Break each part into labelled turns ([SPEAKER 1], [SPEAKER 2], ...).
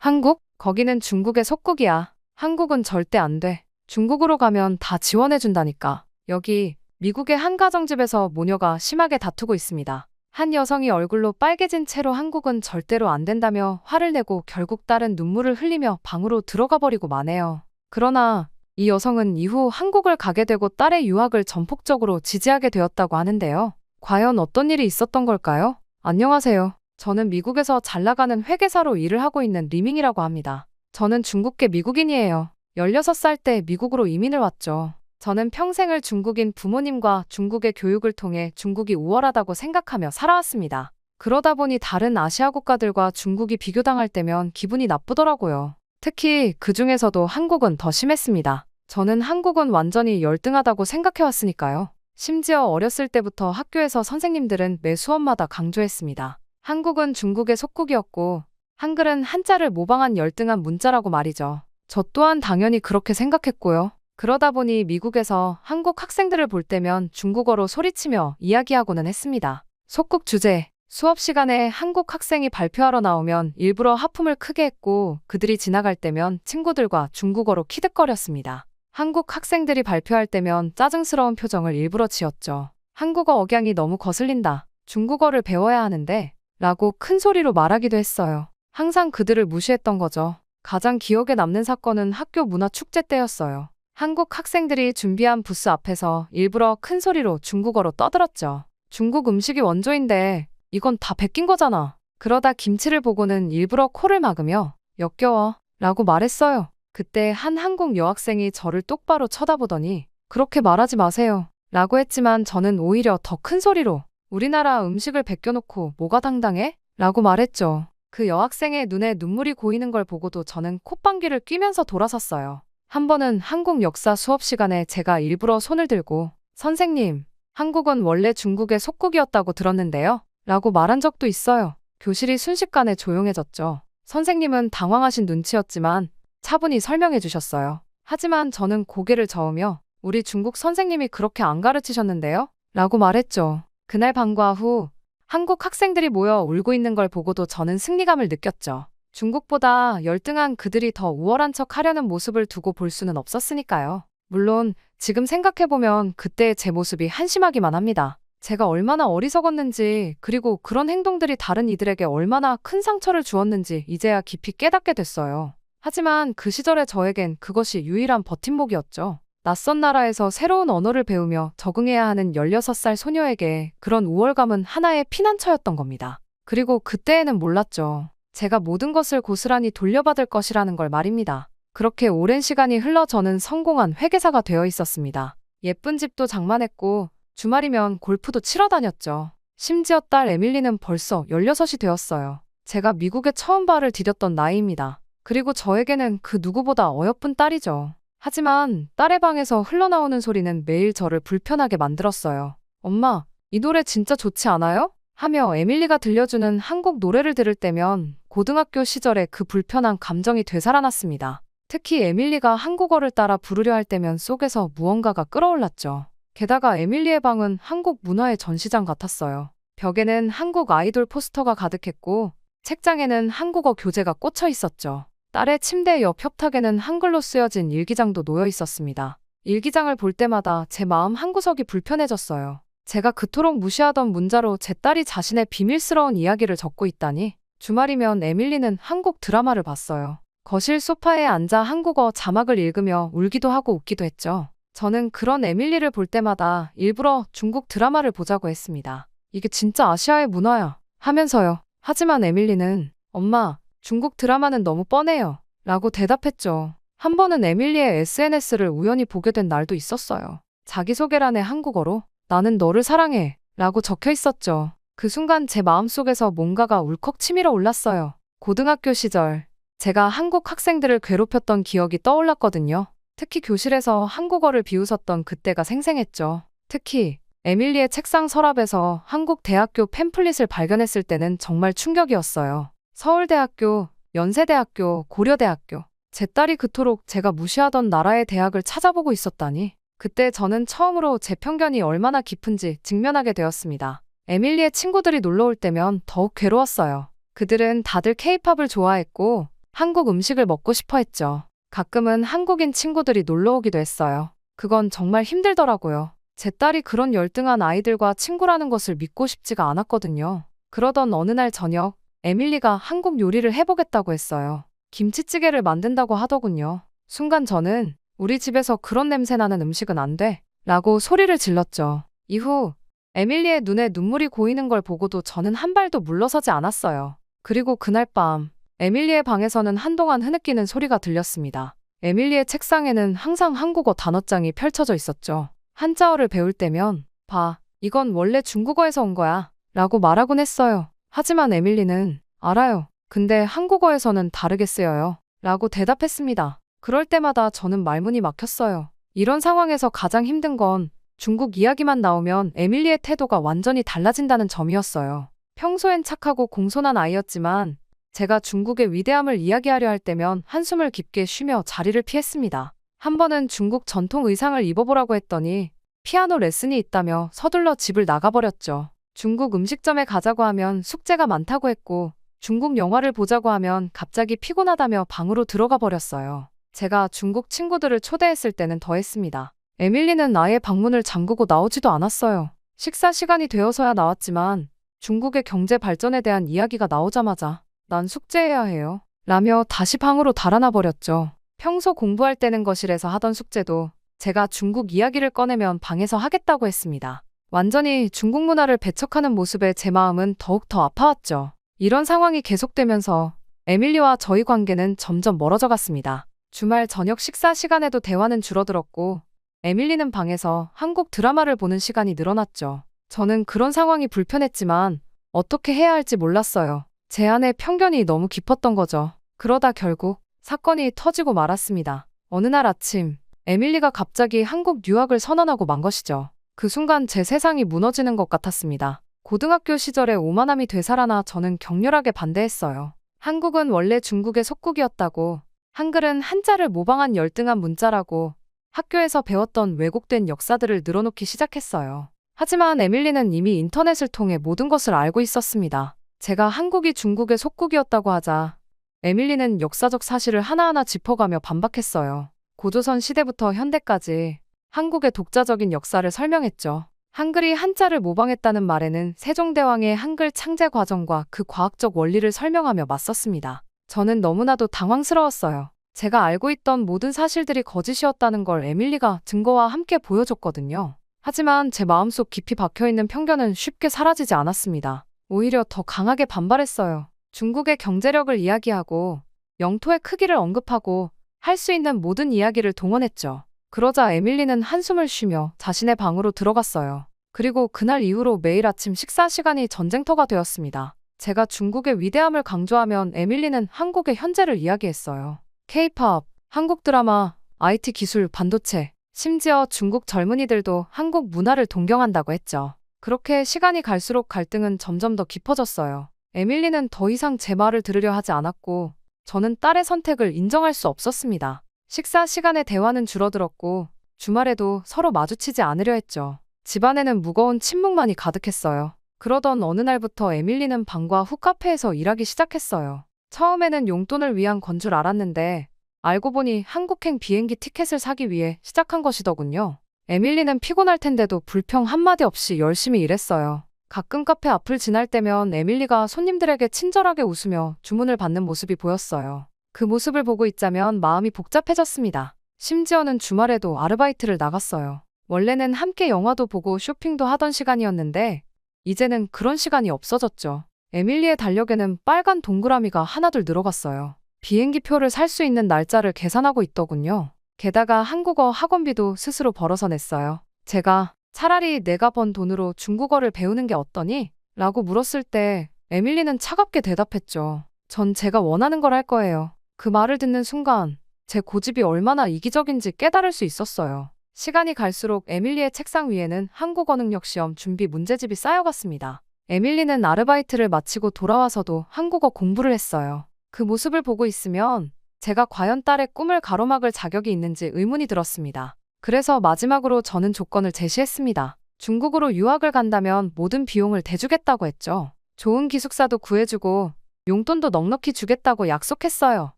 [SPEAKER 1] 한국? 거기는 중국의 속국이야. 한국은 절대 안 돼. 중국으로 가면 다 지원해준다니까. 여기 미국의 한 가정집에서 모녀가 심하게 다투고 있습니다. 한 여성이 얼굴로 빨개진 채로 한국은 절대로 안 된다며 화를 내고 결국 딸은 눈물을 흘리며 방으로 들어가 버리고 마네요. 그러나 이 여성은 이후 한국을 가게 되고 딸의 유학을 전폭적으로 지지하게 되었다고 하는데요. 과연 어떤 일이 있었던 걸까요? 안녕하세요. 저는 미국에서 잘 나가는 회계사로 일을 하고 있는 리밍이라고 합니다. 저는 중국계 미국인이에요. 16살 때 미국으로 이민을 왔죠. 저는 평생을 중국인 부모님과 중국의 교육을 통해 중국이 우월하다고 생각하며 살아왔습니다. 그러다 보니 다른 아시아 국가들과 중국이 비교당할 때면 기분이 나쁘더라고요. 특히 그 중에서도 한국은 더 심했습니다. 저는 한국은 완전히 열등하다고 생각해왔으니까요. 심지어 어렸을 때부터 학교에서 선생님들은 매 수업마다 강조했습니다. 한국은 중국의 속국이었고 한글은 한자를 모방한 열등한 문자라고 말이죠. 저 또한 당연히 그렇게 생각했고요. 그러다 보니 미국에서 한국 학생들을 볼 때면 중국어로 소리치며 이야기하고는 했습니다. 속국 주제, 수업 시간에 한국 학생이 발표하러 나오면 일부러 하품을 크게 했고 그들이 지나갈 때면 친구들과 중국어로 키득거렸습니다. 한국 학생들이 발표할 때면 짜증스러운 표정을 일부러 지었죠. 한국어 억양이 너무 거슬린다. 중국어를 배워야 하는데 라고 큰 소리로 말하기도 했어요. 항상 그들을 무시했던 거죠. 가장 기억에 남는 사건은 학교 문화축제 때였어요. 한국 학생들이 준비한 부스 앞에서 일부러 큰 소리로 중국어로 떠들었죠. 중국 음식이 원조인데 이건 다 베낀 거잖아. 그러다 김치를 보고는 일부러 코를 막으며 역겨워 라고 말했어요. 그때 한 한국 여학생이 저를 똑바로 쳐다보더니 그렇게 말하지 마세요 라고 했지만 저는 오히려 더 큰 소리로 우리나라 음식을 베껴놓고 뭐가 당당해? 라고 말했죠. 그 여학생의 눈에 눈물이 고이는 걸 보고도 저는 콧방귀를 뀌면서 돌아섰어요. 한 번은 한국 역사 수업 시간에 제가 일부러 손을 들고 선생님, 한국은 원래 중국의 속국이었다고 들었는데요? 라고 말한 적도 있어요. 교실이 순식간에 조용해졌죠. 선생님은 당황하신 눈치였지만 차분히 설명해 주셨어요. 하지만 저는 고개를 저으며 우리 중국 선생님이 그렇게 안 가르치셨는데요? 라고 말했죠. 그날 방과 후 한국 학생들이 모여 울고 있는 걸 보고도 저는 승리감을 느꼈죠. 중국보다 열등한 그들이 더 우월한 척 하려는 모습을 두고 볼 수는 없었으니까요. 물론 지금 생각해보면 그때의 제 모습이 한심하기만 합니다. 제가 얼마나 어리석었는지 그리고 그런 행동들이 다른 이들에게 얼마나 큰 상처를 주었는지 이제야 깊이 깨닫게 됐어요. 하지만 그 시절의 저에겐 그것이 유일한 버팀목이었죠. 낯선 나라에서 새로운 언어를 배우며 적응해야 하는 16살 소녀에게 그런 우월감은 하나의 피난처였던 겁니다. 그리고 그때에는 몰랐죠. 제가 모든 것을 고스란히 돌려받을 것이라는 걸 말입니다. 그렇게 오랜 시간이 흘러 저는 성공한 회계사가 되어 있었습니다. 예쁜 집도 장만했고 주말이면 골프도 치러 다녔죠. 심지어 딸 에밀리는 벌써 16이 되었어요. 제가 미국에 처음 발을 디뎠던 나이입니다. 그리고 저에게는 그 누구보다 어여쁜 딸이죠. 하지만 딸의 방에서 흘러나오는 소리는 매일 저를 불편하게 만들었어요. 엄마, 이 노래 진짜 좋지 않아요? 하며 에밀리가 들려주는 한국 노래를 들을 때면 고등학교 시절의 그 불편한 감정이 되살아났습니다. 특히 에밀리가 한국어를 따라 부르려 할 때면 속에서 무언가가 끌어올랐죠. 게다가 에밀리의 방은 한국 문화의 전시장 같았어요. 벽에는 한국 아이돌 포스터가 가득했고 책장에는 한국어 교재가 꽂혀 있었죠. 딸의 침대 옆 협탁에는 한글로 쓰여진 일기장도 놓여 있었습니다. 일기장을 볼 때마다 제 마음 한구석이 불편해졌어요. 제가 그토록 무시하던 문자로 제 딸이 자신의 비밀스러운 이야기를 적고 있다니. 주말이면 에밀리는 한국 드라마를 봤어요. 거실 소파에 앉아 한국어 자막을 읽으며 울기도 하고 웃기도 했죠. 저는 그런 에밀리를 볼 때마다 일부러 중국 드라마를 보자고 했습니다. 이게 진짜 아시아의 문화야 하면서요. 하지만 에밀리는 엄마, 중국 드라마는 너무 뻔해요 라고 대답했죠. 한 번은 에밀리의 SNS를 우연히 보게 된 날도 있었어요. 자기소개란에 한국어로 나는 너를 사랑해 라고 적혀 있었죠. 그 순간 제 마음속에서 뭔가가 울컥 치밀어 올랐어요. 고등학교 시절 제가 한국 학생들을 괴롭혔던 기억이 떠올랐거든요. 특히 교실에서 한국어를 비웃었던 그때가 생생했죠. 특히 에밀리의 책상 서랍에서 한국 대학교 팸플릿을 발견했을 때는 정말 충격이었어요. 서울대학교, 연세대학교, 고려대학교. 제 딸이 그토록 제가 무시하던 나라의 대학을 찾아보고 있었다니. 그때 저는 처음으로 제 편견이 얼마나 깊은지 직면하게 되었습니다. 에밀리의 친구들이 놀러 올 때면 더욱 괴로웠어요. 그들은 다들 케이팝을 좋아했고 한국 음식을 먹고 싶어 했죠. 가끔은 한국인 친구들이 놀러 오기도 했어요. 그건 정말 힘들더라고요. 제 딸이 그런 열등한 아이들과 친구라는 것을 믿고 싶지가 않았거든요. 그러던 어느 날 저녁, 에밀리가 한국 요리를 해보겠다고 했어요. 김치찌개를 만든다고 하더군요. 순간 저는 우리 집에서 그런 냄새 나는 음식은 안 돼. 라고 소리를 질렀죠. 이후 에밀리의 눈에 눈물이 고이는 걸 보고도 저는 한 발도 물러서지 않았어요. 그리고 그날 밤, 에밀리의 방에서는 한동안 흐느끼는 소리가 들렸습니다. 에밀리의 책상에는 항상 한국어 단어장이 펼쳐져 있었죠. 한자어를 배울 때면, 봐, 이건 원래 중국어에서 온 거야. 라고 말하곤 했어요. 하지만 에밀리는, 알아요. 근데 한국어에서는 다르게 쓰여요. 라고 대답했습니다. 그럴 때마다 저는 말문이 막혔어요. 이런 상황에서 가장 힘든 건 중국 이야기만 나오면 에밀리의 태도가 완전히 달라진다는 점이었어요. 평소엔 착하고 공손한 아이였지만 제가 중국의 위대함을 이야기하려 할 때면 한숨을 깊게 쉬며 자리를 피했습니다. 한 번은 중국 전통 의상을 입어보라고 했더니 피아노 레슨이 있다며 서둘러 집을 나가버렸죠. 중국 음식점에 가자고 하면 숙제가 많다고 했고 중국 영화를 보자고 하면 갑자기 피곤하다며 방으로 들어가 버렸어요. 제가 중국 친구들을 초대했을 때는 더했습니다. 에밀리는 아예 방문을 잠그고 나오지도 않았어요. 식사 시간이 되어서야 나왔지만 중국의 경제 발전에 대한 이야기가 나오자마자 난 숙제해야 해요. 라며 다시 방으로 달아나 버렸죠. 평소 공부할 때는 거실에서 하던 숙제도 제가 중국 이야기를 꺼내면 방에서 하겠다고 했습니다. 완전히 중국 문화를 배척하는 모습에 제 마음은 더욱 더 아파왔죠. 이런 상황이 계속되면서 에밀리와 저희 관계는 점점 멀어져 갔습니다. 주말 저녁 식사 시간에도 대화는 줄어들었고 에밀리는 방에서 한국 드라마를 보는 시간이 늘어났죠. 저는 그런 상황이 불편했지만 어떻게 해야 할지 몰랐어요. 제 안에 편견이 너무 깊었던 거죠. 그러다 결국 사건이 터지고 말았습니다. 어느 날 아침 에밀리가 갑자기 한국 유학을 선언하고 만 것이죠. 그 순간 제 세상이 무너지는 것 같았습니다. 고등학교 시절에 오만함이 되살아나 저는 격렬하게 반대했어요. 한국은 원래 중국의 속국이었다고, 한글은 한자를 모방한 열등한 문자라고 학교에서 배웠던 왜곡된 역사들을 늘어놓기 시작했어요. 하지만 에밀리는 이미 인터넷을 통해 모든 것을 알고 있었습니다. 제가 한국이 중국의 속국이었다고 하자 에밀리는 역사적 사실을 하나하나 짚어가며 반박했어요. 고조선 시대부터 현대까지 한국의 독자적인 역사를 설명했죠. 한글이 한자를 모방했다는 말에는 세종대왕의 한글 창제 과정과 그 과학적 원리를 설명하며 맞섰습니다. 저는 너무나도 당황스러웠어요. 제가 알고 있던 모든 사실들이 거짓이었다는 걸 에밀리가 증거와 함께 보여줬거든요. 하지만 제 마음속 깊이 박혀있는 편견은 쉽게 사라지지 않았습니다. 오히려 더 강하게 반발했어요. 중국의 경제력을 이야기하고 영토의 크기를 언급하고 할 수 있는 모든 이야기를 동원했죠. 그러자 에밀리는 한숨을 쉬며 자신의 방으로 들어갔어요. 그리고 그날 이후로 매일 아침 식사 시간이 전쟁터가 되었습니다. 제가 중국의 위대함을 강조하면 에밀리는 한국의 현재를 이야기했어요. K-팝, 한국 드라마, IT 기술, 반도체, 심지어 중국 젊은이들도 한국 문화를 동경한다고 했죠. 그렇게 시간이 갈수록 갈등은 점점 더 깊어졌어요. 에밀리는 더 이상 제 말을 들으려 하지 않았고 저는 딸의 선택을 인정할 수 없었습니다. 식사 시간에 대화는 줄어들었고 주말에도 서로 마주치지 않으려 했죠. 집안에는 무거운 침묵만이 가득했어요. 그러던 어느 날부터 에밀리는 방과 후 카페에서 일하기 시작했어요. 처음에는 용돈을 위한 건 줄 알았는데 알고 보니 한국행 비행기 티켓을 사기 위해 시작한 것이더군요. 에밀리는 피곤할 텐데도 불평 한마디 없이 열심히 일했어요. 가끔 카페 앞을 지날 때면 에밀리가 손님들에게 친절하게 웃으며 주문을 받는 모습이 보였어요. 그 모습을 보고 있자면 마음이 복잡해졌습니다. 심지어는 주말에도 아르바이트를 나갔어요. 원래는 함께 영화도 보고 쇼핑도 하던 시간이었는데 이제는 그런 시간이 없어졌죠. 에밀리의 달력에는 빨간 동그라미가 하나둘 늘어갔어요. 비행기 표를 살 수 있는 날짜를 계산하고 있더군요. 게다가 한국어 학원비도 스스로 벌어서 냈어요. 제가 차라리 내가 번 돈으로 중국어를 배우는 게 어떠니? 라고 물었을 때 에밀리는 차갑게 대답했죠. 전 제가 원하는 걸 할 거예요. 그 말을 듣는 순간 제 고집이 얼마나 이기적인지 깨달을 수 있었어요. 시간이 갈수록 에밀리의 책상 위에는 한국어 능력 시험 준비 문제집이 쌓여갔습니다. 에밀리는 아르바이트를 마치고 돌아와서도 한국어 공부를 했어요. 그 모습을 보고 있으면 제가 과연 딸의 꿈을 가로막을 자격이 있는지 의문이 들었습니다. 그래서 마지막으로 저는 조건을 제시했습니다. 중국으로 유학을 간다면 모든 비용을 대주겠다고 했죠. 좋은 기숙사도 구해주고 용돈도 넉넉히 주겠다고 약속했어요.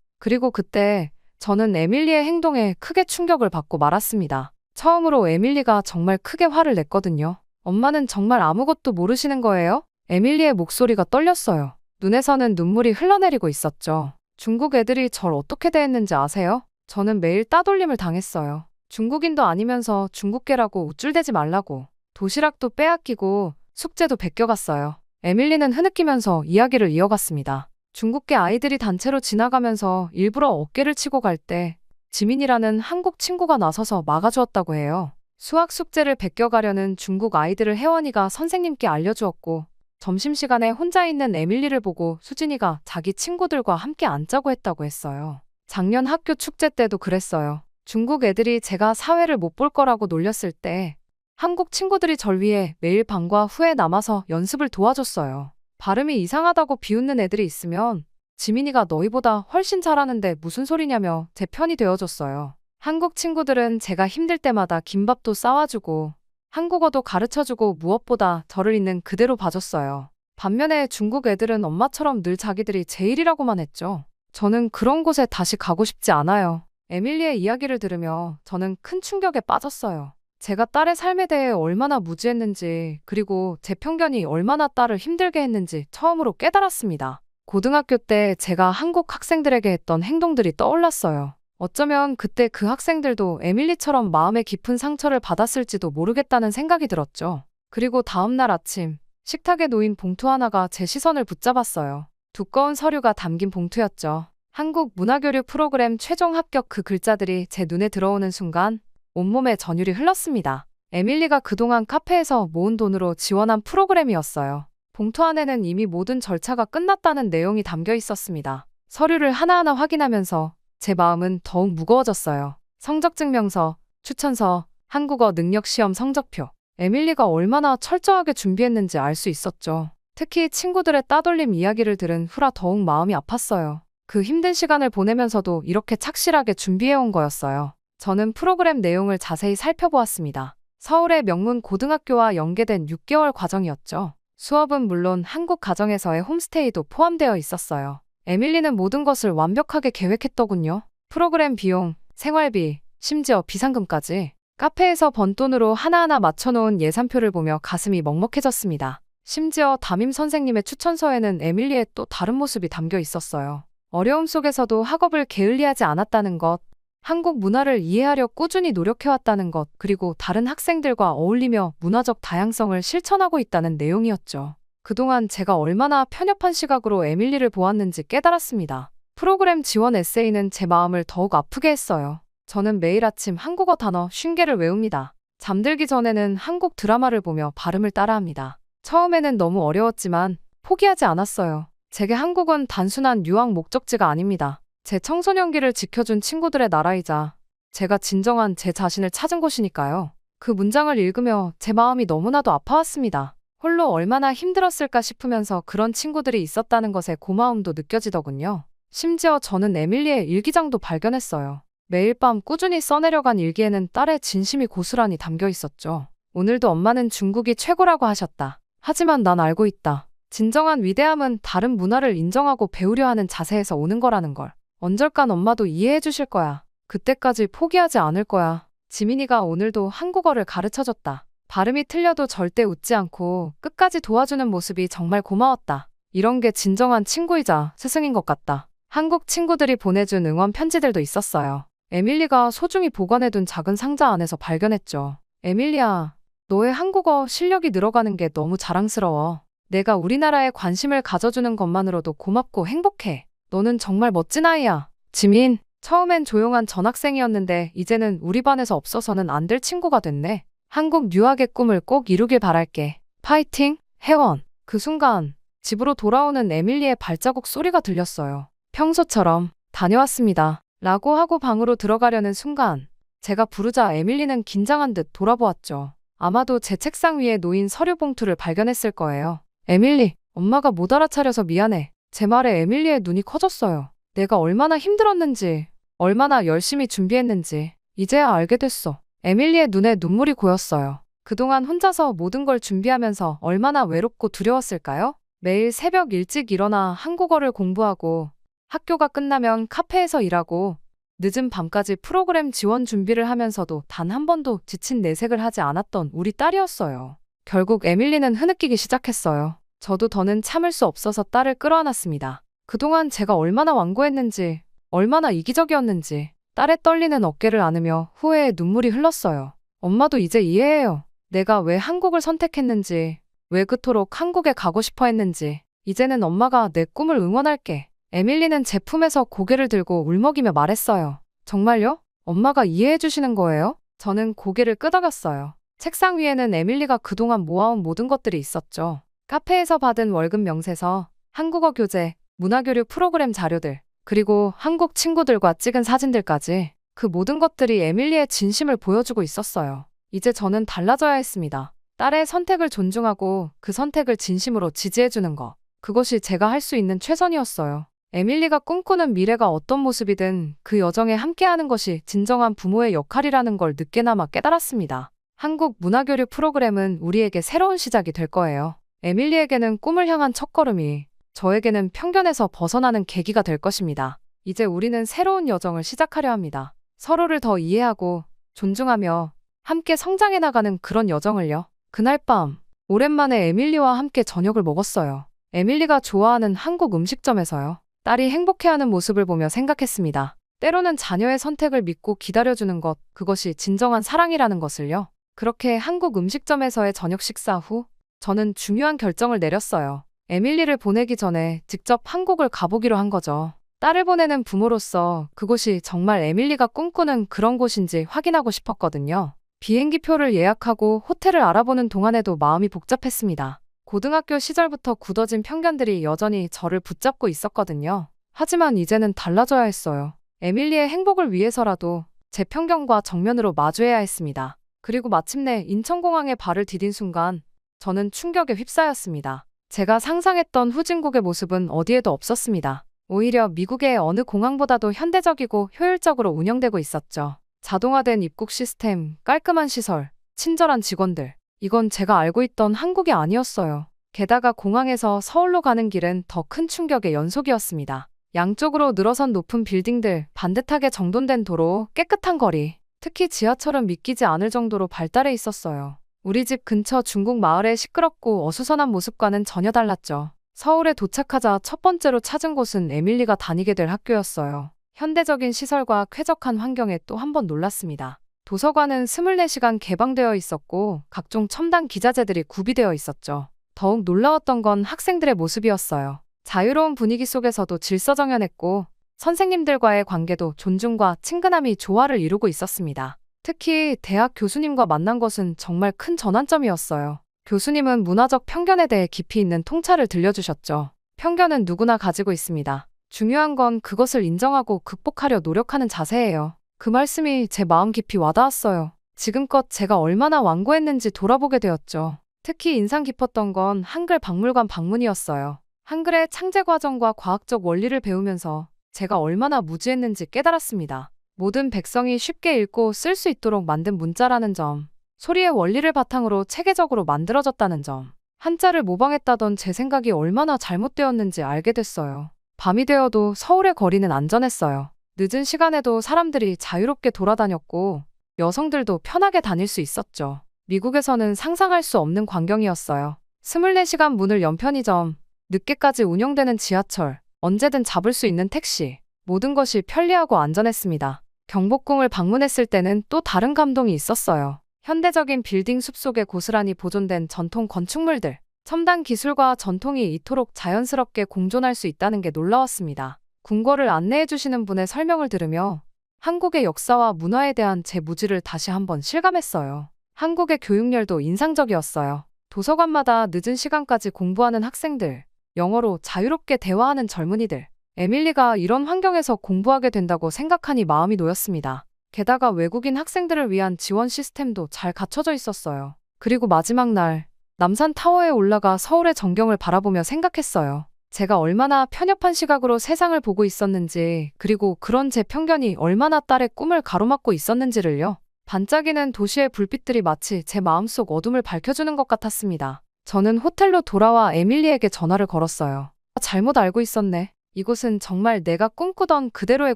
[SPEAKER 1] 그리고 그때 저는 에밀리의 행동에 크게 충격을 받고 말았습니다. 처음으로 에밀리가 정말 크게 화를 냈거든요. 엄마는 정말 아무것도 모르시는 거예요? 에밀리의 목소리가 떨렸어요. 눈에서는 눈물이 흘러내리고 있었죠. 중국 애들이 절 어떻게 대했는지 아세요? 저는 매일 따돌림을 당했어요. 중국인도 아니면서 중국계라고 우쭐대지 말라고. 도시락도 빼앗기고 숙제도 베껴갔어요. 에밀리는 흐느끼면서 이야기를 이어갔습니다. 중국계 아이들이 단체로 지나가면서 일부러 어깨를 치고 갈 때 지민이라는 한국 친구가 나서서 막아주었다고 해요. 수학 숙제를 베껴가려는 중국 아이들을 혜원이가 선생님께 알려주었고 점심시간에 혼자 있는 에밀리를 보고 수진이가 자기 친구들과 함께 앉자고 했다고 했어요. 작년 학교 축제 때도 그랬어요. 중국 애들이 제가 사회를 못 볼 거라고 놀렸을 때 한국 친구들이 절 위해 매일 방과 후에 남아서 연습을 도와줬어요. 발음이 이상하다고 비웃는 애들이 있으면 지민이가 너희보다 훨씬 잘하는데 무슨 소리냐며 제 편이 되어줬어요. 한국 친구들은 제가 힘들 때마다 김밥도 싸와주고 한국어도 가르쳐주고 무엇보다 저를 있는 그대로 봐줬어요. 반면에 중국 애들은 엄마처럼 늘 자기들이 제일이라고만 했죠. 저는 그런 곳에 다시 가고 싶지 않아요. 에밀리의 이야기를 들으며 저는 큰 충격에 빠졌어요. 제가 딸의 삶에 대해 얼마나 무지했는지 그리고 제 편견이 얼마나 딸을 힘들게 했는지 처음으로 깨달았습니다. 고등학교 때 제가 한국 학생들에게 했던 행동들이 떠올랐어요. 어쩌면 그때 그 학생들도 에밀리처럼 마음에 깊은 상처를 받았을지도 모르겠다는 생각이 들었죠. 그리고 다음날 아침 식탁에 놓인 봉투 하나가 제 시선을 붙잡았어요. 두꺼운 서류가 담긴 봉투였죠. 한국 문화교류 프로그램 최종 합격 그 글자들이 제 눈에 들어오는 순간 온몸에 전율이 흘렀습니다. 에밀리가 그동안 카페에서 모은 돈으로 지원한 프로그램이었어요. 봉투 안에는 이미 모든 절차가 끝났다는 내용이 담겨 있었습니다. 서류를 하나하나 확인하면서 제 마음은 더욱 무거워졌어요. 성적증명서, 추천서, 한국어 능력시험 성적표. 에밀리가 얼마나 철저하게 준비했는지 알 수 있었죠. 특히 친구들의 따돌림 이야기를 들은 후라 더욱 마음이 아팠어요. 그 힘든 시간을 보내면서도 이렇게 착실하게 준비해온 거였어요. 저는 프로그램 내용을 자세히 살펴보았습니다. 서울의 명문 고등학교와 연계된 6개월 과정이었죠. 수업은 물론 한국 가정에서의 홈스테이도 포함되어 있었어요. 에밀리는 모든 것을 완벽하게 계획했더군요. 프로그램 비용, 생활비, 심지어 비상금까지. 카페에서 번 돈으로 하나하나 맞춰놓은 예산표를 보며 가슴이 먹먹해졌습니다. 심지어 담임 선생님의 추천서에는 에밀리의 또 다른 모습이 담겨 있었어요. 어려움 속에서도 학업을 게을리하지 않았다는 것, 한국 문화를 이해하려 꾸준히 노력해왔다는 것, 그리고 다른 학생들과 어울리며 문화적 다양성을 실천하고 있다는 내용이었죠. 그동안 제가 얼마나 편협한 시각으로 에밀리를 보았는지 깨달았습니다. 프로그램 지원 에세이는 제 마음을 더욱 아프게 했어요. 저는 매일 아침 한국어 단어 50개를 외웁니다. 잠들기 전에는 한국 드라마를 보며 발음을 따라합니다. 처음에는 너무 어려웠지만 포기하지 않았어요. 제게 한국은 단순한 유학 목적지가 아닙니다. 제 청소년기를 지켜준 친구들의 나라이자 제가 진정한 제 자신을 찾은 곳이니까요. 그 문장을 읽으며 제 마음이 너무나도 아파왔습니다. 홀로 얼마나 힘들었을까 싶으면서 그런 친구들이 있었다는 것에 고마움도 느껴지더군요. 심지어 저는 에밀리의 일기장도 발견했어요. 매일 밤 꾸준히 써내려간 일기에는 딸의 진심이 고스란히 담겨 있었죠. 오늘도 엄마는 중국이 최고라고 하셨다. 하지만 난 알고 있다. 진정한 위대함은 다른 문화를 인정하고 배우려 하는 자세에서 오는 거라는 걸. 언젠간 엄마도 이해해 주실 거야. 그때까지 포기하지 않을 거야. 지민이가 오늘도 한국어를 가르쳐줬다. 발음이 틀려도 절대 웃지 않고 끝까지 도와주는 모습이 정말 고마웠다. 이런 게 진정한 친구이자 스승인 것 같다. 한국 친구들이 보내준 응원 편지들도 있었어요. 에밀리가 소중히 보관해둔 작은 상자 안에서 발견했죠. 에밀리야, 너의 한국어 실력이 늘어가는 게 너무 자랑스러워. 내가 우리나라에 관심을 가져주는 것만으로도 고맙고 행복해. 너는 정말 멋진 아이야. 지민, 처음엔 조용한 전학생이었는데 이제는 우리 반에서 없어서는 안 될 친구가 됐네. 한국 유학의 꿈을 꼭 이루길 바랄게. 파이팅, 혜원. 그 순간 집으로 돌아오는 에밀리의 발자국 소리가 들렸어요. 평소처럼 다녀왔습니다. 라고 하고 방으로 들어가려는 순간 제가 부르자 에밀리는 긴장한 듯 돌아보았죠. 아마도 제 책상 위에 놓인 서류 봉투를 발견했을 거예요. 에밀리, 엄마가 못 알아차려서 미안해. 제 말에 에밀리의 눈이 커졌어요. 내가 얼마나 힘들었는지, 얼마나 열심히 준비했는지 이제야 알게 됐어. 에밀리의 눈에 눈물이 고였어요. 그동안 혼자서 모든 걸 준비하면서 얼마나 외롭고 두려웠을까요? 매일 새벽 일찍 일어나 한국어를 공부하고 학교가 끝나면 카페에서 일하고 늦은 밤까지 프로그램 지원 준비를 하면서도 단 한 번도 지친 내색을 하지 않았던 우리 딸이었어요. 결국 에밀리는 흐느끼기 시작했어요. 저도 더는 참을 수 없어서 딸을 끌어안았습니다. 그동안 제가 얼마나 완고했는지, 얼마나 이기적이었는지 딸의 떨리는 어깨를 안으며 후회의 눈물이 흘렀어요. 엄마도 이제 이해해요. 내가 왜 한국을 선택했는지, 왜 그토록 한국에 가고 싶어 했는지. 이제는 엄마가 내 꿈을 응원할게. 에밀리는 제 품에서 고개를 들고 울먹이며 말했어요. 정말요? 엄마가 이해해 주시는 거예요? 저는 고개를 끄덕였어요. 책상 위에는 에밀리가 그동안 모아온 모든 것들이 있었죠. 카페에서 받은 월급 명세서, 한국어 교재, 문화교류 프로그램 자료들, 그리고 한국 친구들과 찍은 사진들까지 그 모든 것들이 에밀리의 진심을 보여주고 있었어요. 이제 저는 달라져야 했습니다. 딸의 선택을 존중하고 그 선택을 진심으로 지지해주는 것. 그것이 제가 할 수 있는 최선이었어요. 에밀리가 꿈꾸는 미래가 어떤 모습이든 그 여정에 함께하는 것이 진정한 부모의 역할이라는 걸 늦게나마 깨달았습니다. 한국 문화교류 프로그램은 우리에게 새로운 시작이 될 거예요. 에밀리에게는 꿈을 향한 첫걸음이, 저에게는 편견에서 벗어나는 계기가 될 것입니다. 이제 우리는 새로운 여정을 시작하려 합니다. 서로를 더 이해하고 존중하며 함께 성장해 나가는 그런 여정을요. 그날 밤, 오랜만에 에밀리와 함께 저녁을 먹었어요. 에밀리가 좋아하는 한국 음식점에서요. 딸이 행복해하는 모습을 보며 생각했습니다. 때로는 자녀의 선택을 믿고 기다려주는 것, 그것이 진정한 사랑이라는 것을요. 그렇게 한국 음식점에서의 저녁 식사 후, 저는 중요한 결정을 내렸어요. 에밀리를 보내기 전에 직접 한국을 가보기로 한 거죠. 딸을 보내는 부모로서 그곳이 정말 에밀리가 꿈꾸는 그런 곳인지 확인하고 싶었거든요. 비행기표를 예약하고 호텔을 알아보는 동안에도 마음이 복잡했습니다. 고등학교 시절부터 굳어진 편견들이 여전히 저를 붙잡고 있었거든요. 하지만 이제는 달라져야 했어요. 에밀리의 행복을 위해서라도 제 편견과 정면으로 마주해야 했습니다. 그리고 마침내 인천공항에 발을 디딘 순간 저는 충격에 휩싸였습니다. 제가 상상했던 후진국의 모습은 어디에도 없었습니다. 오히려 미국의 어느 공항보다도 현대적이고 효율적으로 운영되고 있었죠. 자동화된 입국 시스템, 깔끔한 시설, 친절한 직원들. 이건 제가 알고 있던 한국이 아니었어요. 게다가 공항에서 서울로 가는 길은 더 큰 충격의 연속이었습니다. 양쪽으로 늘어선 높은 빌딩들, 반듯하게 정돈된 도로, 깨끗한 거리. 특히 지하철은 믿기지 않을 정도로 발달해 있었어요. 우리 집 근처 중국 마을의 시끄럽고 어수선한 모습과는 전혀 달랐죠. 서울에 도착하자 첫 번째로 찾은 곳은 에밀리가 다니게 될 학교였어요. 현대적인 시설과 쾌적한 환경에 또 한 번 놀랐습니다. 도서관은 24시간 개방되어 있었고 각종 첨단 기자재들이 구비되어 있었죠. 더욱 놀라웠던 건 학생들의 모습이었어요. 자유로운 분위기 속에서도 질서정연했고 선생님들과의 관계도 존중과 친근함이 조화를 이루고 있었습니다. 특히 대학 교수님과 만난 것은 정말 큰 전환점이었어요. 교수님은 문화적 편견에 대해 깊이 있는 통찰을 들려주셨죠. 편견은 누구나 가지고 있습니다. 중요한 건 그것을 인정하고 극복하려 노력하는 자세예요. 그 말씀이 제 마음 깊이 와닿았어요. 지금껏 제가 얼마나 완고했는지 돌아보게 되었죠. 특히 인상 깊었던 건 한글 박물관 방문이었어요. 한글의 창제 과정과 과학적 원리를 배우면서 제가 얼마나 무지했는지 깨달았습니다. 모든 백성이 쉽게 읽고 쓸 수 있도록 만든 문자라는 점, 소리의 원리를 바탕으로 체계적으로 만들어졌다는 점, 한자를 모방했다던 제 생각이 얼마나 잘못되었는지 알게 됐어요. 밤이 되어도 서울의 거리는 안전했어요. 늦은 시간에도 사람들이 자유롭게 돌아다녔고 여성들도 편하게 다닐 수 있었죠. 미국에서는 상상할 수 없는 광경이었어요. 24시간 문을 연 편의점, 늦게까지 운영되는 지하철, 언제든 잡을 수 있는 택시, 모든 것이 편리하고 안전했습니다. 경복궁을 방문했을 때는 또 다른 감동이 있었어요. 현대적인 빌딩 숲속에 고스란히 보존된 전통 건축물들, 첨단 기술과 전통이 이토록 자연스럽게 공존할 수 있다는 게 놀라웠습니다. 궁궐을 안내해 주시는 분의 설명을 들으며 한국의 역사와 문화에 대한 제 무지를 다시 한번 실감했어요. 한국의 교육열도 인상적이었어요. 도서관마다 늦은 시간까지 공부하는 학생들, 영어로 자유롭게 대화하는 젊은이들. 에밀리가 이런 환경에서 공부하게 된다고 생각하니 마음이 놓였습니다. 게다가 외국인 학생들을 위한 지원 시스템도 잘 갖춰져 있었어요. 그리고 마지막 날, 남산 타워에 올라가 서울의 전경을 바라보며 생각했어요. 제가 얼마나 편협한 시각으로 세상을 보고 있었는지, 그리고 그런 제 편견이 얼마나 딸의 꿈을 가로막고 있었는지를요. 반짝이는 도시의 불빛들이 마치 제 마음속 어둠을 밝혀주는 것 같았습니다. 저는 호텔로 돌아와 에밀리에게 전화를 걸었어요. 잘못 알고 있었네. 이곳은 정말 내가 꿈꾸던 그대로의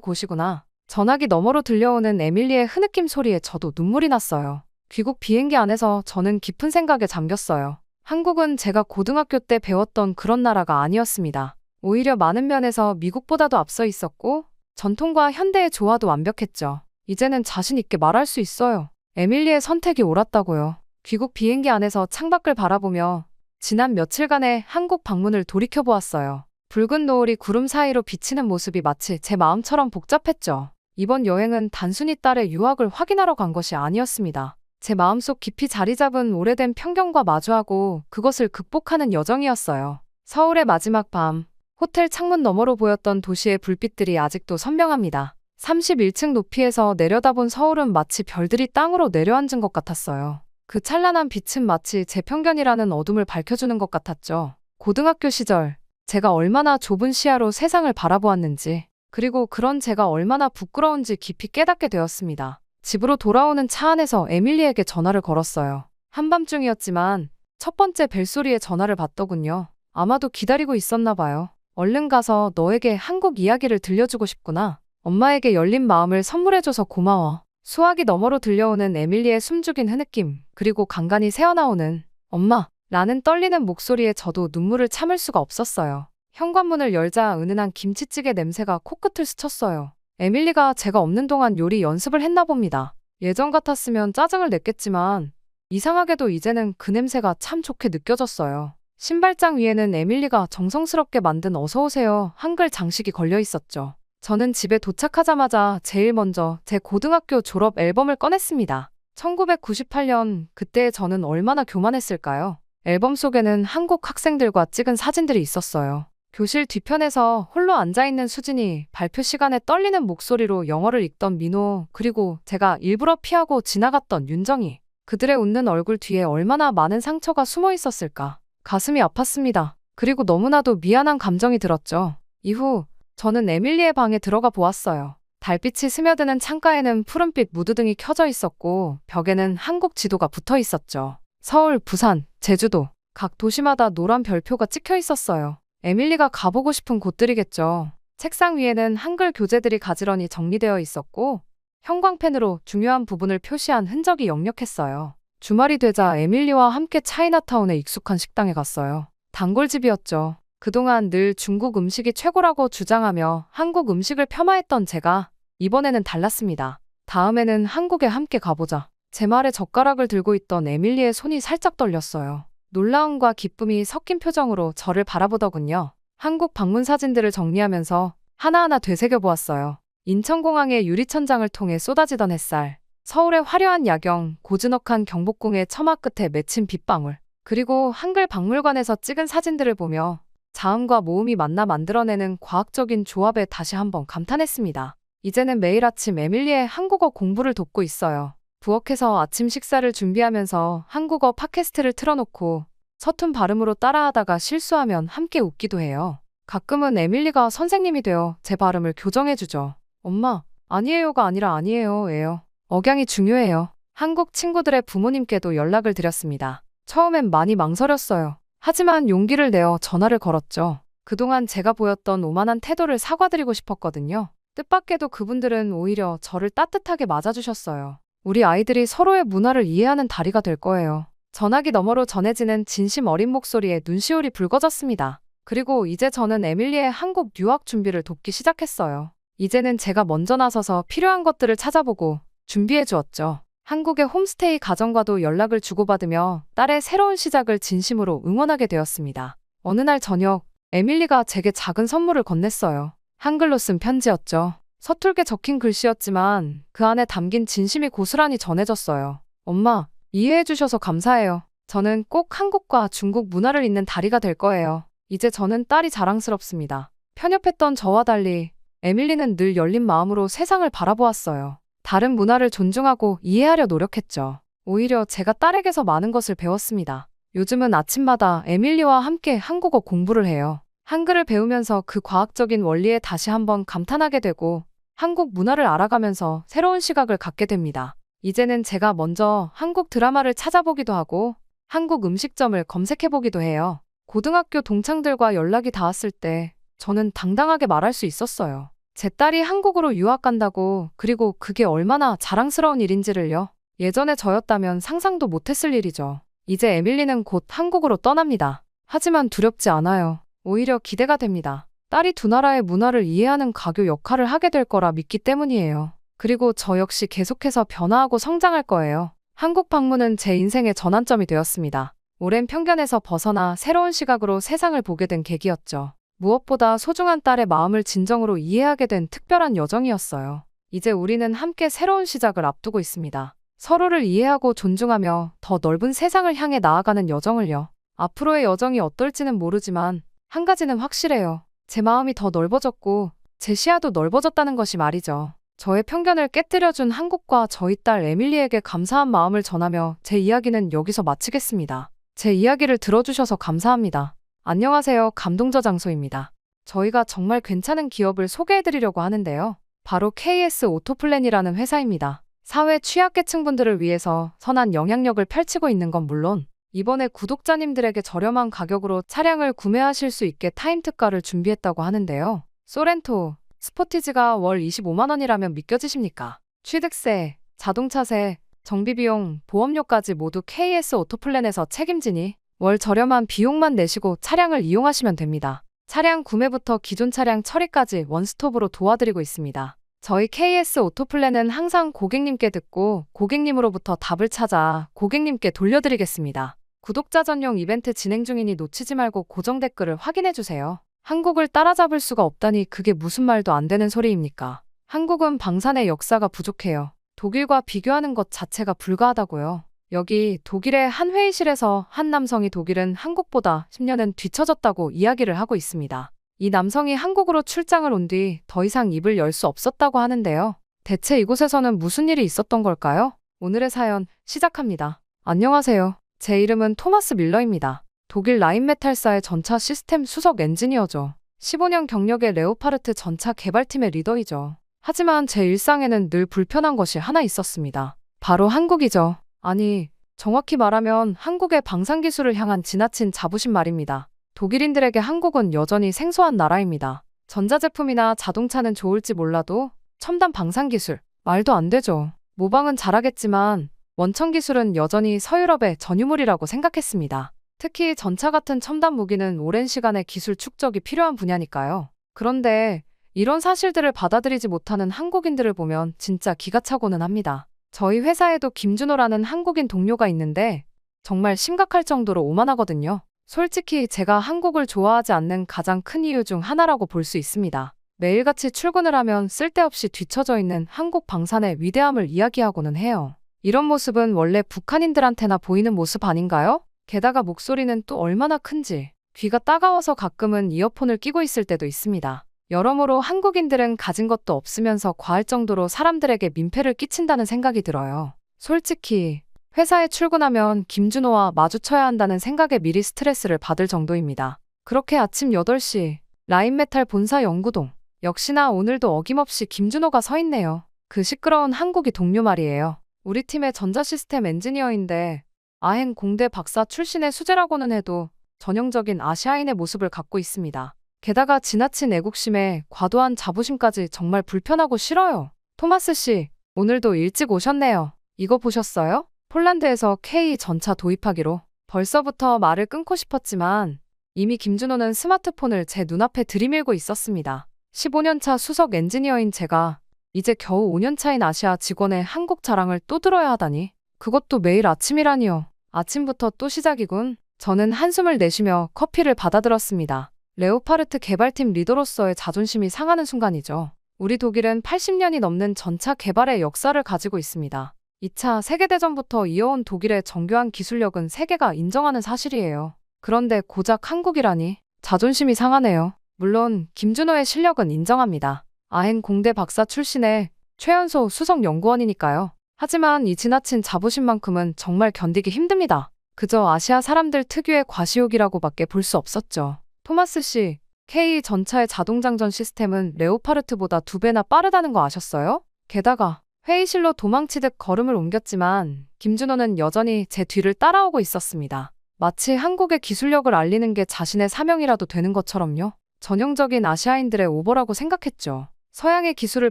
[SPEAKER 1] 곳이구나. 전화기 너머로 들려오는 에밀리의 흐느낌 소리에 저도 눈물이 났어요. 귀국 비행기 안에서 저는 깊은 생각에 잠겼어요. 한국은 제가 고등학교 때 배웠던 그런 나라가 아니었습니다. 오히려 많은 면에서 미국보다도 앞서 있었고 전통과 현대의 조화도 완벽했죠. 이제는 자신 있게 말할 수 있어요. 에밀리의 선택이 옳았다고요. 귀국 비행기 안에서 창밖을 바라보며 지난 며칠간의 한국 방문을 돌이켜보았어요. 붉은 노을이 구름 사이로 비치는 모습이 마치 제 마음처럼 복잡했죠. 이번 여행은 단순히 딸의 유학을 확인하러 간 것이 아니었습니다. 제 마음속 깊이 자리 잡은 오래된 편견과 마주하고 그것을 극복하는 여정이었어요. 서울의 마지막 밤, 호텔 창문 너머로 보였던 도시의 불빛들이 아직도 선명합니다. 31층 높이에서 내려다본 서울은 마치 별들이 땅으로 내려앉은 것 같았어요. 그 찬란한 빛은 마치 제 편견이라는 어둠을 밝혀주는 것 같았죠. 고등학교 시절, 제가 얼마나 좁은 시야로 세상을 바라보았는지, 그리고 그런 제가 얼마나 부끄러운지 깊이 깨닫게 되었습니다. 집으로 돌아오는 차 안에서 에밀리에게 전화를 걸었어요. 한밤중이었지만 첫 번째 벨소리에 전화를 받더군요. 아마도 기다리고 있었나 봐요. 얼른 가서 너에게 한국 이야기를 들려주고 싶구나. 엄마에게 열린 마음을 선물해줘서 고마워. 수화기 너머로 들려오는 에밀리의 숨죽인 흐느낌, 그리고 간간히 새어나오는 엄마 라는 떨리는 목소리에 저도 눈물을 참을 수가 없었어요. 현관문을 열자 은은한 김치찌개 냄새가 코끝을 스쳤어요. 에밀리가 제가 없는 동안 요리 연습을 했나 봅니다. 예전 같았으면 짜증을 냈겠지만 이상하게도 이제는 그 냄새가 참 좋게 느껴졌어요. 신발장 위에는 에밀리가 정성스럽게 만든 어서오세요 한글 장식이 걸려 있었죠. 저는 집에 도착하자마자 제일 먼저 제 고등학교 졸업 앨범을 꺼냈습니다. 1998년, 그때 저는 얼마나 교만했을까요? 앨범 속에는 한국 학생들과 찍은 사진들이 있었어요. 교실 뒤편에서 홀로 앉아있는 수진이, 발표 시간에 떨리는 목소리로 영어를 읽던 민호, 그리고 제가 일부러 피하고 지나갔던 윤정이. 그들의 웃는 얼굴 뒤에 얼마나 많은 상처가 숨어 있었을까. 가슴이 아팠습니다. 그리고 너무나도 미안한 감정이 들었죠. 이후 저는 에밀리의 방에 들어가 보았어요. 달빛이 스며드는 창가에는 푸른빛 무드등이 켜져 있었고 벽에는 한국 지도가 붙어 있었죠. 서울, 부산, 제주도, 각 도시마다 노란 별표가 찍혀 있었어요. 에밀리가 가보고 싶은 곳들이겠죠. 책상 위에는 한글 교재들이 가지런히 정리되어 있었고 형광펜으로 중요한 부분을 표시한 흔적이 역력했어요. 주말이 되자 에밀리와 함께 차이나타운에 익숙한 식당에 갔어요. 단골집이었죠. 그동안 늘 중국 음식이 최고라고 주장하며 한국 음식을 폄하했던 제가 이번에는 달랐습니다. 다음에는 한국에 함께 가보자. 제 말에 젓가락을 들고 있던 에밀리의 손이 살짝 떨렸어요. 놀라움과 기쁨이 섞인 표정으로 저를 바라보더군요. 한국 방문 사진들을 정리하면서 하나하나 되새겨보았어요. 인천공항의 유리천장을 통해 쏟아지던 햇살, 서울의 화려한 야경, 고즈넉한 경복궁의 처마 끝에 맺힌 빗방울, 그리고 한글 박물관에서 찍은 사진들을 보며 자음과 모음이 만나 만들어내는 과학적인 조합에 다시 한번 감탄했습니다. 이제는 매일 아침 에밀리의 한국어 공부를 돕고 있어요. 부엌에서 아침 식사를 준비하면서 한국어 팟캐스트를 틀어놓고 서툰 발음으로 따라하다가 실수하면 함께 웃기도 해요. 가끔은 에밀리가 선생님이 되어 제 발음을 교정해주죠. 엄마, 아니에요가 아니라 아니에요예요. 억양이 중요해요. 한국 친구들의 부모님께도 연락을 드렸습니다. 처음엔 많이 망설였어요. 하지만 용기를 내어 전화를 걸었죠. 그동안 제가 보였던 오만한 태도를 사과드리고 싶었거든요. 뜻밖에도 그분들은 오히려 저를 따뜻하게 맞아주셨어요. 우리 아이들이 서로의 문화를 이해하는 다리가 될 거예요. 전화기 너머로 전해지는 진심 어린 목소리에 눈시울이 붉어졌습니다. 그리고 이제 저는 에밀리의 한국 유학 준비를 돕기 시작했어요. 이제는 제가 먼저 나서서 필요한 것들을 찾아보고 준비해 주었죠. 한국의 홈스테이 가정과도 연락을 주고받으며 딸의 새로운 시작을 진심으로 응원하게 되었습니다. 어느 날 저녁, 에밀리가 제게 작은 선물을 건넸어요. 한글로 쓴 편지였죠. 서툴게 적힌 글씨였지만 그 안에 담긴 진심이 고스란히 전해졌어요. 엄마, 이해해 주셔서 감사해요. 저는 꼭 한국과 중국 문화를 잇는 다리가 될 거예요. 이제 저는 딸이 자랑스럽습니다. 편협했던 저와 달리 에밀리는 늘 열린 마음으로 세상을 바라보았어요. 다른 문화를 존중하고 이해하려 노력했죠. 오히려 제가 딸에게서 많은 것을 배웠습니다. 요즘은 아침마다 에밀리와 함께 한국어 공부를 해요. 한글을 배우면서 그 과학적인 원리에 다시 한번 감탄하게 되고 한국 문화를 알아가면서 새로운 시각을 갖게 됩니다. 이제는 제가 먼저 한국 드라마를 찾아보기도 하고 한국 음식점을 검색해보기도 해요. 고등학교 동창들과 연락이 닿았을 때 저는 당당하게 말할 수 있었어요. 제 딸이 한국으로 유학 간다고, 그리고 그게 얼마나 자랑스러운 일인지를요. 예전에 저였다면 상상도 못했을 일이죠. 이제 에밀리는 곧 한국으로 떠납니다. 하지만 두렵지 않아요. 오히려 기대가 됩니다. 딸이 두 나라의 문화를 이해하는 가교 역할을 하게 될 거라 믿기 때문이에요. 그리고 저 역시 계속해서 변화하고 성장할 거예요. 한국 방문은 제 인생의 전환점이 되었습니다. 오랜 편견에서 벗어나 새로운 시각으로 세상을 보게 된 계기였죠. 무엇보다 소중한 딸의 마음을 진정으로 이해하게 된 특별한 여정이었어요. 이제 우리는 함께 새로운 시작을 앞두고 있습니다. 서로를 이해하고 존중하며 더 넓은 세상을 향해 나아가는 여정을요. 앞으로의 여정이 어떨지는 모르지만 한 가지는 확실해요. 제 마음이 더 넓어졌고 제 시야도 넓어졌다는 것이 말이죠. 저의 편견을 깨뜨려준 한국과 저희 딸 에밀리에게 감사한 마음을 전하며 제 이야기는 여기서 마치겠습니다. 제 이야기를 들어주셔서 감사합니다. 안녕하세요. 감동저장소입니다. 저희가 정말 괜찮은 기업을 소개해드리려고 하는데요. 바로 KS 오토플랜이라는 회사입니다. 사회 취약계층분들을 위해서 선한 영향력을 펼치고 있는 건 물론 이번에 구독자님들에게 저렴한 가격으로 차량을 구매하실 수 있게 타임 특가를 준비했다고 하는데요. 소렌토, 스포티지가 월 25만 원이라면 믿겨지십니까? 취득세, 자동차세, 정비비용, 보험료까지 모두 KS 오토플랜에서 책임지니 월 저렴한 비용만 내시고 차량을 이용하시면 됩니다. 차량 구매부터 기존 차량 처리까지 원스톱으로 도와드리고 있습니다. 저희 KS 오토플랜은 항상 고객님께 듣고 고객님으로부터 답을 찾아 고객님께 돌려드리겠습니다. 구독자 전용 이벤트 진행 중이니 놓치지 말고 고정 댓글을 확인해주세요. 한국을 따라잡을 수가 없다니 그게 무슨 말도 안 되는 소리입니까? 한국은 방산의 역사가 부족해요. 독일과 비교하는 것 자체가 불가하다고요. 여기 독일의 한 회의실에서 한 남성이 독일은 한국보다 10년은 뒤처졌다고 이야기를 하고 있습니다. 이 남성이 한국으로 출장을 온 뒤 더 이상 입을 열 수 없었다고 하는데요. 대체 이곳에서는 무슨 일이 있었던 걸까요? 오늘의 사연 시작합니다. 안녕하세요. 제 이름은 토마스 밀러입니다. 독일 라인메탈사의 전차 시스템 수석 엔지니어죠. 15년 경력의 레오파르트 전차 개발팀의 리더이죠. 하지만 제 일상에는 늘 불편한 것이 하나 있었습니다. 바로 한국이죠. 아니, 정확히 말하면 한국의 방산기술을 향한 지나친 자부심 말입니다. 독일인들에게 한국은 여전히 생소한 나라입니다. 전자제품이나 자동차는 좋을지 몰라도 첨단 방산기술, 말도 안 되죠. 모방은 잘하겠지만 원천기술은 여전히 서유럽의 전유물이라고 생각했습니다. 특히 전차 같은 첨단 무기는 오랜 시간의 기술 축적이 필요한 분야니까요. 그런데 이런 사실들을 받아들이지 못하는 한국인들을 보면 진짜 기가 차고는 합니다. 저희 회사에도 김준호라는 한국인 동료가 있는데 정말 심각할 정도로 오만하거든요. 솔직히 제가 한국을 좋아하지 않는 가장 큰 이유 중 하나라고 볼 수 있습니다. 매일같이 출근을 하면 쓸데없이 뒤처져 있는 한국 방산의 위대함을 이야기하고는 해요. 이런 모습은 원래 북한인들한테나 보이는 모습 아닌가요? 게다가 목소리는 또 얼마나 큰지 귀가 따가워서 가끔은 이어폰을 끼고 있을 때도 있습니다. 여러모로 한국인들은 가진 것도 없으면서 과할 정도로 사람들에게 민폐를 끼친다는 생각이 들어요. 솔직히 회사에 출근하면 김준호와 마주쳐야 한다는 생각에 미리 스트레스를 받을 정도입니다. 그렇게 아침 8시 라인메탈 본사 연구동. 역시나 오늘도 어김없이 김준호가 서 있네요. 그 시끄러운 한국이 동료 말이에요. 우리 팀의 전자시스템 엔지니어인데 아행 공대 박사 출신의 수재라고는 해도 전형적인 아시아인의 모습을 갖고 있습니다. 게다가 지나친 애국심에 과도한 자부심까지 정말 불편하고 싫어요. 토마스 씨, 오늘도 일찍 오셨네요. 이거 보셨어요? 폴란드에서 K 전차 도입하기로. 벌써부터 말을 끊고 싶었지만 이미 김준호는 스마트폰을 제 눈앞에 들이밀고 있었습니다. 15년차 수석 엔지니어인 제가 이제 겨우 5년차인 아시아 직원의 한국 자랑을 또 들어야 하다니. 그것도 매일 아침이라니요. 아침부터 또 시작이군. 저는 한숨을 내쉬며 커피를 받아들었습니다. 레오파르트 개발팀 리더로서의 자존심이 상하는 순간이죠. 우리 독일은 80년이 넘는 전차 개발의 역사를 가지고 있습니다. 2차 세계대전부터 이어온 독일의 정교한 기술력은 세계가 인정하는 사실이에요. 그런데 고작 한국이라니 자존심이 상하네요. 물론 김준호의 실력은 인정합니다. 아행 공대 박사 출신의 최연소 수석 연구원이니까요. 하지만 이 지나친 자부심만큼은 정말 견디기 힘듭니다. 그저 아시아 사람들 특유의 과시욕이라고밖에 볼 수 없었죠. 토마스 씨, K 전차의 자동장전 시스템은 레오파르트보다 2배나 빠르다는 거 아셨어요? 게다가 회의실로 도망치듯 걸음을 옮겼지만 김준호는 여전히 제 뒤를 따라오고 있었습니다. 마치 한국의 기술력을 알리는 게 자신의 사명이라도 되는 것처럼요. 전형적인 아시아인들의 오버라고 생각했죠. 서양의 기술을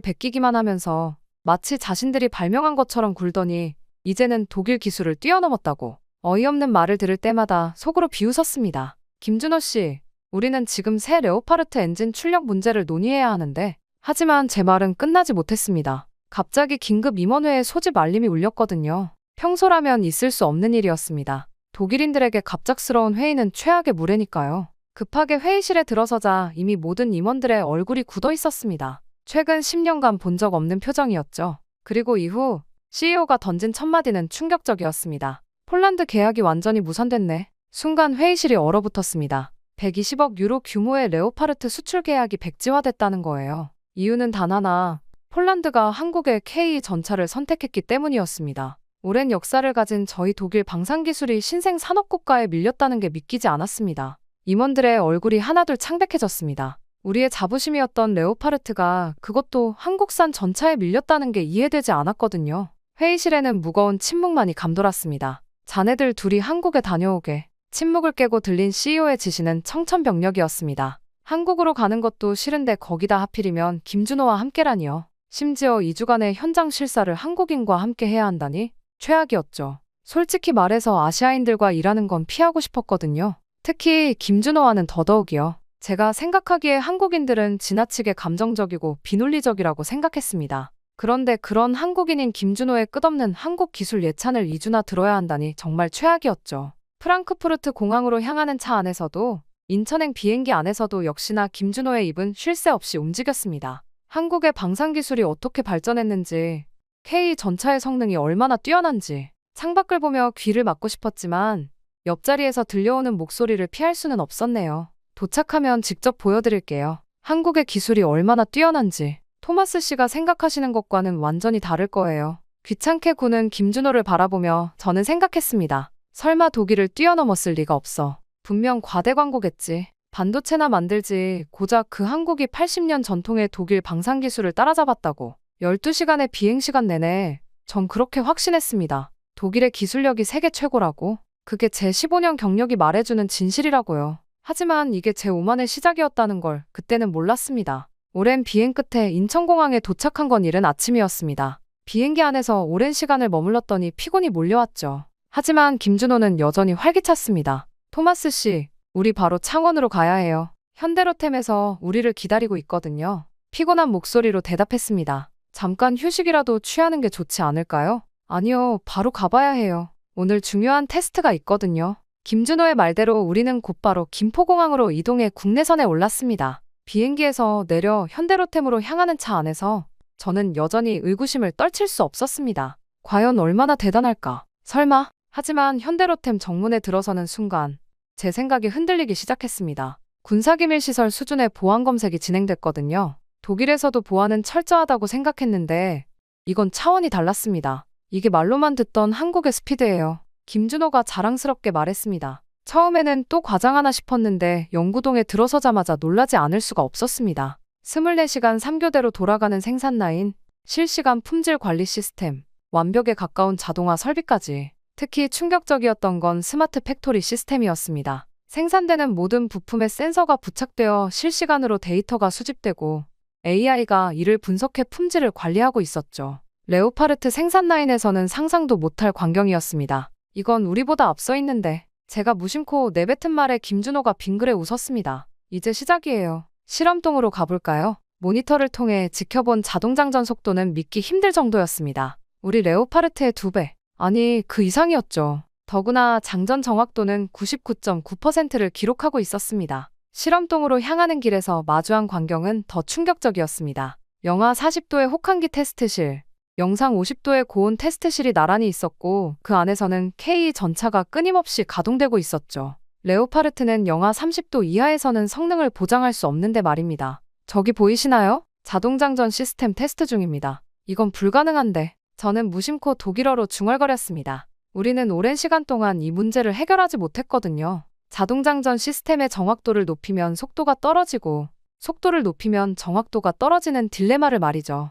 [SPEAKER 1] 베끼기만 하면서 마치 자신들이 발명한 것처럼 굴더니 이제는 독일 기술을 뛰어넘었다고 어이없는 말을 들을 때마다 속으로 비웃었습니다. 김준호 씨, 우리는 지금 새 레오파르트 엔진 출력 문제를 논의해야 하는데 하지만 제 말은 끝나지 못했습니다. 갑자기 긴급 임원회의 소집 알림이 울렸거든요. 평소라면 있을 수 없는 일이었습니다. 독일인들에게 갑작스러운 회의는 최악의 무례니까요. 급하게 회의실에 들어서자 이미 모든 임원들의 얼굴이 굳어 있었습니다. 최근 10년간 본 적 없는 표정이었죠. 그리고 이후 CEO가 던진 첫마디는 충격적이었습니다. 폴란드 계약이 완전히 무산됐네. 순간 회의실이 얼어붙었습니다. 120억 유로 규모의 레오파르트 수출 계약이 백지화됐다는 거예요. 이유는 단 하나, 폴란드가 한국의 K 전차를 선택했기 때문이었습니다. 오랜 역사를 가진 저희 독일 방산기술이 신생 산업국가에 밀렸다는 게 믿기지 않았습니다. 임원들의 얼굴이 하나둘 창백해졌습니다. 우리의 자부심이었던 레오파르트가 그것도 한국산 전차에 밀렸다는 게 이해되지 않았거든요. 회의실에는 무거운 침묵만이 감돌았습니다. 자네들 둘이 한국에 다녀오게. 침묵을 깨고 들린 CEO의 지시는 청천벽력이었습니다. 한국으로 가는 것도 싫은데 거기다 하필이면 김준호와 함께라니요. 심지어 2주간의 현장 실사를 한국인과 함께 해야 한다니? 최악이었죠. 솔직히 말해서 아시아인들과 일하는 건 피하고 싶었거든요. 특히 김준호와는 더더욱이요. 제가 생각하기에 한국인들은 지나치게 감정적이고 비논리적이라고 생각했습니다. 그런데 그런 한국인인 김준호의 끝없는 한국 기술 예찬을 2주나 들어야 한다니 정말 최악이었죠. 프랑크푸르트 공항으로 향하는 차 안에서도 인천행 비행기 안에서도 역시나 김준호의 입은 쉴 새 없이 움직였습니다. 한국의 방산기술이 어떻게 발전했는지, K 전차의 성능이 얼마나 뛰어난지 창밖을 보며 귀를 막고 싶었지만 옆자리에서 들려오는 목소리를 피할 수는 없었네요. 도착하면 직접 보여드릴게요. 한국의 기술이 얼마나 뛰어난지 토마스 씨가 생각하시는 것과는 완전히 다를 거예요. 귀찮게 구는 김준호를 바라보며 저는 생각했습니다. 설마 독일을 뛰어넘었을 리가 없어. 분명 과대 광고겠지. 반도체나 만들지 고작 그 한국이 80년 전통의 독일 방산기술을 따라잡았다고. 12시간의 비행시간 내내 전 그렇게 확신했습니다. 독일의 기술력이 세계 최고라고. 그게 제 15년 경력이 말해주는 진실이라고요. 하지만 이게 제 오만의 시작이었다는 걸 그때는 몰랐습니다. 오랜 비행 끝에 인천공항에 도착한 건 이른 아침이었습니다. 비행기 안에서 오랜 시간을 머물렀더니 피곤이 몰려왔죠. 하지만 김준호는 여전히 활기찼습니다. 토마스 씨, 우리 바로 창원으로 가야 해요. 현대로템에서 우리를 기다리고 있거든요. 피곤한 목소리로 대답했습니다. 잠깐 휴식이라도 취하는 게 좋지 않을까요? 아니요, 바로 가봐야 해요. 오늘 중요한 테스트가 있거든요. 김준호의 말대로 우리는 곧바로 김포공항으로 이동해 국내선에 올랐습니다. 비행기에서 내려 현대로템으로 향하는 차 안에서 저는 여전히 의구심을 떨칠 수 없었습니다. 과연 얼마나 대단할까? 설마? 하지만 현대로템 정문에 들어서는 순간 제 생각이 흔들리기 시작했습니다. 군사기밀시설 수준의 보안 검색이 진행됐거든요. 독일에서도 보안은 철저하다고 생각했는데 이건 차원이 달랐습니다. 이게 말로만 듣던 한국의 스피드예요. 김준호가 자랑스럽게 말했습니다. 처음에는 또 과장하나 싶었는데 영구동에 들어서자마자 놀라지 않을 수가 없었습니다. 24시간 3교대로 돌아가는 생산 라인, 실시간 품질 관리 시스템, 완벽에 가까운 자동화 설비까지. 특히 충격적이었던 건 스마트 팩토리 시스템이었습니다. 생산되는 모든 부품에 센서가 부착되어 실시간으로 데이터가 수집되고 AI가 이를 분석해 품질을 관리하고 있었죠. 레오파르트 생산 라인에서는 상상도 못할 광경이었습니다. 이건 우리보다 앞서 있는데. 제가 무심코 내뱉은 말에 김준호가 빙그레 웃었습니다. 이제 시작이에요. 실험동으로 가볼까요? 모니터를 통해 지켜본 자동장전 속도는 믿기 힘들 정도였습니다. 우리 레오파르트의 2배. 아니, 그 이상이었죠. 더구나 장전 정확도는 99.9%를 기록하고 있었습니다. 실험동으로 향하는 길에서 마주한 광경은 더 충격적이었습니다. 영하 40도의 혹한기 테스트실, 영상 50도의 고온 테스트실이 나란히 있었고 그 안에서는 K 전차가 끊임없이 가동되고 있었죠. 레오파르트는 영하 30도 이하에서는 성능을 보장할 수 없는데 말입니다. 저기 보이시나요? 자동장전 시스템 테스트 중입니다. 이건 불가능한데. 저는 무심코 독일어로 중얼거렸습니다. 우리는 오랜 시간 동안 이 문제를 해결하지 못했거든요. 자동장전 시스템의 정확도를 높이면 속도가 떨어지고 속도를 높이면 정확도가 떨어지는 딜레마를 말이죠.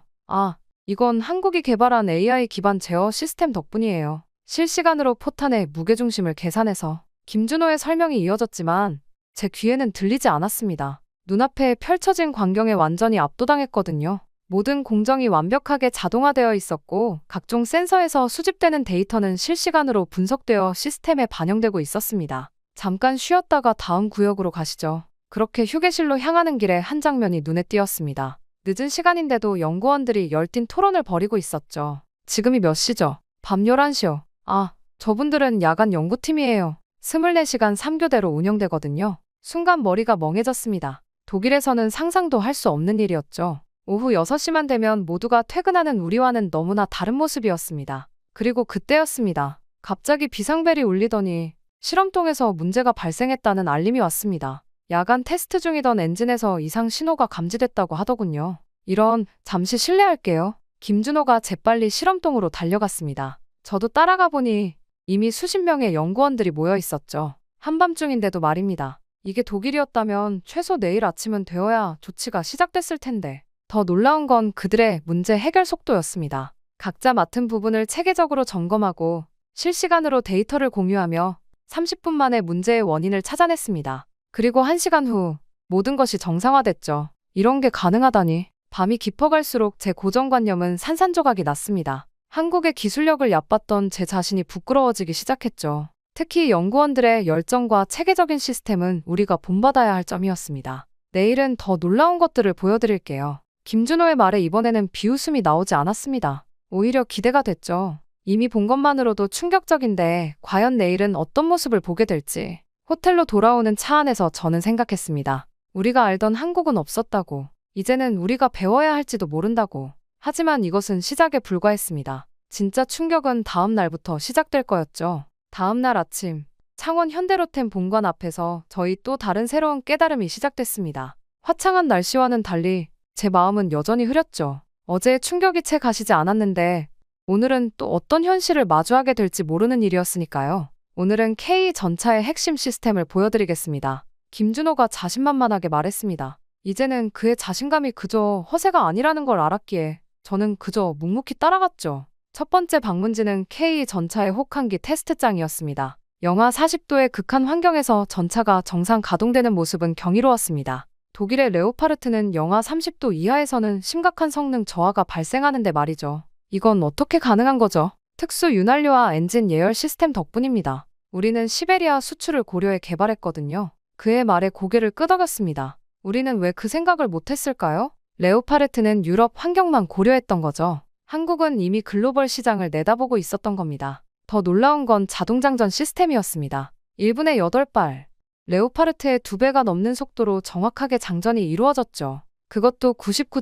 [SPEAKER 1] 이건 한국이 개발한 AI 기반 제어 시스템 덕분이에요. 실시간으로 포탄의 무게중심을 계산해서 김준호의 설명이 이어졌지만 제 귀에는 들리지 않았습니다. 눈앞에 펼쳐진 광경에 완전히 압도당했거든요. 모든 공정이 완벽하게 자동화되어 있었고 각종 센서에서 수집되는 데이터는 실시간으로 분석되어 시스템에 반영되고 있었습니다. 잠깐 쉬었다가 다음 구역으로 가시죠. 그렇게 휴게실로 향하는 길에 한 장면이 눈에 띄었습니다. 늦은 시간인데도 연구원들이 열띤 토론을 벌이고 있었죠. 지금이 몇 시죠? 밤 11시요. 아, 저분들은 야간 연구팀이에요. 24시간 3교대로 운영되거든요. 순간 머리가 멍해졌습니다. 독일에서는 상상도 할 수 없는 일이었죠. 오후 6시만 되면 모두가 퇴근하는 우리와는 너무나 다른 모습이었습니다. 그리고 그때였습니다. 갑자기 비상벨이 울리더니 실험동에서 문제가 발생했다는 알림이 왔습니다. 야간 테스트 중이던 엔진에서 이상 신호가 감지됐다고 하더군요. 잠시 실례할게요. 김준호가 재빨리 실험동으로 달려갔습니다. 저도 따라가 보니 이미 수십 명의 연구원들이 모여 있었죠. 한밤중인데도 말입니다. 이게 독일이었다면 최소 내일 아침은 되어야 조치가 시작됐을 텐데. 더 놀라운 건 그들의 문제 해결 속도였습니다. 각자 맡은 부분을 체계적으로 점검하고 실시간으로 데이터를 공유하며 30분 만에 문제의 원인을 찾아냈습니다. 그리고 1시간 후 모든 것이 정상화됐죠. 이런 게 가능하다니. 밤이 깊어갈수록 제 고정관념은 산산조각이 났습니다. 한국의 기술력을 얕봤던 제 자신이 부끄러워지기 시작했죠. 특히 연구원들의 열정과 체계적인 시스템은 우리가 본받아야 할 점이었습니다. 내일은 더 놀라운 것들을 보여드릴게요. 김준호의 말에 이번에는 비웃음이 나오지 않았습니다. 오히려 기대가 됐죠. 이미 본 것만으로도 충격적인데 과연 내일은 어떤 모습을 보게 될지. 호텔로 돌아오는 차 안에서 저는 생각했습니다. 우리가 알던 한국은 없었다고. 이제는 우리가 배워야 할지도 모른다고. 하지만 이것은 시작에 불과했습니다. 진짜 충격은 다음 날부터 시작될 거였죠. 다음 날 아침, 창원 현대로템 본관 앞에서 저희 또 다른 새로운 깨달음이 시작됐습니다. 화창한 날씨와는 달리 제 마음은 여전히 흐렸죠. 어제의 충격이 채 가시지 않았는데 오늘은 또 어떤 현실을 마주하게 될지 모르는 일이었으니까요. 오늘은 K 전차의 핵심 시스템을 보여드리겠습니다. 김준호가 자신만만하게 말했습니다. 이제는 그의 자신감이 그저 허세가 아니라는 걸 알았기에 저는 그저 묵묵히 따라갔죠. 첫 번째 방문지는 K 전차의 혹한기 테스트장이었습니다. 영하 40도의 극한 환경에서 전차가 정상 가동되는 모습은 경이로웠습니다. 독일의 레오파르트는 영하 30도 이하에서는 심각한 성능 저하가 발생하는데 말이죠. 이건 어떻게 가능한 거죠? 특수 윤활유와 엔진 예열 시스템 덕분입니다. 우리는 시베리아 수출을 고려해 개발했거든요. 그의 말에 고개를 끄덕였습니다. 우리는 왜 그 생각을 못했을까요? 레오파르트는 유럽 환경만 고려했던 거죠. 한국은 이미 글로벌 시장을 내다보고 있었던 겁니다. 더 놀라운 건 자동장전 시스템이었습니다. 1분에 8발. 레오파르트의 2배가 넘는 속도로 정확하게 장전이 이루어졌죠. 그것도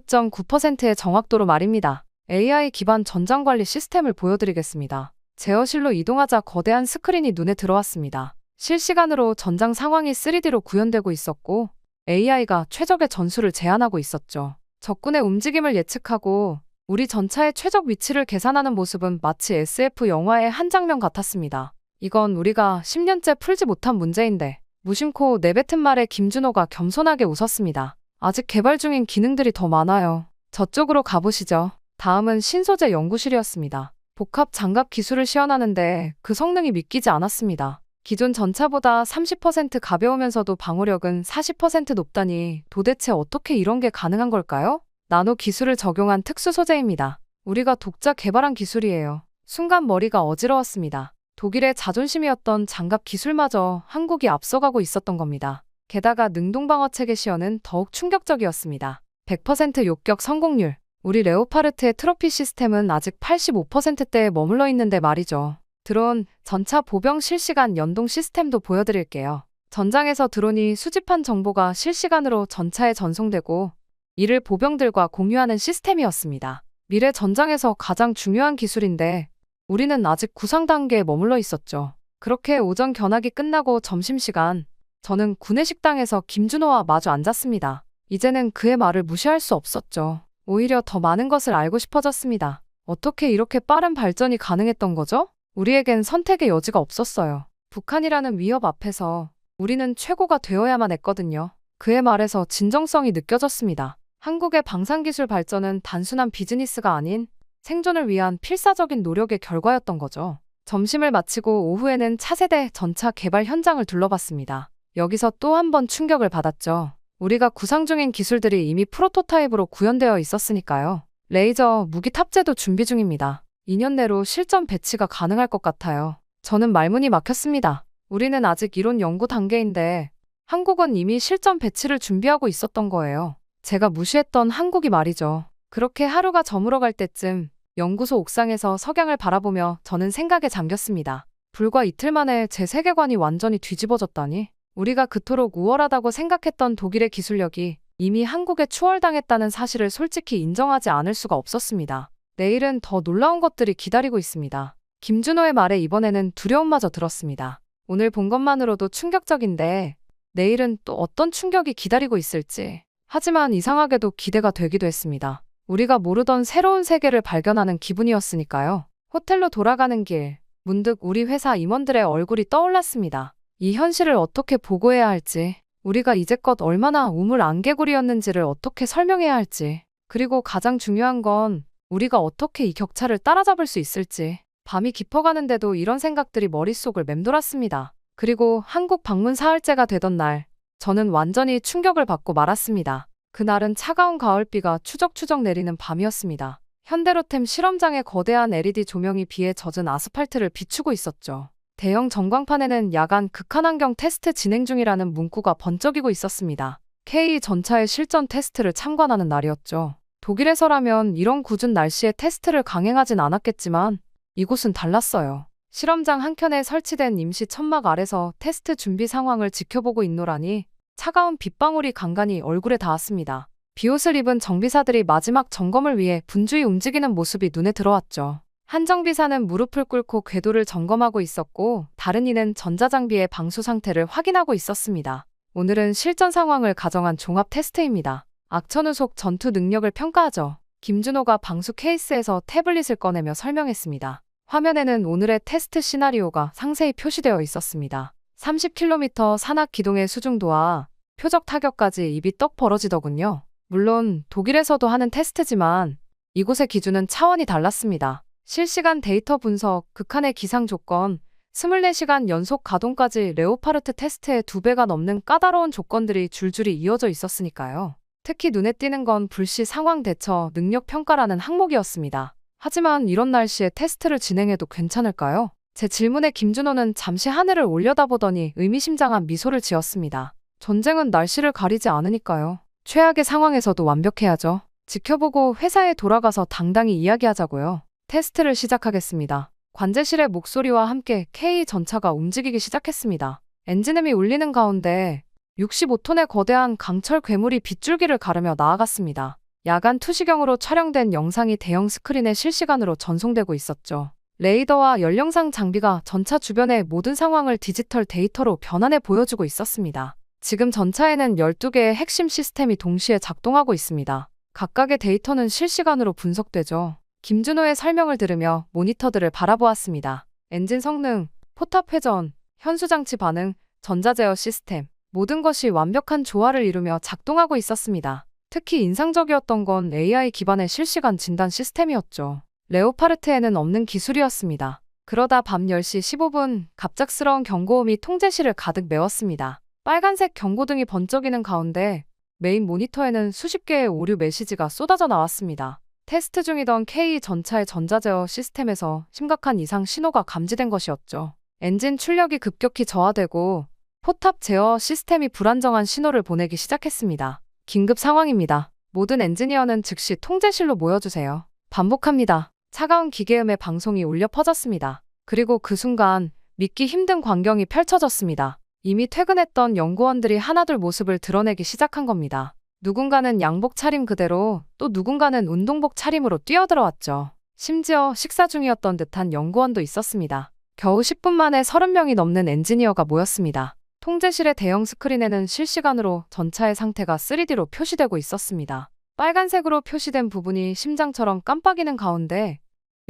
[SPEAKER 1] 99.9%의 정확도로 말입니다. AI 기반 전장관리 시스템을 보여드리겠습니다. 제어실로 이동하자 거대한 스크린이 눈에 들어왔습니다. 실시간으로 전장 상황이 3D로 구현되고 있었고 AI가 최적의 전술을 제안하고 있었죠. 적군의 움직임을 예측하고 우리 전차의 최적 위치를 계산하는 모습은 마치 SF 영화의 한 장면 같았습니다. 이건 우리가 10년째 풀지 못한 문제인데. 무심코 내뱉은 말에 김준호가 겸손하게 웃었습니다. 아직 개발 중인 기능들이 더 많아요. 저쪽으로 가보시죠. 다음은 신소재 연구실이었습니다. 복합 장갑 기술을 시연하는데 그 성능이 믿기지 않았습니다. 기존 전차보다 30% 가벼우면서도 방어력은 40% 높다니 도대체 어떻게 이런 게 가능한 걸까요? 나노 기술을 적용한 특수 소재입니다. 우리가 독자 개발한 기술이에요. 순간 머리가 어지러웠습니다. 독일의 자존심이었던 장갑 기술마저 한국이 앞서가고 있었던 겁니다. 게다가 능동방어 체계 시연은 더욱 충격적이었습니다. 100% 욕격 성공률. 우리 레오파르트의 트로피 시스템은 아직 85%대에 머물러 있는데 말이죠. 드론, 전차 보병 실시간 연동 시스템도 보여드릴게요. 전장에서 드론이 수집한 정보가 실시간으로 전차에 전송되고 이를 보병들과 공유하는 시스템이었습니다. 미래 전장에서 가장 중요한 기술인데 우리는 아직 구상 단계에 머물러 있었죠. 그렇게 오전 견학이 끝나고 점심시간, 저는 구내식당에서 김준호와 마주 앉았습니다. 이제는 그의 말을 무시할 수 없었죠. 오히려 더 많은 것을 알고 싶어졌습니다. 어떻게 이렇게 빠른 발전이 가능했던 거죠? 우리에겐 선택의 여지가 없었어요. 북한이라는 위협 앞에서 우리는 최고가 되어야만 했거든요. 그의 말에서 진정성이 느껴졌습니다. 한국의 방산기술 발전은 단순한 비즈니스가 아닌 생존을 위한 필사적인 노력의 결과였던 거죠. 점심을 마치고 오후에는 차세대 전차 개발 현장을 둘러봤습니다. 여기서 또 한 번 충격을 받았죠. 우리가 구상 중인 기술들이 이미 프로토타입으로 구현되어 있었으니까요. 레이저 무기 탑재도 준비 중입니다. 2년 내로 실전 배치가 가능할 것 같아요. 저는 말문이 막혔습니다. 우리는 아직 이론 연구 단계인데 한국은 이미 실전 배치를 준비하고 있었던 거예요. 제가 무시했던 한국이 말이죠. 그렇게 하루가 저물어갈 때쯤 연구소 옥상에서 석양을 바라보며 저는 생각에 잠겼습니다. 불과 이틀 만에 제 세계관이 완전히 뒤집어졌다니. 우리가 그토록 우월하다고 생각했던 독일의 기술력이 이미 한국에 추월당했다는 사실을 솔직히 인정하지 않을 수가 없었습니다. 내일은 더 놀라운 것들이 기다리고 있습니다. 김준호의 말에 이번에는 두려움마저 들었습니다. 오늘 본 것만으로도 충격적인데 내일은 또 어떤 충격이 기다리고 있을지. 하지만 이상하게도 기대가 되기도 했습니다. 우리가 모르던 새로운 세계를 발견하는 기분이었으니까요. 호텔로 돌아가는 길, 문득 우리 회사 임원들의 얼굴이 떠올랐습니다. 이 현실을 어떻게 보고해야 할지, 우리가 이제껏 얼마나 우물안개구리였는지를 어떻게 설명해야 할지, 그리고 가장 중요한 건 우리가 어떻게 이 격차를 따라잡을 수 있을지. 밤이 깊어가는데도 이런 생각들이 머릿속을 맴돌았습니다. 그리고 한국 방문 사흘째가 되던 날, 저는 완전히 충격을 받고 말았습니다. 그날은 차가운 가을비가 추적추적 내리는 밤이었습니다. 현대로템 실험장의 거대한 LED 조명이 비에 젖은 아스팔트를 비추고 있었죠. 대형 전광판에는 야간 극한환경 테스트 진행 중이라는 문구가 번쩍이고 있었습니다. K 전차의 실전 테스트를 참관하는 날이었죠. 독일에서라면 이런 궂은 날씨에 테스트를 강행하진 않았겠지만 이곳은 달랐어요. 실험장 한켠에 설치된 임시 천막 아래서 테스트 준비 상황을 지켜보고 있노라니 차가운 빗방울이 간간히 얼굴에 닿았습니다. 비옷을 입은 정비사들이 마지막 점검을 위해 분주히 움직이는 모습이 눈에 들어왔죠. 한 정비사는 무릎을 꿇고 궤도를 점검하고 있었고 다른 이는 전자장비의 방수 상태를 확인하고 있었습니다. 오늘은 실전 상황을 가정한 종합 테스트입니다. 악천후속 전투 능력을 평가하죠. 김준호가 방수 케이스에서 태블릿을 꺼내며 설명했습니다. 화면에는 오늘의 테스트 시나리오가 상세히 표시되어 있었습니다. 30km 산악 기동의 수중도와 표적 타격까지 입이 떡 벌어지더군요. 물론 독일에서도 하는 테스트지만 이곳의 기준은 차원이 달랐습니다. 실시간 데이터 분석, 극한의 기상 조건, 24시간 연속 가동까지 레오파르트 테스트의 2배가 넘는 까다로운 조건들이 줄줄이 이어져 있었으니까요. 특히 눈에 띄는 건 불시 상황 대처 능력 평가라는 항목이었습니다. 하지만 이런 날씨에 테스트를 진행해도 괜찮을까요? 제 질문에 김준호는 잠시 하늘을 올려다보더니 의미심장한 미소를 지었습니다. 전쟁은 날씨를 가리지 않으니까요. 최악의 상황에서도 완벽해야죠. 지켜보고 회사에 돌아가서 당당히 이야기하자고요. 테스트를 시작하겠습니다. 관제실의 목소리와 함께 K 전차가 움직이기 시작했습니다. 엔진음이 울리는 가운데 65톤의 거대한 강철 괴물이 빗줄기를 가르며 나아갔습니다. 야간 투시경으로 촬영된 영상이 대형 스크린에 실시간으로 전송되고 있었죠. 레이더와 연령상 장비가 전차 주변의 모든 상황을 디지털 데이터로 변환해 보여주고 있었습니다. 지금 전차에는 12개의 핵심 시스템이 동시에 작동하고 있습니다. 각각의 데이터는 실시간으로 분석되죠. 김준호의 설명을 들으며 모니터들을 바라보았습니다. 엔진 성능, 포탑 회전, 현수장치 반응, 전자제어 시스템, 모든 것이 완벽한 조화를 이루며 작동하고 있었습니다. 특히 인상적이었던 건 AI 기반의 실시간 진단 시스템이었죠. 레오파르트에는 없는 기술이었습니다. 그러다 밤 10시 15분 갑작스러운 경고음이 통제실을 가득 메웠습니다. 빨간색 경고등이 번쩍이는 가운데 메인 모니터에는 수십 개의 오류 메시지가 쏟아져 나왔습니다. 테스트 중이던 K 전차의 전자제어 시스템에서 심각한 이상 신호가 감지된 것이었죠. 엔진 출력이 급격히 저하되고 포탑 제어 시스템이 불안정한 신호를 보내기 시작했습니다. 긴급 상황입니다. 모든 엔지니어는 즉시 통제실로 모여주세요. 반복합니다. 차가운 기계음의 방송이 울려 퍼졌습니다. 그리고 그 순간 믿기 힘든 광경이 펼쳐졌습니다. 이미 퇴근했던 연구원들이 하나둘 모습을 드러내기 시작한 겁니다. 누군가는 양복 차림 그대로 또 누군가는 운동복 차림으로 뛰어들어왔죠. 심지어 식사 중이었던 듯한 연구원도 있었습니다. 겨우 10분 만에 30명이 넘는 엔지니어가 모였습니다. 통제실의 대형 스크린에는 실시간으로 전차의 상태가 3D로 표시되고 있었습니다. 빨간색으로 표시된 부분이 심장처럼 깜빡이는 가운데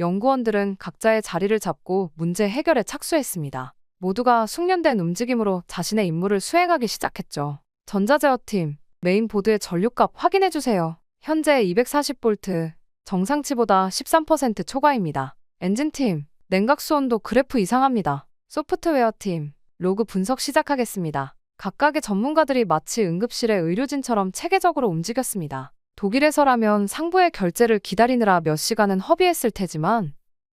[SPEAKER 1] 연구원들은 각자의 자리를 잡고 문제 해결에 착수했습니다. 모두가 숙련된 움직임으로 자신의 임무를 수행하기 시작했죠. 전자제어팀, 메인보드의 전류값 확인해주세요. 현재 240V, 정상치보다 13% 초과입니다. 엔진팀, 냉각수 온도 그래프 이상합니다. 소프트웨어팀, 로그 분석 시작하겠습니다. 각각의 전문가들이 마치 응급실의 의료진처럼 체계적으로 움직였습니다. 독일에서라면 상부의 결제를 기다리느라 몇 시간은 허비했을 테지만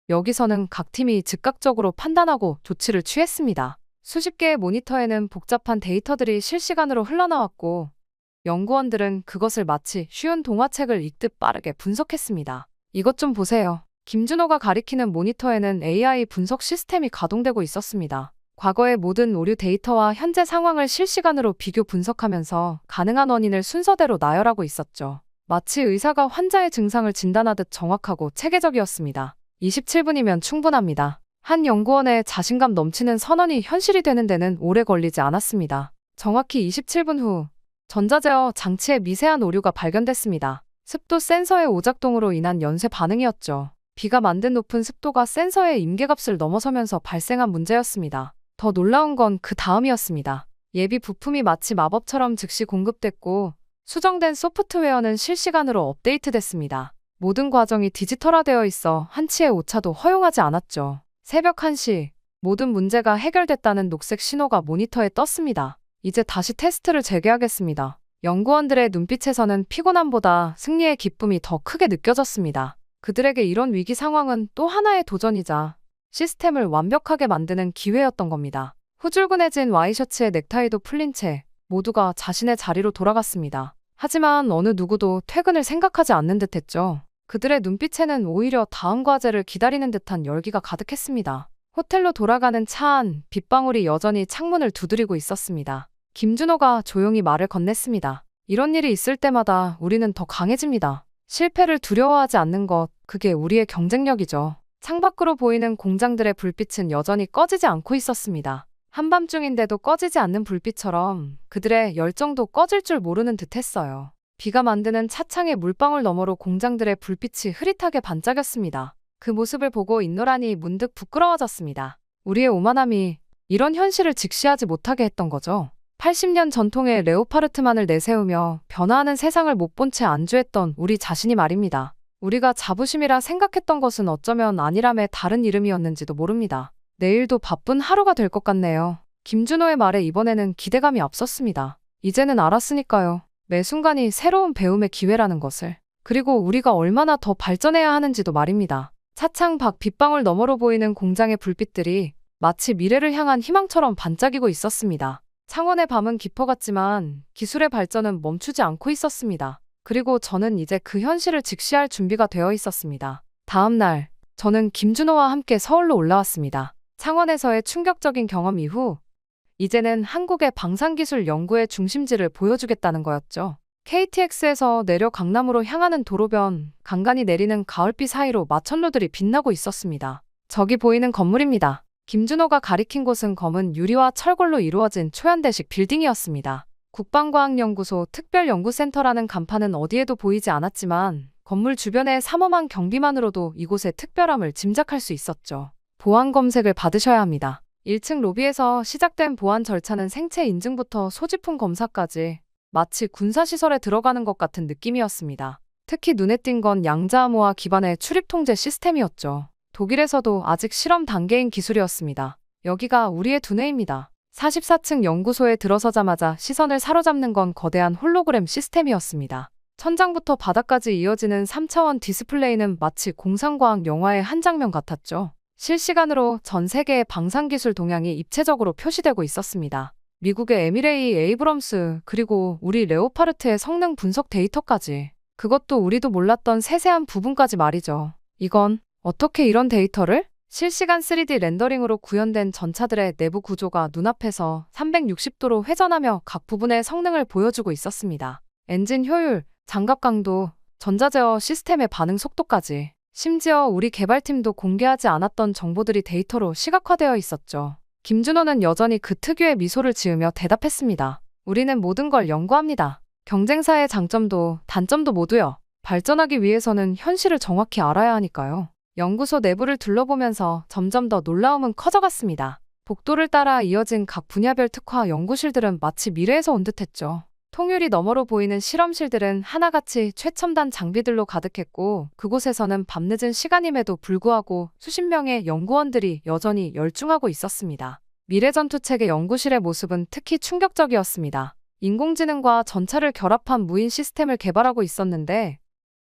[SPEAKER 1] 여기서는 각 팀이 즉각적으로 판단하고 조치를 취했습니다. 수십 개의 모니터에는 복잡한 데이터들이 실시간으로 흘러나왔고 연구원들은 그것을 마치 쉬운 동화책을 읽듯 빠르게 분석했습니다. 이것 좀 보세요. 김준호가 가리키는 모니터에는 AI 분석 시스템이 가동되고 있었습니다. 과거의 모든 오류 데이터와 현재 상황을 실시간으로 비교 분석하면서 가능한 원인을 순서대로 나열하고 있었죠. 마치 의사가 환자의 증상을 진단하듯 정확하고 체계적이었습니다. 27분이면 충분합니다. 한 연구원의 자신감 넘치는 선언이 현실이 되는 데는 오래 걸리지 않았습니다. 정확히 27분 후 전자제어 장치에 미세한 오류가 발견됐습니다. 습도 센서의 오작동으로 인한 연쇄 반응이었죠. 비가 만든 높은 습도가 센서의 임계값을 넘어서면서 발생한 문제였습니다. 더 놀라운 건 그 다음이었습니다. 예비 부품이 마치 마법처럼 즉시 공급됐고 수정된 소프트웨어는 실시간으로 업데이트됐습니다. 모든 과정이 디지털화되어 있어 한치의 오차도 허용하지 않았죠. 새벽 1시, 모든 문제가 해결됐다는 녹색 신호가 모니터에 떴습니다. 이제 다시 테스트를 재개하겠습니다. 연구원들의 눈빛에서는 피곤함보다 승리의 기쁨이 더 크게 느껴졌습니다. 그들에게 이런 위기 상황은 또 하나의 도전이자 시스템을 완벽하게 만드는 기회였던 겁니다. 후줄근해진 와이셔츠에 넥타이도 풀린 채 모두가 자신의 자리로 돌아갔습니다. 하지만 어느 누구도 퇴근을 생각하지 않는 듯했죠. 그들의 눈빛에는 오히려 다음 과제를 기다리는 듯한 열기가 가득했습니다. 호텔로 돌아가는 차 안 빗방울이 여전히 창문을 두드리고 있었습니다. 김준호가 조용히 말을 건넸습니다. 이런 일이 있을 때마다 우리는 더 강해집니다. 실패를 두려워하지 않는 것, 그게 우리의 경쟁력이죠. 창밖으로 보이는 공장들의 불빛은 여전히 꺼지지 않고 있었습니다. 한밤중인데도 꺼지지 않는 불빛처럼 그들의 열정도 꺼질 줄 모르는 듯했어요. 비가 만드는 차창의 물방울 너머로 공장들의 불빛이 흐릿하게 반짝였습니다. 그 모습을 보고 인노란이 문득 부끄러워졌습니다. 우리의 오만함이 이런 현실을 직시하지 못하게 했던 거죠. 80년 전통의 레오파르트만을 내세우며 변화하는 세상을 못 본 채 안주했던 우리 자신이 말입니다. 우리가 자부심이라 생각했던 것은 어쩌면 아니람의 다른 이름이었는지도 모릅니다. 내일도 바쁜 하루가 될 것 같네요. 김준호의 말에 이번에는 기대감이 앞섰습니다. 이제는 알았으니까요. 매 순간이 새로운 배움의 기회라는 것을. 그리고 우리가 얼마나 더 발전해야 하는지도 말입니다. 차창 밖 빗방울 너머로 보이는 공장의 불빛들이 마치 미래를 향한 희망처럼 반짝이고 있었습니다. 창원의 밤은 깊어갔지만 기술의 발전은 멈추지 않고 있었습니다. 그리고 저는 이제 그 현실을 직시할 준비가 되어 있었습니다. 다음 날, 저는 김준호와 함께 서울로 올라왔습니다. 창원에서의 충격적인 경험 이후 이제는 한국의 방산기술 연구의 중심지를 보여주겠다는 거였죠. KTX에서 내려 강남으로 향하는 도로변, 간간히 내리는 가을비 사이로 마천루들이 빛나고 있었습니다. 저기 보이는 건물입니다. 김준호가 가리킨 곳은 검은 유리와 철골로 이루어진 초현대식 빌딩이었습니다. 국방과학연구소 특별연구센터라는 간판은 어디에도 보이지 않았지만 건물 주변의 삼엄한 경비만으로도 이곳의 특별함을 짐작할 수 있었죠. 보안 검색을 받으셔야 합니다. 1층 로비에서 시작된 보안 절차는 생체 인증부터 소지품 검사까지 마치 군사시설에 들어가는 것 같은 느낌이었습니다. 특히 눈에 띈 건 양자암호화 기반의 출입 통제 시스템이었죠. 독일에서도 아직 실험 단계인 기술이었습니다. 여기가 우리의 두뇌입니다. 44층 연구소에 들어서자마자 시선을 사로잡는 건 거대한 홀로그램 시스템이었습니다. 천장부터 바닥까지 이어지는 3차원 디스플레이는 마치 공상과학 영화의 한 장면 같았죠. 실시간으로 전 세계의 방산기술 동향이 입체적으로 표시되고 있었습니다. 미국의 에미레이 에이브럼스 그리고 우리 레오파르트의 성능 분석 데이터까지. 그것도 우리도 몰랐던 세세한 부분까지 말이죠. 이건 어떻게 이런 데이터를? 실시간 3D 렌더링으로 구현된 전차들의 내부 구조가 눈앞에서 360도로 회전하며 각 부분의 성능을 보여주고 있었습니다. 엔진 효율, 장갑 강도, 전자제어 시스템의 반응 속도까지. 심지어 우리 개발팀도 공개하지 않았던 정보들이 데이터로 시각화되어 있었죠. 김준호는 여전히 그 특유의 미소를 지으며 대답했습니다. 우리는 모든 걸 연구합니다. 경쟁사의 장점도 단점도 모두요. 발전하기 위해서는 현실을 정확히 알아야 하니까요. 연구소 내부를 둘러보면서 점점 더 놀라움은 커져갔습니다. 복도를 따라 이어진 각 분야별 특화 연구실들은 마치 미래에서 온 듯했죠. 통유리 너머로 보이는 실험실들은 하나같이 최첨단 장비들로 가득했고 그곳에서는 밤늦은 시간임에도 불구하고 수십 명의 연구원들이 여전히 열중하고 있었습니다. 미래전투체계 연구실의 모습은 특히 충격적이었습니다. 인공지능과 전차를 결합한 무인 시스템을 개발하고 있었는데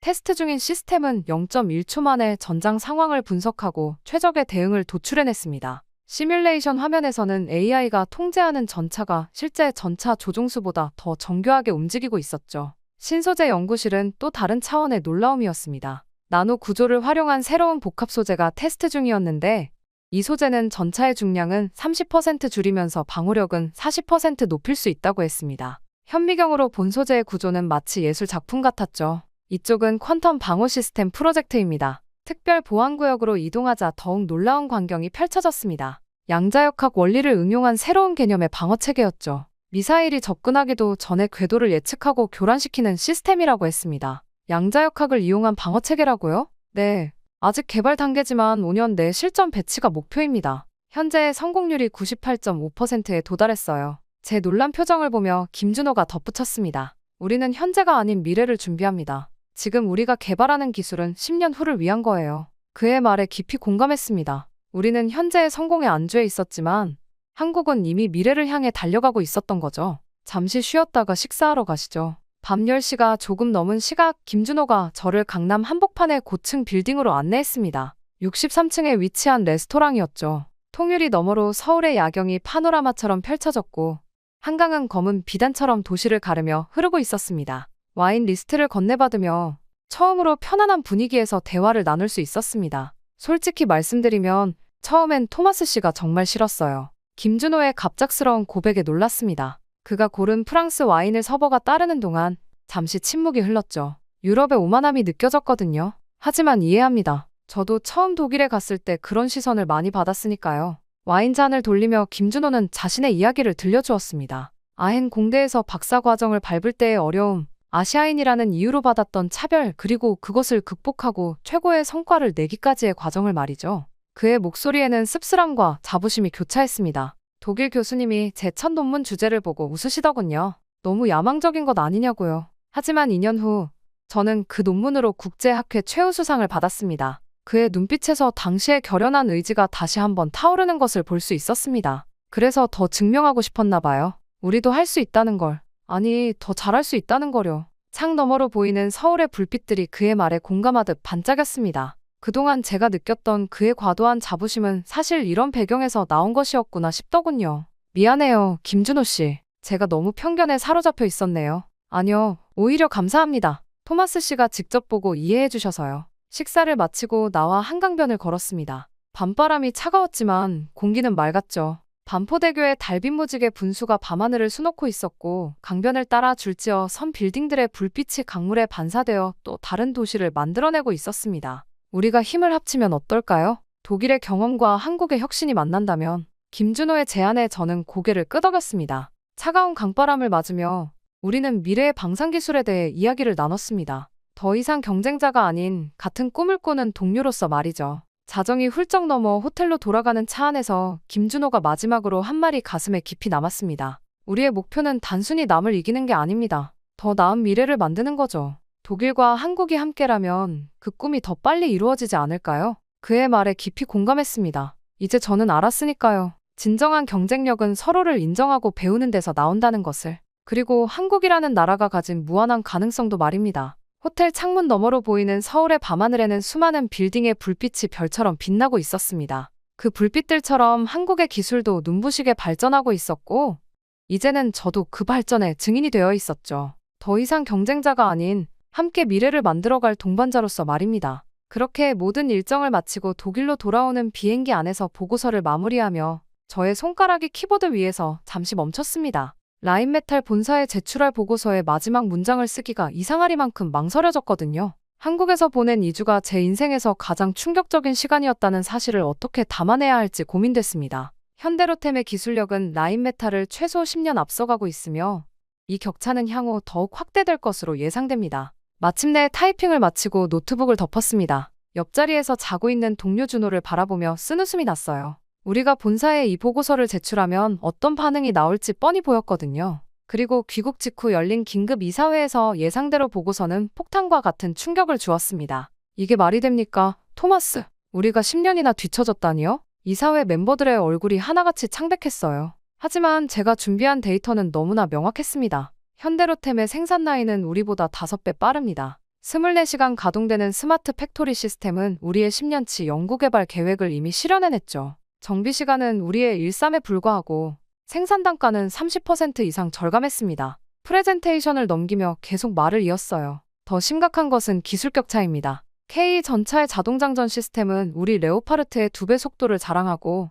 [SPEAKER 1] 테스트 중인 시스템은 0.1초 만에 전장 상황을 분석하고 최적의 대응을 도출해냈습니다. 시뮬레이션 화면에서는 AI가 통제하는 전차가 실제 전차 조종수보다 더 정교하게 움직이고 있었죠. 신소재 연구실은 또 다른 차원의 놀라움이었습니다. 나노 구조를 활용한 새로운 복합 소재가 테스트 중이었는데 이 소재는 전차의 중량은 30% 줄이면서 방호력은 40% 높일 수 있다고 했습니다. 현미경으로 본 소재의 구조는 마치 예술 작품 같았죠. 이쪽은 퀀텀 방호 시스템 프로젝트입니다. 특별 보안구역으로 이동하자 더욱 놀라운 광경이 펼쳐졌습니다. 양자역학 원리를 응용한 새로운 개념의 방어체계였죠. 미사일이 접근하기도 전에 궤도를 예측하고 교란시키는 시스템이라고 했습니다. 양자역학을 이용한 방어체계라고요? 네. 아직 개발 단계지만 5년 내 실전 배치가 목표입니다. 현재 성공률이 98.5%에 도달했어요. 제 놀란 표정을 보며 김준호가 덧붙였습니다. 우리는 현재가 아닌 미래를 준비합니다. 지금 우리가 개발하는 기술은 10년 후를 위한 거예요. 그의 말에 깊이 공감했습니다. 우리는 현재의 성공에 안주해 있었지만 한국은 이미 미래를 향해 달려가고 있었던 거죠. 잠시 쉬었다가 식사하러 가시죠. 밤 10시가 조금 넘은 시각 김준호가 저를 강남 한복판의 고층 빌딩으로 안내했습니다. 63층에 위치한 레스토랑이었죠. 통유리 너머로 서울의 야경이 파노라마처럼 펼쳐졌고 한강은 검은 비단처럼 도시를 가르며 흐르고 있었습니다. 와인 리스트를 건네받으며 처음으로 편안한 분위기에서 대화를 나눌 수 있었습니다. 솔직히 말씀드리면 처음엔 토마스 씨가 정말 싫었어요. 김준호의 갑작스러운 고백에 놀랐습니다. 그가 고른 프랑스 와인을 서버가 따르는 동안 잠시 침묵이 흘렀죠. 유럽의 오만함이 느껴졌거든요. 하지만 이해합니다. 저도 처음 독일에 갔을 때 그런 시선을 많이 받았으니까요. 와인잔을 돌리며 김준호는 자신의 이야기를 들려주었습니다. 아헨 공대에서 박사 과정을 밟을 때의 어려움, 아시아인이라는 이유로 받았던 차별, 그리고 그것을 극복하고 최고의 성과를 내기까지의 과정을 말이죠. 그의 목소리에는 씁쓸함과 자부심이 교차했습니다. 독일 교수님이 제 첫 논문 주제를 보고 웃으시더군요. 너무 야망적인 것 아니냐고요. 하지만 2년 후 저는 그 논문으로 국제학회 최우수상을 받았습니다. 그의 눈빛에서 당시의 결연한 의지가 다시 한번 타오르는 것을 볼 수 있었습니다. 그래서 더 증명하고 싶었나 봐요. 우리도 할 수 있다는 걸. 아니, 더 잘할 수 있다는 거려. 창 너머로 보이는 서울의 불빛들이 그의 말에 공감하듯 반짝였습니다. 그동안 제가 느꼈던 그의 과도한 자부심은 사실 이런 배경에서 나온 것이었구나 싶더군요. 미안해요, 김준호 씨. 제가 너무 편견에 사로잡혀 있었네요. 아니요, 오히려 감사합니다. 토마스 씨가 직접 보고 이해해 주셔서요. 식사를 마치고 나와 한강변을 걸었습니다. 밤바람이 차가웠지만 공기는 맑았죠. 반포대교의 달빛 무지개 분수가 밤하늘을 수놓고 있었고 강변을 따라 줄지어 선 빌딩들의 불빛이 강물에 반사되어 또 다른 도시를 만들어내고 있었습니다. 우리가 힘을 합치면 어떨까요? 독일의 경험과 한국의 혁신이 만난다면. 김준호의 제안에 저는 고개를 끄덕였습니다. 차가운 강바람을 맞으며 우리는 미래의 방산기술에 대해 이야기를 나눴습니다. 더 이상 경쟁자가 아닌 같은 꿈을 꾸는 동료로서 말이죠. 자정이 훌쩍 넘어 호텔로 돌아가는 차 안에서 김준호가 마지막으로 한 말이 가슴에 깊이 남았습니다. 우리의 목표는 단순히 남을 이기는 게 아닙니다. 더 나은 미래를 만드는 거죠. 독일과 한국이 함께라면 그 꿈이 더 빨리 이루어지지 않을까요? 그의 말에 깊이 공감했습니다. 이제 저는 알았으니까요. 진정한 경쟁력은 서로를 인정하고 배우는 데서 나온다는 것을. 그리고 한국이라는 나라가 가진 무한한 가능성도 말입니다. 호텔 창문 너머로 보이는 서울의 밤하늘에는 수많은 빌딩의 불빛이 별처럼 빛나고 있었습니다. 그 불빛들처럼 한국의 기술도 눈부시게 발전하고 있었고 이제는 저도 그 발전의 증인이 되어 있었죠. 더 이상 경쟁자가 아닌 함께 미래를 만들어갈 동반자로서 말입니다. 그렇게 모든 일정을 마치고 독일로 돌아오는 비행기 안에서 보고서를 마무리하며 저의 손가락이 키보드 위에서 잠시 멈췄습니다. 라인메탈 본사에 제출할 보고서의 마지막 문장을 쓰기가 이상하리만큼 망설여졌거든요. 한국에서 보낸 2주가 제 인생에서 가장 충격적인 시간이었다는 사실을 어떻게 담아내야 할지 고민됐습니다. 현대로템의 기술력은 라인메탈을 최소 10년 앞서가고 있으며 이 격차는 향후 더욱 확대될 것으로 예상됩니다. 마침내 타이핑을 마치고 노트북을 덮었습니다. 옆자리에서 자고 있는 동료 준호를 바라보며 쓴웃음이 났어요. 우리가 본사에 이 보고서를 제출하면 어떤 반응이 나올지 뻔히 보였거든요. 그리고 귀국 직후 열린 긴급 이사회에서 예상대로 보고서는 폭탄과 같은 충격을 주었습니다. 이게 말이 됩니까? 토마스, 우리가 10년이나 뒤처졌다니요? 이사회 멤버들의 얼굴이 하나같이 창백했어요. 하지만 제가 준비한 데이터는 너무나 명확했습니다. 현대로템의 생산 라인은 우리보다 5배 빠릅니다. 24시간 가동되는 스마트 팩토리 시스템은 우리의 10년치 연구개발 계획을 이미 실현해냈죠. 정비 시간은 우리의 일삼에 불과하고 생산 단가는 30% 이상 절감했습니다. 프레젠테이션을 넘기며 계속 말을 이었어요. 더 심각한 것은 기술 격차입니다. K 전차의 자동장전 시스템은 우리 레오파르트의 2배 속도를 자랑하고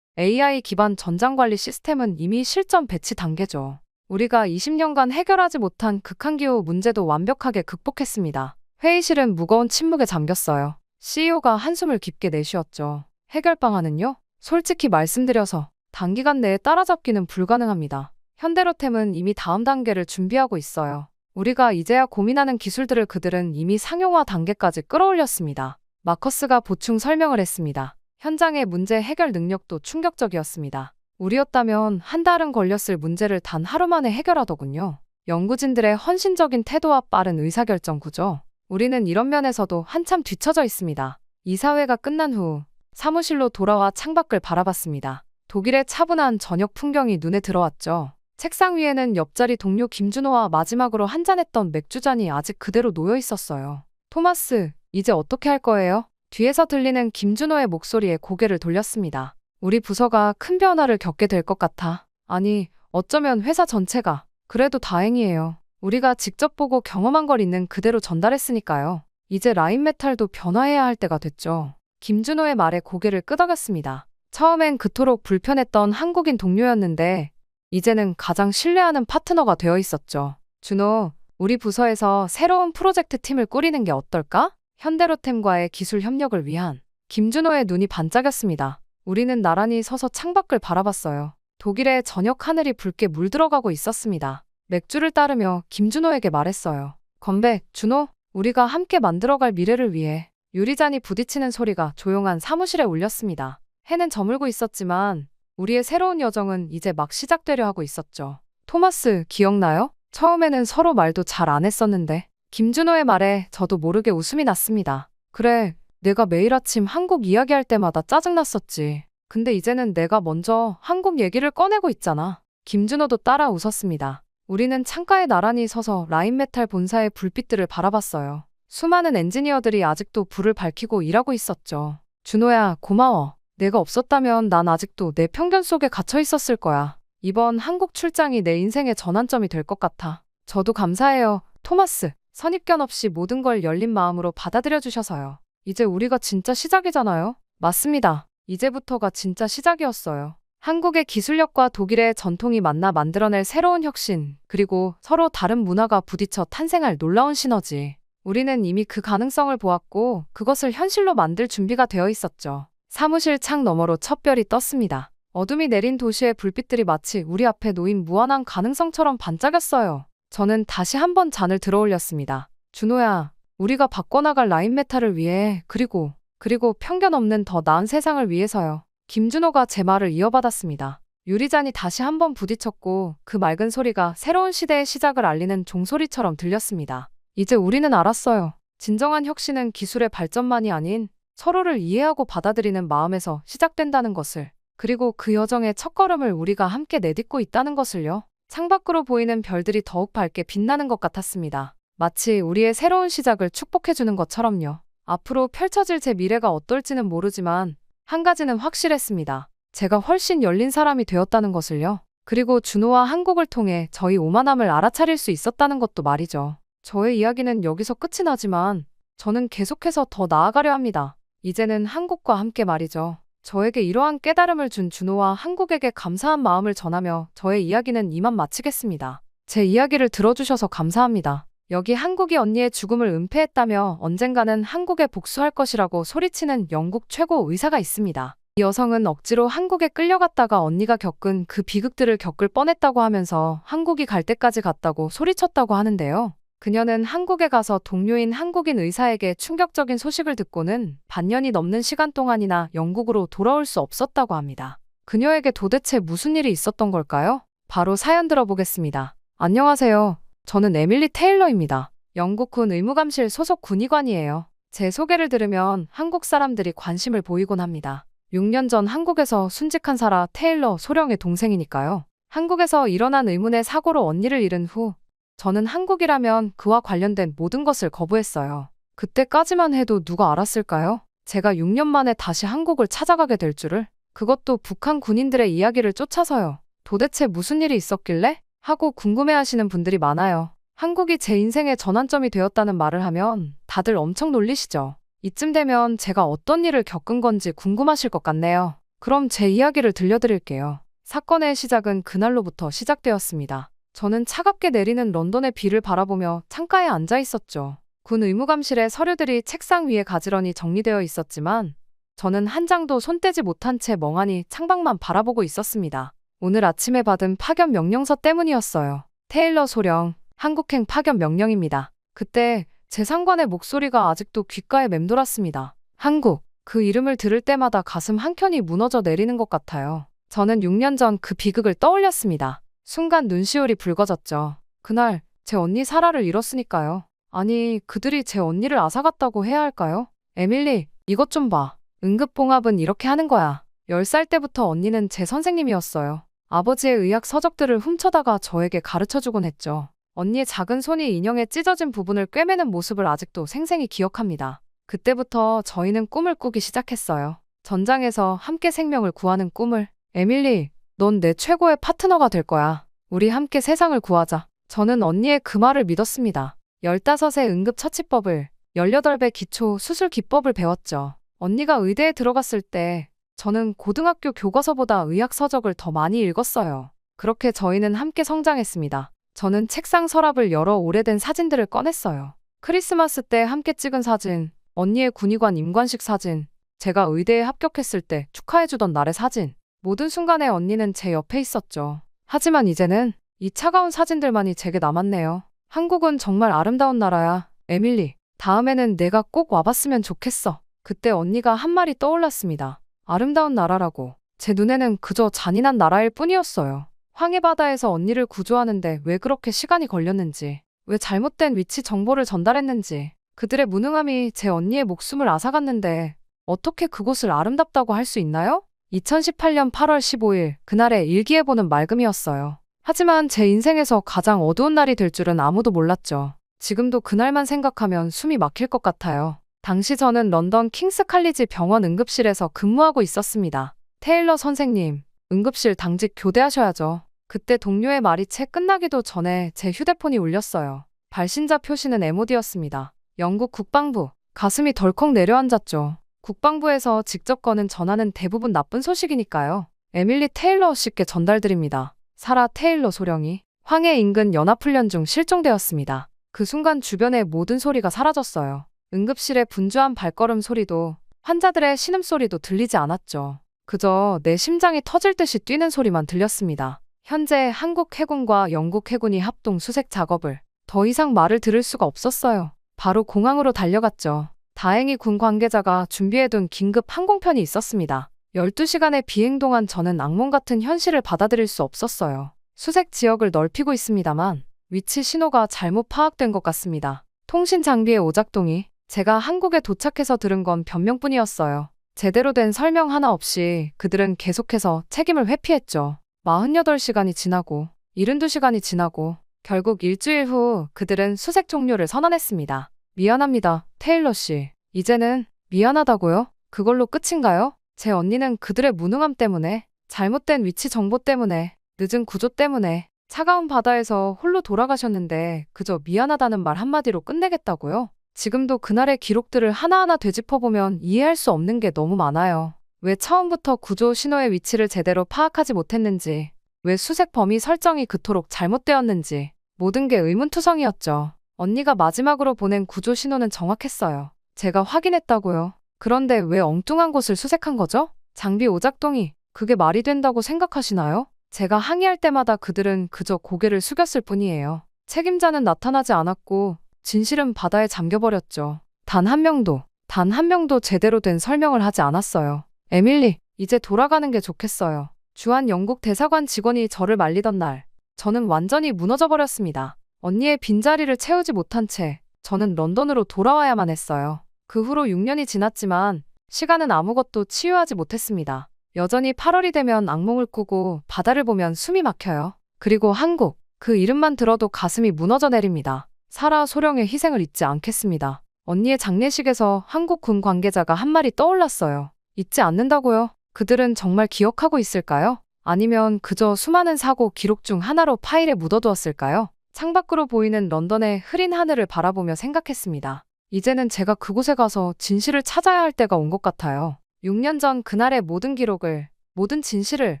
[SPEAKER 1] AI 기반 전장관리 시스템은 이미 실전 배치 단계죠. 우리가 20년간 해결하지 못한 극한기후 문제도 완벽하게 극복했습니다. 회의실은 무거운 침묵에 잠겼어요. CEO가 한숨을 깊게 내쉬었죠. 해결 방안은요? 솔직히 말씀드려서 단기간 내에 따라잡기는 불가능합니다. 현대로템은 이미 다음 단계를 준비하고 있어요. 우리가 이제야 고민하는 기술들을 그들은 이미 상용화 단계까지 끌어올렸습니다. 마커스가 보충 설명을 했습니다. 현장의 문제 해결 능력도 충격적이었습니다. 우리였다면 한 달은 걸렸을 문제를 단 하루 만에 해결하더군요. 연구진들의 헌신적인 태도와 빠른 의사결정 구조. 우리는 이런 면에서도 한참 뒤처져 있습니다. 이사회가 끝난 후 사무실로 돌아와 창밖을 바라봤습니다. 독일의 차분한 저녁 풍경이 눈에 들어왔죠. 책상 위에는 옆자리 동료 김준호와 마지막으로 한잔했던 맥주잔이 아직 그대로 놓여 있었어요. 토마스, 이제 어떻게 할 거예요? 뒤에서 들리는 김준호의 목소리에 고개를 돌렸습니다. 우리 부서가 큰 변화를 겪게 될 것 같아. 아니, 어쩌면 회사 전체가. 그래도 다행이에요. 우리가 직접 보고 경험한 걸 있는 그대로 전달했으니까요. 이제 라인메탈도 변화해야 할 때가 됐죠. 김준호의 말에 고개를 끄덕였습니다. 처음엔 그토록 불편했던 한국인 동료였는데 이제는 가장 신뢰하는 파트너가 되어 있었죠. 준호, 우리 부서에서 새로운 프로젝트 팀을 꾸리는 게 어떨까? 현대로템과의 기술 협력을 위한. 김준호의 눈이 반짝였습니다. 우리는 나란히 서서 창밖을 바라봤어요. 독일의 저녁 하늘이 붉게 물들어가고 있었습니다. 맥주를 따르며 김준호에게 말했어요. 건배, 준호, 우리가 함께 만들어갈 미래를 위해. 유리잔이 부딪히는 소리가 조용한 사무실에 울렸습니다. 해는 저물고 있었지만 우리의 새로운 여정은 이제 막 시작되려 하고 있었죠. 토마스, 기억나요? 처음에는 서로 말도 잘 안 했었는데. 김준호의 말에 저도 모르게 웃음이 났습니다. 그래, 내가 매일 아침 한국 이야기할 때마다 짜증났었지. 근데 이제는 내가 먼저 한국 얘기를 꺼내고 있잖아. 김준호도 따라 웃었습니다. 우리는 창가에 나란히 서서 라인메탈 본사의 불빛들을 바라봤어요. 수많은 엔지니어들이 아직도 불을 밝히고 일하고 있었죠. 준호야, 고마워. 내가 없었다면 난 아직도 내 편견 속에 갇혀 있었을 거야. 이번 한국 출장이 내 인생의 전환점이 될 것 같아. 저도 감사해요, 토마스. 선입견 없이 모든 걸 열린 마음으로 받아들여 주셔서요. 이제 우리가 진짜 시작이잖아요. 맞습니다. 이제부터가 진짜 시작이었어요. 한국의 기술력과 독일의 전통이 만나 만들어낼 새로운 혁신, 그리고 서로 다른 문화가 부딪혀 탄생할 놀라운 시너지. 우리는 이미 그 가능성을 보았고 그것을 현실로 만들 준비가 되어 있었죠. 사무실 창 너머로 첫 별이 떴습니다. 어둠이 내린 도시의 불빛들이 마치 우리 앞에 놓인 무한한 가능성처럼 반짝였어요. 저는 다시 한번 잔을 들어올렸습니다. 준호야, 우리가 바꿔나갈 라인메탈을 위해, 그리고 편견 없는 더 나은 세상을 위해서요. 김준호가 제 말을 이어받았습니다. 유리잔이 다시 한번 부딪혔고 그 맑은 소리가 새로운 시대의 시작을 알리는 종소리처럼 들렸습니다. 이제 우리는 알았어요. 진정한 혁신은 기술의 발전만이 아닌 서로를 이해하고 받아들이는 마음에서 시작된다는 것을. 그리고 그 여정의 첫걸음을 우리가 함께 내딛고 있다는 것을요. 창밖으로 보이는 별들이 더욱 밝게 빛나는 것 같았습니다. 마치 우리의 새로운 시작을 축복해주는 것처럼요. 앞으로 펼쳐질 제 미래가 어떨지는 모르지만 한 가지는 확실했습니다. 제가 훨씬 열린 사람이 되었다는 것을요. 그리고 준호와 한국을 통해 저희 오만함을 알아차릴 수 있었다는 것도 말이죠. 저의 이야기는 여기서 끝이 나지만 저는 계속해서 더 나아가려 합니다. 이제는 한국과 함께 말이죠. 저에게 이러한 깨달음을 준 준호와 한국에게 감사한 마음을 전하며 저의 이야기는 이만 마치겠습니다. 제 이야기를 들어주셔서 감사합니다. 여기 한국이 언니의 죽음을 은폐했다며 언젠가는 한국에 복수할 것이라고 소리치는 영국 최고 의사가 있습니다. 이 여성은 억지로 한국에 끌려갔다가 언니가 겪은 그 비극들을 겪을 뻔했다고 하면서 한국이 갈 때까지 갔다고 소리쳤다고 하는데요. 그녀는 한국에 가서 동료인 한국인 의사에게 충격적인 소식을 듣고는 반년이 넘는 시간 동안이나 영국으로 돌아올 수 없었다고 합니다. 그녀에게 도대체 무슨 일이 있었던 걸까요? 바로 사연 들어보겠습니다. 안녕하세요. 저는 에밀리 테일러입니다. 영국 군 의무감실 소속 군의관이에요. 제 소개를 들으면 한국 사람들이 관심을 보이곤 합니다. 6년 전 한국에서 순직한 사라 테일러 소령의 동생이니까요. 한국에서 일어난 의문의 사고로 언니를 잃은 후 저는 한국이라면 그와 관련된 모든 것을 거부했어요. 그때까지만 해도 누가 알았을까요? 제가 6년 만에 다시 한국을 찾아가게 될 줄을. 그것도 북한 군인들의 이야기를 쫓아서요. 도대체 무슨 일이 있었길래? 하고 궁금해하시는 분들이 많아요. 한국이 제 인생의 전환점이 되었다는 말을 하면 다들 엄청 놀리시죠. 이쯤 되면 제가 어떤 일을 겪은 건지 궁금하실 것 같네요. 그럼 제 이야기를 들려드릴게요. 사건의 시작은 그날로부터 시작되었습니다. 저는 차갑게 내리는 런던의 비를 바라보며 창가에 앉아 있었죠. 군 의무감실의 서류들이 책상 위에 가지런히 정리되어 있었지만 저는 한 장도 손대지 못한 채 멍하니 창밖만 바라보고 있었습니다. 오늘 아침에 받은 파견 명령서 때문이었어요. 테일러 소령, 한국행 파견 명령입니다. 그때 제 상관의 목소리가 아직도 귓가에 맴돌았습니다. 한국, 그 이름을 들을 때마다 가슴 한켠이 무너져 내리는 것 같아요. 저는 6년 전 그 비극을 떠올렸습니다. 순간 눈시울이 붉어졌죠. 그날 제 언니 사라를 잃었으니까요. 아니, 그들이 제 언니를 앗아갔다고 해야 할까요? 에밀리, 이것 좀 봐. 응급봉합은 이렇게 하는 거야. 10살 때부터 언니는 제 선생님이었어요. 아버지의 의학 서적들을 훔쳐다가 저에게 가르쳐주곤 했죠. 언니의 작은 손이 인형에 찢어진 부분을 꿰매는 모습을 아직도 생생히 기억합니다. 그때부터 저희는 꿈을 꾸기 시작했어요. 전장에서 함께 생명을 구하는 꿈을. 에밀리, 넌 내 최고의 파트너가 될 거야. 우리 함께 세상을 구하자. 저는 언니의 그 말을 믿었습니다. 15의 응급처치법을, 18배 기초 수술 기법을 배웠죠. 언니가 의대에 들어갔을 때 저는 고등학교 교과서보다 의학 서적을 더 많이 읽었어요. 그렇게 저희는 함께 성장했습니다. 저는 책상 서랍을 열어 오래된 사진들을 꺼냈어요. 크리스마스 때 함께 찍은 사진, 언니의 군의관 임관식 사진, 제가 의대에 합격했을 때 축하해주던 날의 사진. 모든 순간에 언니는 제 옆에 있었죠. 하지만 이제는 이 차가운 사진들만이 제게 남았네요. 한국은 정말 아름다운 나라야, 에밀리. 다음에는 내가 꼭 와봤으면 좋겠어. 그때 언니가 한 말이 떠올랐습니다. 아름다운 나라라고. 제 눈에는 그저 잔인한 나라일 뿐이었어요. 황해바다에서 언니를 구조하는데 왜 그렇게 시간이 걸렸는지, 왜 잘못된 위치 정보를 전달했는지, 그들의 무능함이 제 언니의 목숨을 앗아갔는데 어떻게 그곳을 아름답다고 할 수 있나요? 2018년 8월 15일, 그날의 일기예보는 맑음이었어요. 하지만 제 인생에서 가장 어두운 날이 될 줄은 아무도 몰랐죠. 지금도 그날만 생각하면 숨이 막힐 것 같아요. 당시 저는 런던 킹스 칼리지 병원 응급실에서 근무하고 있었습니다. 테일러 선생님, 응급실 당직 교대하셔야죠. 그때 동료의 말이 채 끝나기도 전에 제 휴대폰이 울렸어요. 발신자 표시는 MOD였습니다. 영국 국방부. 가슴이 덜컥 내려앉았죠. 국방부에서 직접 거는 전화는 대부분 나쁜 소식이니까요. 에밀리 테일러 씨께 전달드립니다. 사라 테일러 소령이 황해 인근 연합훈련 중 실종되었습니다. 그 순간 주변의 모든 소리가 사라졌어요. 응급실의 분주한 발걸음 소리도, 환자들의 신음소리도 들리지 않았죠. 그저 내 심장이 터질 듯이 뛰는 소리만 들렸습니다. 현재 한국 해군과 영국 해군이 합동 수색 작업을. 더 이상 말을 들을 수가 없었어요. 바로 공항으로 달려갔죠. 다행히 군 관계자가 준비해둔 긴급 항공편이 있었습니다. 12시간의 비행 동안 저는 악몽 같은 현실을 받아들일 수 없었어요. 수색 지역을 넓히고 있습니다만 위치 신호가 잘못 파악된 것 같습니다. 통신 장비의 오작동이. 제가 한국에 도착해서 들은 건 변명뿐이었어요. 제대로 된 설명 하나 없이 그들은 계속해서 책임을 회피했죠. 48시간이 지나고 72시간이 지나고 결국 일주일 후 그들은 수색 종료를 선언했습니다. 미안합니다, 테일러 씨. 이제는 미안하다고요? 그걸로 끝인가요? 제 언니는 그들의 무능함 때문에, 잘못된 위치 정보 때문에, 늦은 구조 때문에 차가운 바다에서 홀로 돌아가셨는데 그저 미안하다는 말 한마디로 끝내겠다고요? 지금도 그날의 기록들을 하나하나 되짚어보면 이해할 수 없는 게 너무 많아요. 왜 처음부터 구조 신호의 위치를 제대로 파악하지 못했는지, 왜 수색 범위 설정이 그토록 잘못되었는지, 모든 게 의문투성이었죠. 언니가 마지막으로 보낸 구조 신호는 정확했어요. 제가 확인했다고요. 그런데 왜 엉뚱한 곳을 수색한 거죠? 장비 오작동이 그게 말이 된다고 생각하시나요? 제가 항의할 때마다 그들은 그저 고개를 숙였을 뿐이에요. 책임자는 나타나지 않았고 진실은 바다에 잠겨버렸죠. 단 한 명도 제대로 된 설명을 하지 않았어요. 에밀리, 이제 돌아가는 게 좋겠어요. 주한 영국 대사관 직원이 저를 말리던 날, 저는 완전히 무너져버렸습니다. 언니의 빈자리를 채우지 못한 채 저는 런던으로 돌아와야만 했어요. 그 후로 6년이 지났지만 시간은 아무것도 치유하지 못했습니다. 여전히 8월이 되면 악몽을 꾸고 바다를 보면 숨이 막혀요. 그리고 한국, 그 이름만 들어도 가슴이 무너져 내립니다. 사라 소령의 희생을 잊지 않겠습니다. 언니의 장례식에서 한국 군 관계자가 한 말이 떠올랐어요. 잊지 않는다고요? 그들은 정말 기억하고 있을까요? 아니면 그저 수많은 사고 기록 중 하나로 파일에 묻어두었을까요? 창밖으로 보이는 런던의 흐린 하늘을 바라보며 생각했습니다. 이제는 제가 그곳에 가서 진실을 찾아야 할 때가 온 것 같아요. 6년 전 그날의 모든 기록을, 모든 진실을,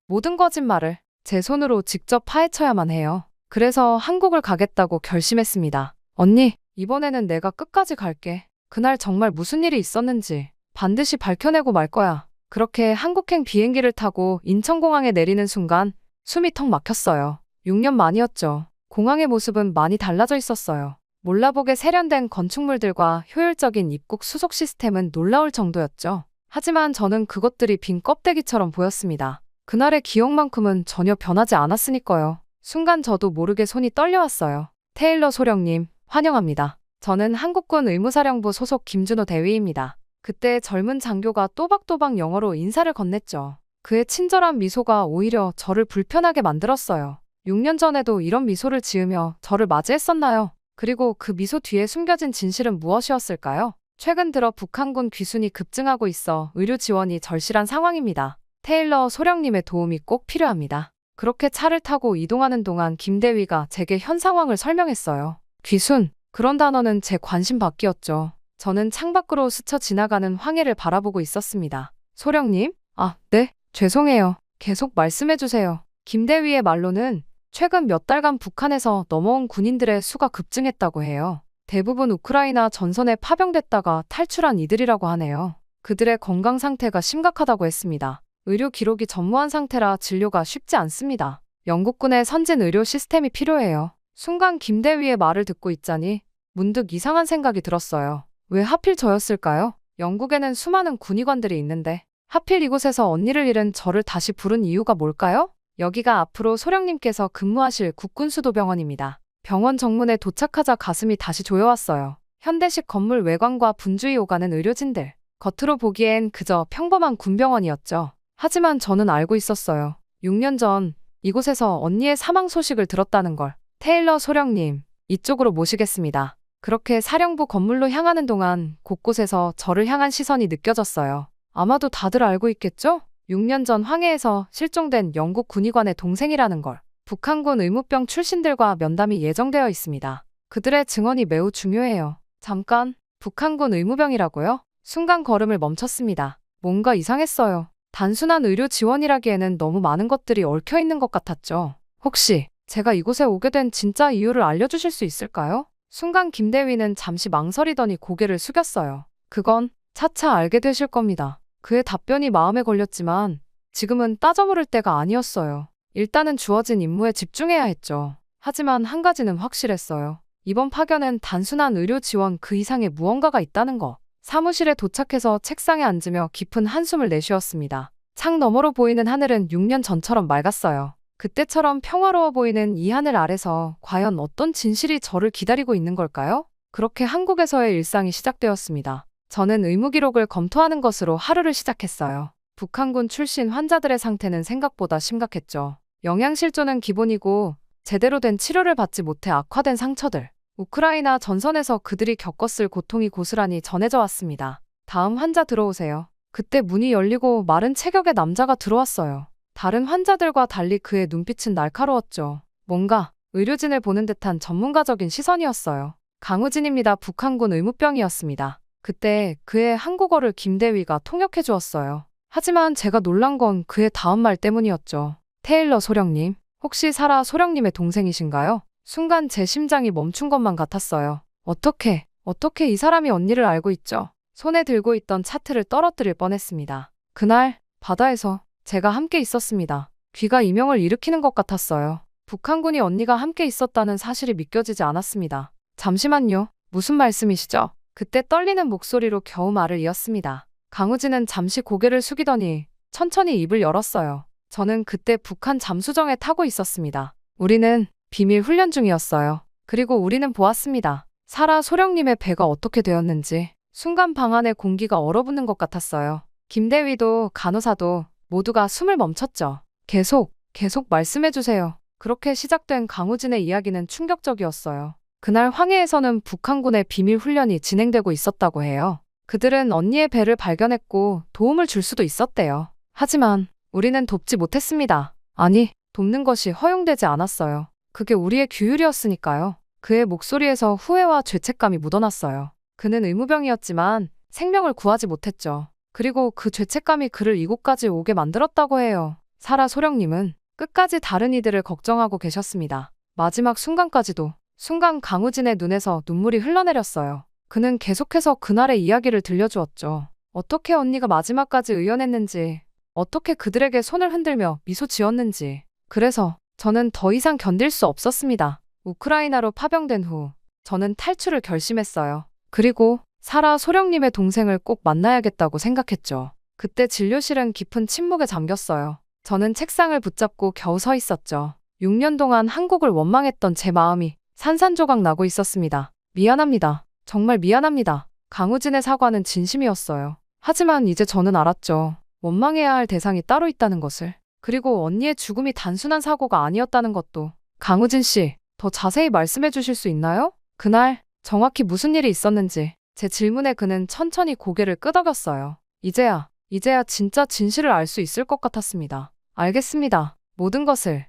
[SPEAKER 1] 모든 거짓말을 제 손으로 직접 파헤쳐야만 해요. 그래서 한국을 가겠다고 결심했습니다. 언니, 이번에는 내가 끝까지 갈게. 그날 정말 무슨 일이 있었는지 반드시 밝혀내고 말 거야. 그렇게 한국행 비행기를 타고 인천공항에 내리는 순간 숨이 턱 막혔어요. 6년 만이었죠. 공항의 모습은 많이 달라져 있었어요. 몰라보게 세련된 건축물들과 효율적인 입국 수속 시스템은 놀라울 정도였죠. 하지만 저는 그것들이 빈 껍데기처럼 보였습니다. 그날의 기억만큼은 전혀 변하지 않았으니까요. 순간 저도 모르게 손이 떨려왔어요. 테일러 소령님, 환영합니다. 저는 한국군 의무사령부 소속 김준호 대위입니다. 그때 젊은 장교가 또박또박 영어로 인사를 건넸죠. 그의 친절한 미소가 오히려 저를 불편하게 만들었어요. 6년 전에도 이런 미소를 지으며 저를 맞이했었나요? 그리고 그 미소 뒤에 숨겨진 진실은 무엇이었을까요? 최근 들어 북한군 귀순이 급증하고 있어 의료 지원이 절실한 상황입니다. 테일러 소령님의 도움이 꼭 필요합니다. 그렇게 차를 타고 이동하는 동안 김 대위가 제게 현 상황을 설명했어요. 귀순, 그런 단어는 제 관심 밖이었죠. 저는 창밖으로 스쳐 지나가는 황해를 바라보고 있었습니다. 소령님? 아, 네, 죄송해요. 계속 말씀해주세요. 김 대위의 말로는 최근 몇 달간 북한에서 넘어온 군인들의 수가 급증했다고 해요. 대부분 우크라이나 전선에 파병됐다가 탈출한 이들이라고 하네요. 그들의 건강 상태가 심각하다고 했습니다. 의료 기록이 전무한 상태라 진료가 쉽지 않습니다. 영국군의 선진 의료 시스템이 필요해요. 순간 김 대위의 말을 듣고 있자니 문득 이상한 생각이 들었어요. 왜 하필 저였을까요? 영국에는 수많은 군의관들이 있는데 하필 이곳에서 언니를 잃은 저를 다시 부른 이유가 뭘까요? 여기가 앞으로 소령님께서 근무하실 국군수도병원입니다. 병원 정문에 도착하자 가슴이 다시 조여왔어요. 현대식 건물 외관과 분주히 오가는 의료진들. 겉으로 보기엔 그저 평범한 군병원이었죠. 하지만 저는 알고 있었어요. 6년 전 이곳에서 언니의 사망 소식을 들었다는 걸. 테일러 소령님, 이쪽으로 모시겠습니다. 그렇게 사령부 건물로 향하는 동안 곳곳에서 저를 향한 시선이 느껴졌어요. 아마도 다들 알고 있겠죠? 6년 전 황해에서 실종된 영국 군의관의 동생이라는 걸. 북한군 의무병 출신들과 면담이 예정되어 있습니다. 그들의 증언이 매우 중요해요. 잠깐, 북한군 의무병이라고요? 순간 걸음을 멈췄습니다. 뭔가 이상했어요. 단순한 의료 지원이라기에는 너무 많은 것들이 얽혀 있는 것 같았죠. 혹시 제가 이곳에 오게 된 진짜 이유를 알려주실 수 있을까요? 순간 김 대위는 잠시 망설이더니 고개를 숙였어요. 그건 차차 알게 되실 겁니다. 그의 답변이 마음에 걸렸지만 지금은 따져 물을 때가 아니었어요. 일단은 주어진 임무에 집중해야 했죠. 하지만 한 가지는 확실했어요. 이번 파견은 단순한 의료 지원 그 이상의 무언가가 있다는 거. 사무실에 도착해서 책상에 앉으며 깊은 한숨을 내쉬었습니다. 창 너머로 보이는 하늘은 6년 전처럼 맑았어요. 그때처럼 평화로워 보이는 이 하늘 아래서 과연 어떤 진실이 저를 기다리고 있는 걸까요? 그렇게 한국에서의 일상이 시작되었습니다. 저는 의무 기록을 검토하는 것으로 하루를 시작했어요. 북한군 출신 환자들의 상태는 생각보다 심각했죠. 영양실조는 기본이고 제대로 된 치료를 받지 못해 악화된 상처들. 우크라이나 전선에서 그들이 겪었을 고통이 고스란히 전해져 왔습니다. 다음 환자 들어오세요. 그때 문이 열리고 마른 체격의 남자가 들어왔어요. 다른 환자들과 달리 그의 눈빛은 날카로웠죠. 뭔가 의료진을 보는 듯한 전문가적인 시선이었어요. 강우진입니다. 북한군 의무병이었습니다. 그때 그의 한국어를 김 대위가 통역해 주었어요. 하지만 제가 놀란 건 그의 다음 말 때문이었죠. 테일러 소령님, 혹시 사라 소령님의 동생이신가요? 순간 제 심장이 멈춘 것만 같았어요. 어떻게 이 사람이 언니를 알고 있죠? 손에 들고 있던 차트를 떨어뜨릴 뻔했습니다. 그날 바다에서 제가 함께 있었습니다. 귀가 이명을 일으키는 것 같았어요. 북한군이 언니가 함께 있었다는 사실이 믿겨지지 않았습니다. 잠시만요. 무슨 말씀이시죠? 그때 떨리는 목소리로 겨우 말을 이었습니다. 강우진은 잠시 고개를 숙이더니 천천히 입을 열었어요. 저는 그때 북한 잠수정에 타고 있었습니다. 우리는 비밀 훈련 중이었어요. 그리고 우리는 보았습니다. 사라 소령님의 배가 어떻게 되었는지. 순간 방 안의 공기가 얼어붙는 것 같았어요. 김대위도 간호사도 모두가 숨을 멈췄죠. 계속 말씀해주세요. 그렇게 시작된 강우진의 이야기는 충격적이었어요. 그날 황해에서는 북한군의 비밀 훈련이 진행되고 있었다고 해요. 그들은 언니의 배를 발견했고 도움을 줄 수도 있었대요. 하지만 우리는 돕지 못했습니다. 아니, 돕는 것이 허용되지 않았어요. 그게 우리의 규율이었으니까요. 그의 목소리에서 후회와 죄책감이 묻어났어요. 그는 의무병이었지만 생명을 구하지 못했죠. 그리고 그 죄책감이 그를 이곳까지 오게 만들었다고 해요. 사라 소령님은 끝까지 다른 이들을 걱정하고 계셨습니다. 마지막 순간까지도. 순간 강우진의 눈에서 눈물이 흘러내렸어요. 그는 계속해서 그날의 이야기를 들려주었죠. 어떻게 언니가 마지막까지 의연했는지, 어떻게 그들에게 손을 흔들며 미소 지었는지. 그래서 저는 더 이상 견딜 수 없었습니다. 우크라이나로 파병된 후 저는 탈출을 결심했어요. 그리고 사라 소령님의 동생을 꼭 만나야겠다고 생각했죠. 그때 진료실은 깊은 침묵에 잠겼어요. 저는 책상을 붙잡고 겨우 서 있었죠. 6년 동안 한국을 원망했던 제 마음이 산산조각 나고 있었습니다. 미안합니다. 정말 미안합니다. 강우진의 사과는 진심이었어요. 하지만 이제 저는 알았죠. 원망해야 할 대상이 따로 있다는 것을. 그리고 언니의 죽음이 단순한 사고가 아니었다는 것도. 강우진 씨, 더 자세히 말씀해 주실 수 있나요? 그날 정확히 무슨 일이 있었는지. 제 질문에 그는 천천히 고개를 끄덕였어요. 이제야 진짜 진실을 알 수 있을 것 같았습니다. 알겠습니다. 모든 것을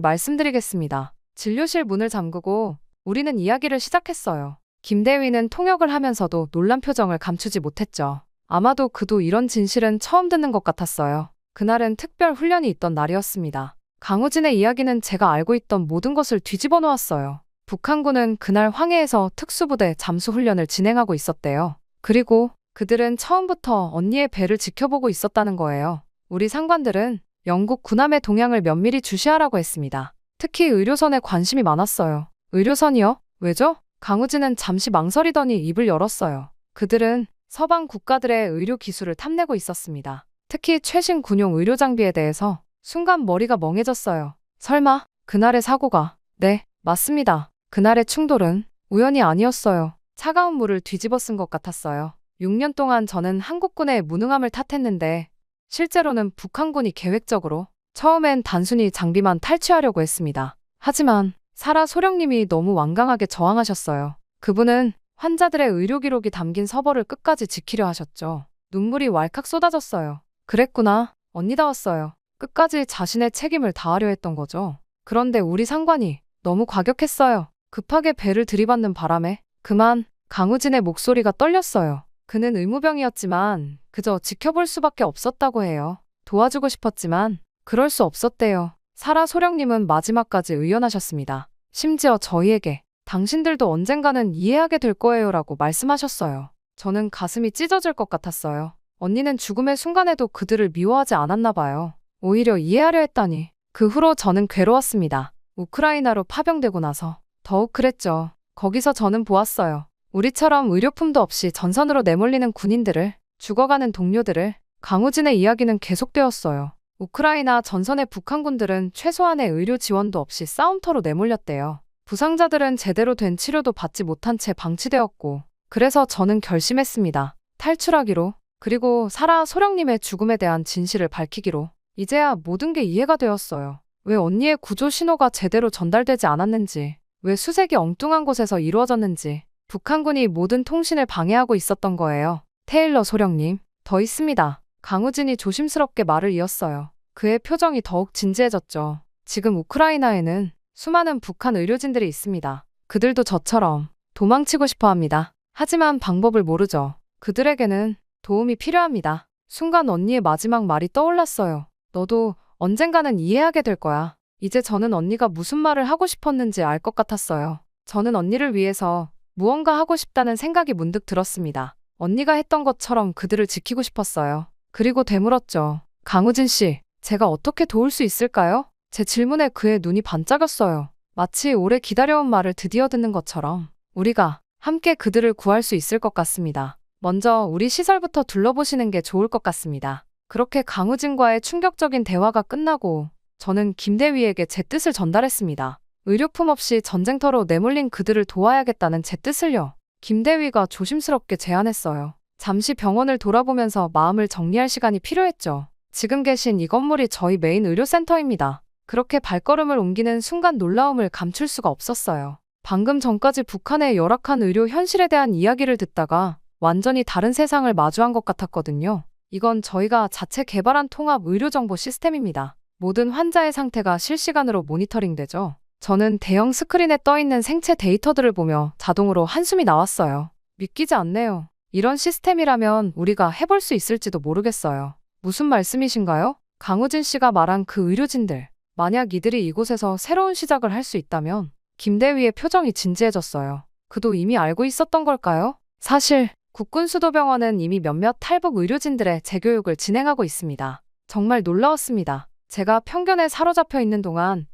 [SPEAKER 1] 말씀드리겠습니다. 진료실 문을 잠그고 우리는 이야기를 시작했어요. 김대위는 통역을 하면서도 놀란 표정을 감추지 못했죠. 아마도 그도 이런 진실은 처음 듣는 것 같았어요. 그날은 특별 훈련이 있던 날이었습니다. 강우진의 이야기는 제가 알고 있던 모든 것을 뒤집어 놓았어요. 북한군은 그날 황해에서 특수부대 잠수 훈련을 진행하고 있었대요. 그리고 그들은 처음부터 언니의 배를 지켜보고 있었다는 거예요. 우리 상관들은 영국 군함의 동향을 면밀히 주시하라고 했습니다. 특히 의료선에 관심이 많았어요. 의료선이요? 왜죠? 강우진은 잠시 망설이더니 입을 열었어요. 그들은 서방 국가들의 의료 기술을 탐내고 있었습니다. 특히 최신 군용 의료 장비에 대해서. 순간 머리가 멍해졌어요. 설마 그날의 사고가. 네, 맞습니다. 그날의 충돌은 우연이 아니었어요. 차가운 물을 뒤집어 쓴 것 같았어요. 6년 동안 저는 한국군의 무능함을 탓했는데 실제로는 북한군이 계획적으로 처음엔 단순히 장비만 탈취하려고 했습니다. 하지만 사라 소령님이 너무 완강하게 저항하셨어요. 그분은 환자들의 의료 기록이 담긴 서버를 끝까지 지키려 하셨죠. 눈물이 왈칵 쏟아졌어요. 그랬구나. 언니다웠어요. 끝까지 자신의 책임을 다하려 했던 거죠. 그런데 우리 상관이 너무 과격했어요. 급하게 배를 들이받는 바람에 그만. 강우진의 목소리가 떨렸어요. 그는 의무병이었지만 그저 지켜볼 수밖에 없었다고 해요. 도와주고 싶었지만 그럴 수 없었대요. 사라 소령님은 마지막까지 의연하셨습니다. 심지어 저희에게 당신들도 언젠가는 이해하게 될 거예요라고 말씀하셨어요. 저는 가슴이 찢어질 것 같았어요. 언니는 죽음의 순간에도 그들을 미워하지 않았나 봐요. 오히려 이해하려 했다니. 그 후로 저는 괴로웠습니다. 우크라이나로 파병되고 나서 더욱 그랬죠. 거기서 저는 보았어요. 우리처럼 의료품도 없이 전선으로 내몰리는 군인들을, 죽어가는 동료들을. 강우진의 이야기는 계속되었어요. 우크라이나 전선의 북한군들은 최소한의 의료 지원도 없이 싸움터로 내몰렸대요. 부상자들은 제대로 된 치료도 받지 못한 채 방치되었고. 그래서 저는 결심했습니다. 탈출하기로. 그리고 사라 소령님의 죽음에 대한 진실을 밝히기로. 이제야 모든 게 이해가 되었어요. 왜 언니의 구조 신호가 제대로 전달되지 않았는지, 왜 수색이 엉뚱한 곳에서 이루어졌는지. 북한군이 모든 통신을 방해하고 있었던 거예요. 테일러 소령님, 더 있습니다. 강우진이 조심스럽게 말을 이었어요. 그의 표정이 더욱 진지해졌죠. 지금 우크라이나에는 수많은 북한 의료진들이 있습니다. 그들도 저처럼 도망치고 싶어 합니다. 하지만 방법을 모르죠. 그들에게는 도움이 필요합니다. 순간 언니의 마지막 말이 떠올랐어요. 너도 언젠가는 이해하게 될 거야. 이제 저는 언니가 무슨 말을 하고 싶었는지 알 것 같았어요. 저는 언니를 위해서 무언가 하고 싶다는 생각이 문득 들었습니다. 언니가 했던 것처럼 그들을 지키고 싶었어요. 그리고 되물었죠. 강우진 씨, 제가 어떻게 도울 수 있을까요? 제 질문에 그의 눈이 반짝였어요. 마치 오래 기다려온 말을 드디어 듣는 것처럼. 우리가 함께 그들을 구할 수 있을 것 같습니다. 먼저 우리 시설부터 둘러보시는 게 좋을 것 같습니다. 그렇게 강우진과의 충격적인 대화가 끝나고 저는 김대위에게 제 뜻을 전달했습니다. 의료품 없이 전쟁터로 내몰린 그들을 도와야겠다는 제 뜻을요. 김대위가 조심스럽게 제안했어요. 잠시 병원을 돌아보면서 마음을 정리할 시간이 필요했죠. 지금 계신 이 건물이 저희 메인 의료센터입니다. 그렇게 발걸음을 옮기는 순간 놀라움을 감출 수가 없었어요. 방금 전까지 북한의 열악한 의료 현실에 대한 이야기를 듣다가 완전히 다른 세상을 마주한 것 같았거든요. 이건 저희가 자체 개발한 통합 의료정보 시스템입니다. 모든 환자의 상태가 실시간으로 모니터링되죠. 저는 대형 스크린에 떠있는 생체 데이터들을 보며 자동으로 한숨이 나왔어요. 믿기지 않네요. 이런 시스템이라면 우리가 해볼 수 있을지도 모르겠어요. 무슨 말씀이신가요? 강우진 씨가 말한 그 의료진들. 만약 이들이 이곳에서 새로운 시작을 할 수 있다면 김대위의 표정이 진지해졌어요. 그도 이미 알고 있었던 걸까요? 사실 국군수도병원은 이미 몇몇 탈북 의료진들의 재교육을 진행하고 있습니다. 정말 놀라웠습니다. 제가 편견에 사로잡혀 있는 동안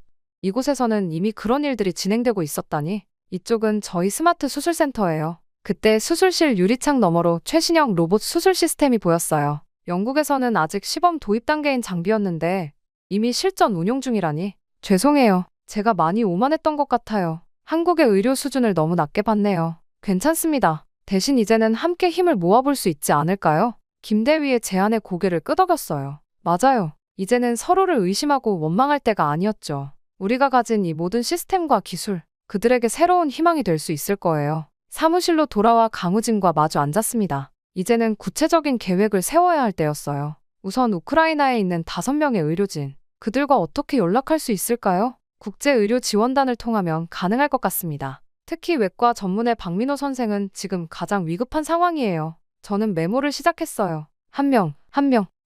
[SPEAKER 1] 이곳에서는 이미 그런 일들이 진행되고 있었다니. 이쪽은 저희 스마트 수술센터예요. 그때 수술실 유리창 너머로 최신형 로봇 수술 시스템이 보였어요. 영국에서는 아직 시범 도입 단계인 장비였는데 이미 실전 운용 중이라니. 죄송해요. 제가 많이 오만했던 것 같아요. 한국의 의료 수준을 너무 낮게 봤네요. 괜찮습니다. 대신 이제는 함께 힘을 모아볼 수 있지 않을까요? 김대위의 제안에 고개를 끄덕였어요. 맞아요. 이제는 서로를 의심하고 원망할 때가 아니었죠. 우리가 가진 이 모든 시스템과 기술, 그들에게 새로운 희망이 될 수 있을 거예요. 사무실로 돌아와 강우진과 마주 앉았습니다. 이제는 구체적인 계획을 세워야 할 때였어요. 우선 우크라이나에 있는 5명의 의료진, 그들과 어떻게 연락할 수 있을까요? 국제의료지원단을 통하면 가능할 것 같습니다. 특히 외과 전문의 박민호 선생은 지금 가장 위급한 상황이에요. 저는 메모를 시작했어요. 한 명,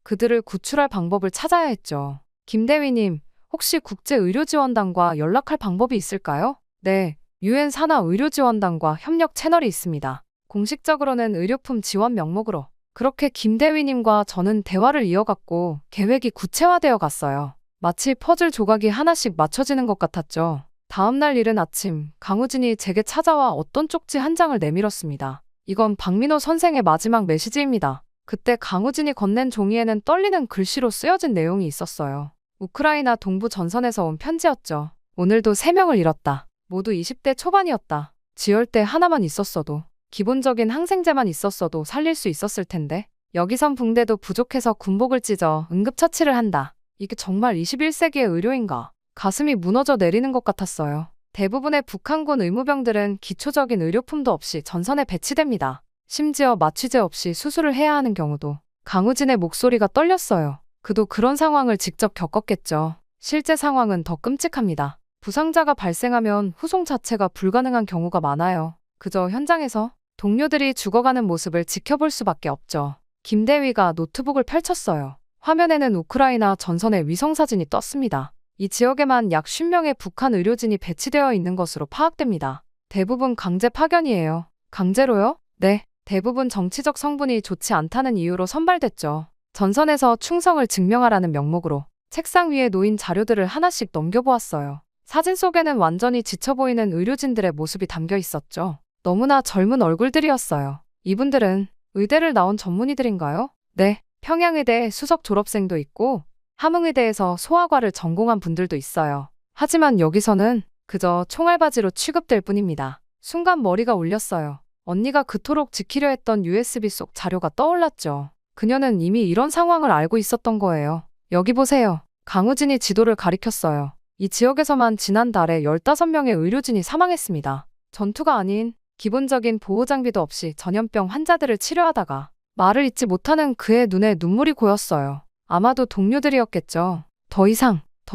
[SPEAKER 1] 그들을 구출할 방법을 찾아야 했죠. 김대위님, 혹시 국제의료지원단과 연락할 방법이 있을까요? 네, UN 산하 의료지원단과 협력 채널이 있습니다. 공식적으로는 의료품 지원 명목으로. 그렇게 김대위님과 저는 대화를 이어갔고 계획이 구체화되어 갔어요. 마치 퍼즐 조각이 하나씩 맞춰지는 것 같았죠. 다음날 이른 아침, 강우진이 제게 찾아와 어떤 쪽지 한 장을 내밀었습니다. 이건 박민호 선생의 마지막 메시지입니다. 그때 강우진이 건넨 종이에는 떨리는 글씨로 쓰여진 내용이 있었어요. 우크라이나 동부 전선에서 온 편지였죠. 오늘도 3명을 잃었다. 모두 20대 초반이었다. 지혈대 하나만 있었어도, 기본적인 항생제만 있었어도 살릴 수 있었을 텐데, 여기선 붕대도 부족해서 군복을 찢어 응급처치를 한다. 이게 정말 21세기의 의료인가? 가슴이 무너져 내리는 것 같았어요. 대부분의 북한군 의무병들은 기초적인 의료품도 없이 전선에 배치됩니다. 심지어 마취제 없이 수술을 해야 하는 경우도. 강우진의 목소리가 떨렸어요. 그도 그런 상황을 직접 겪었겠죠. 실제 상황은 더 끔찍합니다. 부상자가 발생하면 후송 자체가 불가능한 경우가 많아요. 그저 현장에서 동료들이 죽어가는 모습을 지켜볼 수밖에 없죠. 김대위가 노트북을 펼쳤어요. 화면에는 우크라이나 전선의 위성사진이 떴습니다. 이 지역에만 약 50명의 북한 의료진이 배치되어 있는 것으로 파악됩니다. 대부분 강제 파견이에요. 강제로요? 네. 대부분 정치적 성분이 좋지 않다는 이유로 선발됐죠. 전선에서 충성을 증명하라는 명목으로. 책상 위에 놓인 자료들을 하나씩 넘겨보았어요. 사진 속에는 완전히 지쳐 보이는 의료진들의 모습이 담겨 있었죠. 너무나 젊은 얼굴들이었어요. 이분들은 의대를 나온 전문의들인가요? 네. 평양의대 수석 졸업생도 있고 함흥의대에서 소아과를 전공한 분들도 있어요. 하지만 여기서는 그저 총알바지로 취급될 뿐입니다. 순간 머리가 울렸어요. 언니가 그토록 지키려 했던 USB 속 자료가 떠올랐죠. 그녀는 이미 이런 상황을 알고 있었던 거예요. 여기 보세요. 강우진이 지도를 가리켰어요. 이 지역에서만 지난달에 15명의 의료진이 사망했습니다. 전투가 아닌 기본적인 보호장비도 없이 전염병 환자들을 치료하다가 말을 잇지 못하는 그의 눈에 눈물이 고였어요. 아마도 동료들이었겠죠. 더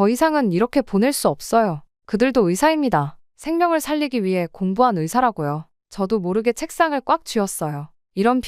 [SPEAKER 1] 이상은 이렇게 보낼 수 없어요. 그들도 의사입니다. 생명을 살리기 위해 공부한 의사라고요. 저도 모르게 책상을 꽉 쥐었어요. 이런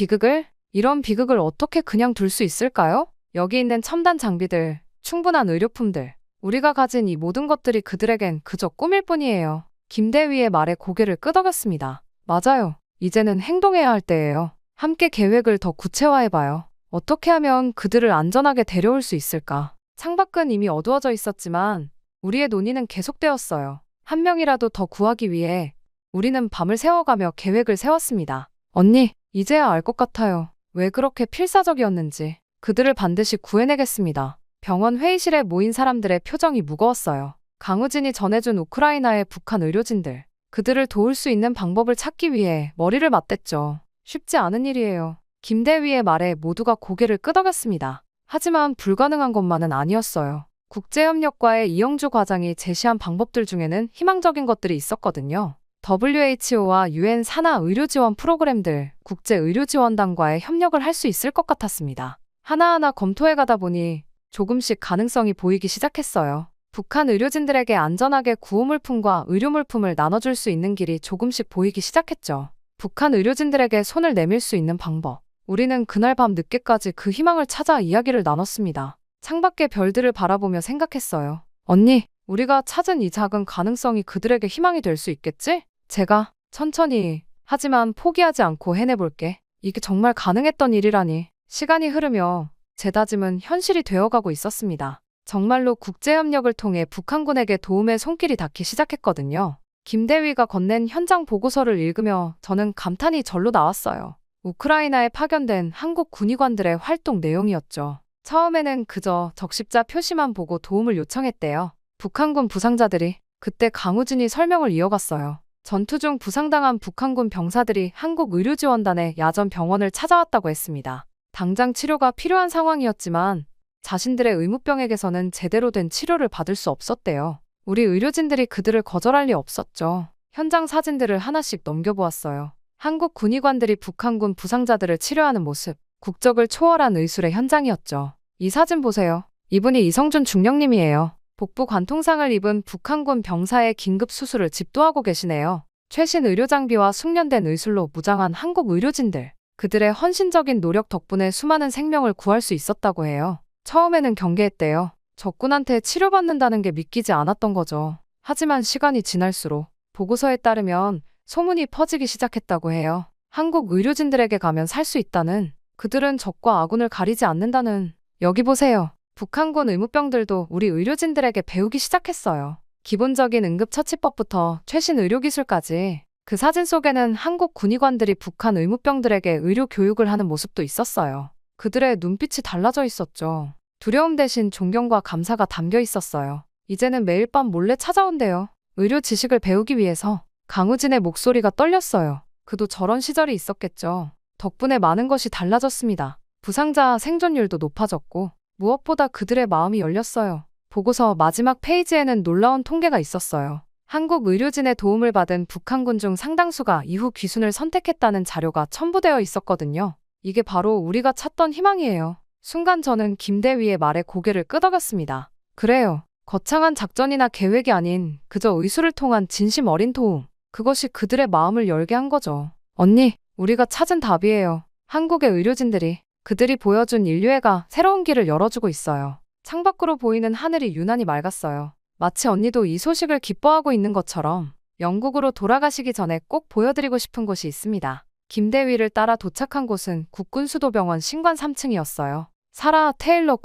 [SPEAKER 1] 비극을 어떻게 그냥 둘 수 있을까요? 여기 있는 첨단 장비들, 충분한 의료품들, 우리가 가진 이 모든 것들이 그들에겐 그저 꿈일 뿐이에요. 김대위의 말에 고개를 끄덕였습니다. 맞아요. 이제는 행동해야 할 때예요. 함께 계획을 더 구체화해봐요. 어떻게 하면 그들을 안전하게 데려올 수 있을까? 창밖은 이미 어두워져 있었지만 우리의 논의는 계속되었어요. 한 명이라도 더 구하기 위해 우리는 밤을 새워가며 계획을 세웠습니다. 언니, 이제야 알 것 같아요. 왜 그렇게 필사적이었는지. 그들을 반드시 구해내겠습니다. 병원 회의실에 모인 사람들의 표정이 무거웠어요. 강우진이 전해준 우크라이나의 북한 의료진들. 그들을 도울 수 있는 방법을 찾기 위해 머리를 맞댔죠. 쉽지 않은 일이에요. 김대위의 말에 모두가 고개를 끄덕였습니다. 하지만 불가능한 것만은 아니었어요. 국제협력과의 이영주 과장이 제시한 방법들 중에는 희망적인 것들이 있었거든요. WHO와 UN 산하 의료지원 프로그램들, 국제의료지원단과의 협력을 할 수 있을 것 같았습니다. 하나하나 검토해 가다 보니 조금씩 가능성이 보이기 시작했어요. 북한 의료진들에게 안전하게 구호물품과 의료물품을 나눠줄 수 있는 길이 조금씩 보이기 시작했죠. 북한 의료진들에게 손을 내밀 수 있는 방법. 우리는 그날 밤 늦게까지 그 희망을 찾아 이야기를 나눴습니다. 창밖의 별들을 바라보며 생각했어요. 언니, 우리가 찾은 이 작은 가능성이 그들에게 희망이 될 수 있겠지? 제가 천천히 하지만 포기하지 않고 해내볼게. 이게 정말 가능했던 일이라니. 시간이 흐르며 제 다짐은 현실이 되어가고 있었습니다. 정말로 국제협력을 통해 북한군에게 도움의 손길이 닿기 시작했거든요. 김대위가 건넨 현장 보고서를 읽으며 저는 감탄이 절로 나왔어요. 우크라이나에 파견된 한국 군의관들의 활동 내용이었죠. 처음에는 그저 적십자 표시만 보고 도움을 요청했대요. 북한군 부상자들이. 그때 강우진이 설명을 이어갔어요. 전투 중 부상당한 북한군 병사들이 한국의료지원단의 야전 병원을 찾아왔다고 했습니다. 당장 치료가 필요한 상황이었지만 자신들의 의무병에게서는 제대로 된 치료를 받을 수 없었대요. 우리 의료진들이 그들을 거절할 리 없었죠. 현장 사진들을 하나씩 넘겨보았어요. 한국 군의관들이 북한군 부상자들을 치료하는 모습, 국적을 초월한 의술의 현장이었죠. 이 사진 보세요. 이분이 이성준 중령님이에요. 복부 관통상을 입은 북한군 병사의 긴급 수술을 집도하고 계시네요. 최신 의료 장비와 숙련된 의술로 무장한 한국 의료진들. 그들의 헌신적인 노력 덕분에 수많은 생명을 구할 수 있었다고 해요. 처음에는 경계했대요. 적군한테 치료받는다는 게 믿기지 않았던 거죠. 하지만 시간이 지날수록 보고서에 따르면 소문이 퍼지기 시작했다고 해요. 한국 의료진들에게 가면 살 수 있다는, 그들은 적과 아군을 가리지 않는다는. 여기 보세요. 북한군 의무병들도 우리 의료진들에게 배우기 시작했어요. 기본적인 응급처치법부터 최신 의료기술까지. 그 사진 속에는 한국 군의관들이 북한 의무병들에게 의료 교육을 하는 모습도 있었어요. 그들의 눈빛이 달라져 있었죠. 두려움 대신 존경과 감사가 담겨 있었어요. 이제는 매일 밤 몰래 찾아온대요. 의료 지식을 배우기 위해서. 강우진의 목소리가 떨렸어요. 그도 저런 시절이 있었겠죠. 덕분에 많은 것이 달라졌습니다. 부상자 생존율도 높아졌고 무엇보다 그들의 마음이 열렸어요. 보고서 마지막 페이지에는 놀라운 통계가 있었어요. 한국 의료진의 도움을 받은 북한군 중 상당수가 이후 귀순을 선택했다는 자료가 첨부되어 있었거든요. 이게 바로 우리가 찾던 희망이에요. 순간 저는 김대위의 말에 고개를 끄덕였습니다. 그래요. 거창한 작전이나 계획이 아닌 그저 의술을 통한 진심 어린 도움. 그것이 그들의 마음을 열게 한 거죠. 언니, 우리가 찾은 답이에요. 한국의 의료진들이. 그들이 보여준 인류애가 새로운 길을 열어주고 있어요. 창밖으로 보이는 하늘이 유난히 맑았어요. 마치 언니도 이 소식을 기뻐하고 있는 것처럼. 영국으로 돌아가시기 전에 꼭 보여드리고 싶은 곳이 있습니다. 김대위를 따라 도착한 곳은 국군수도병원 신관 3층이었어요. 사라 테일러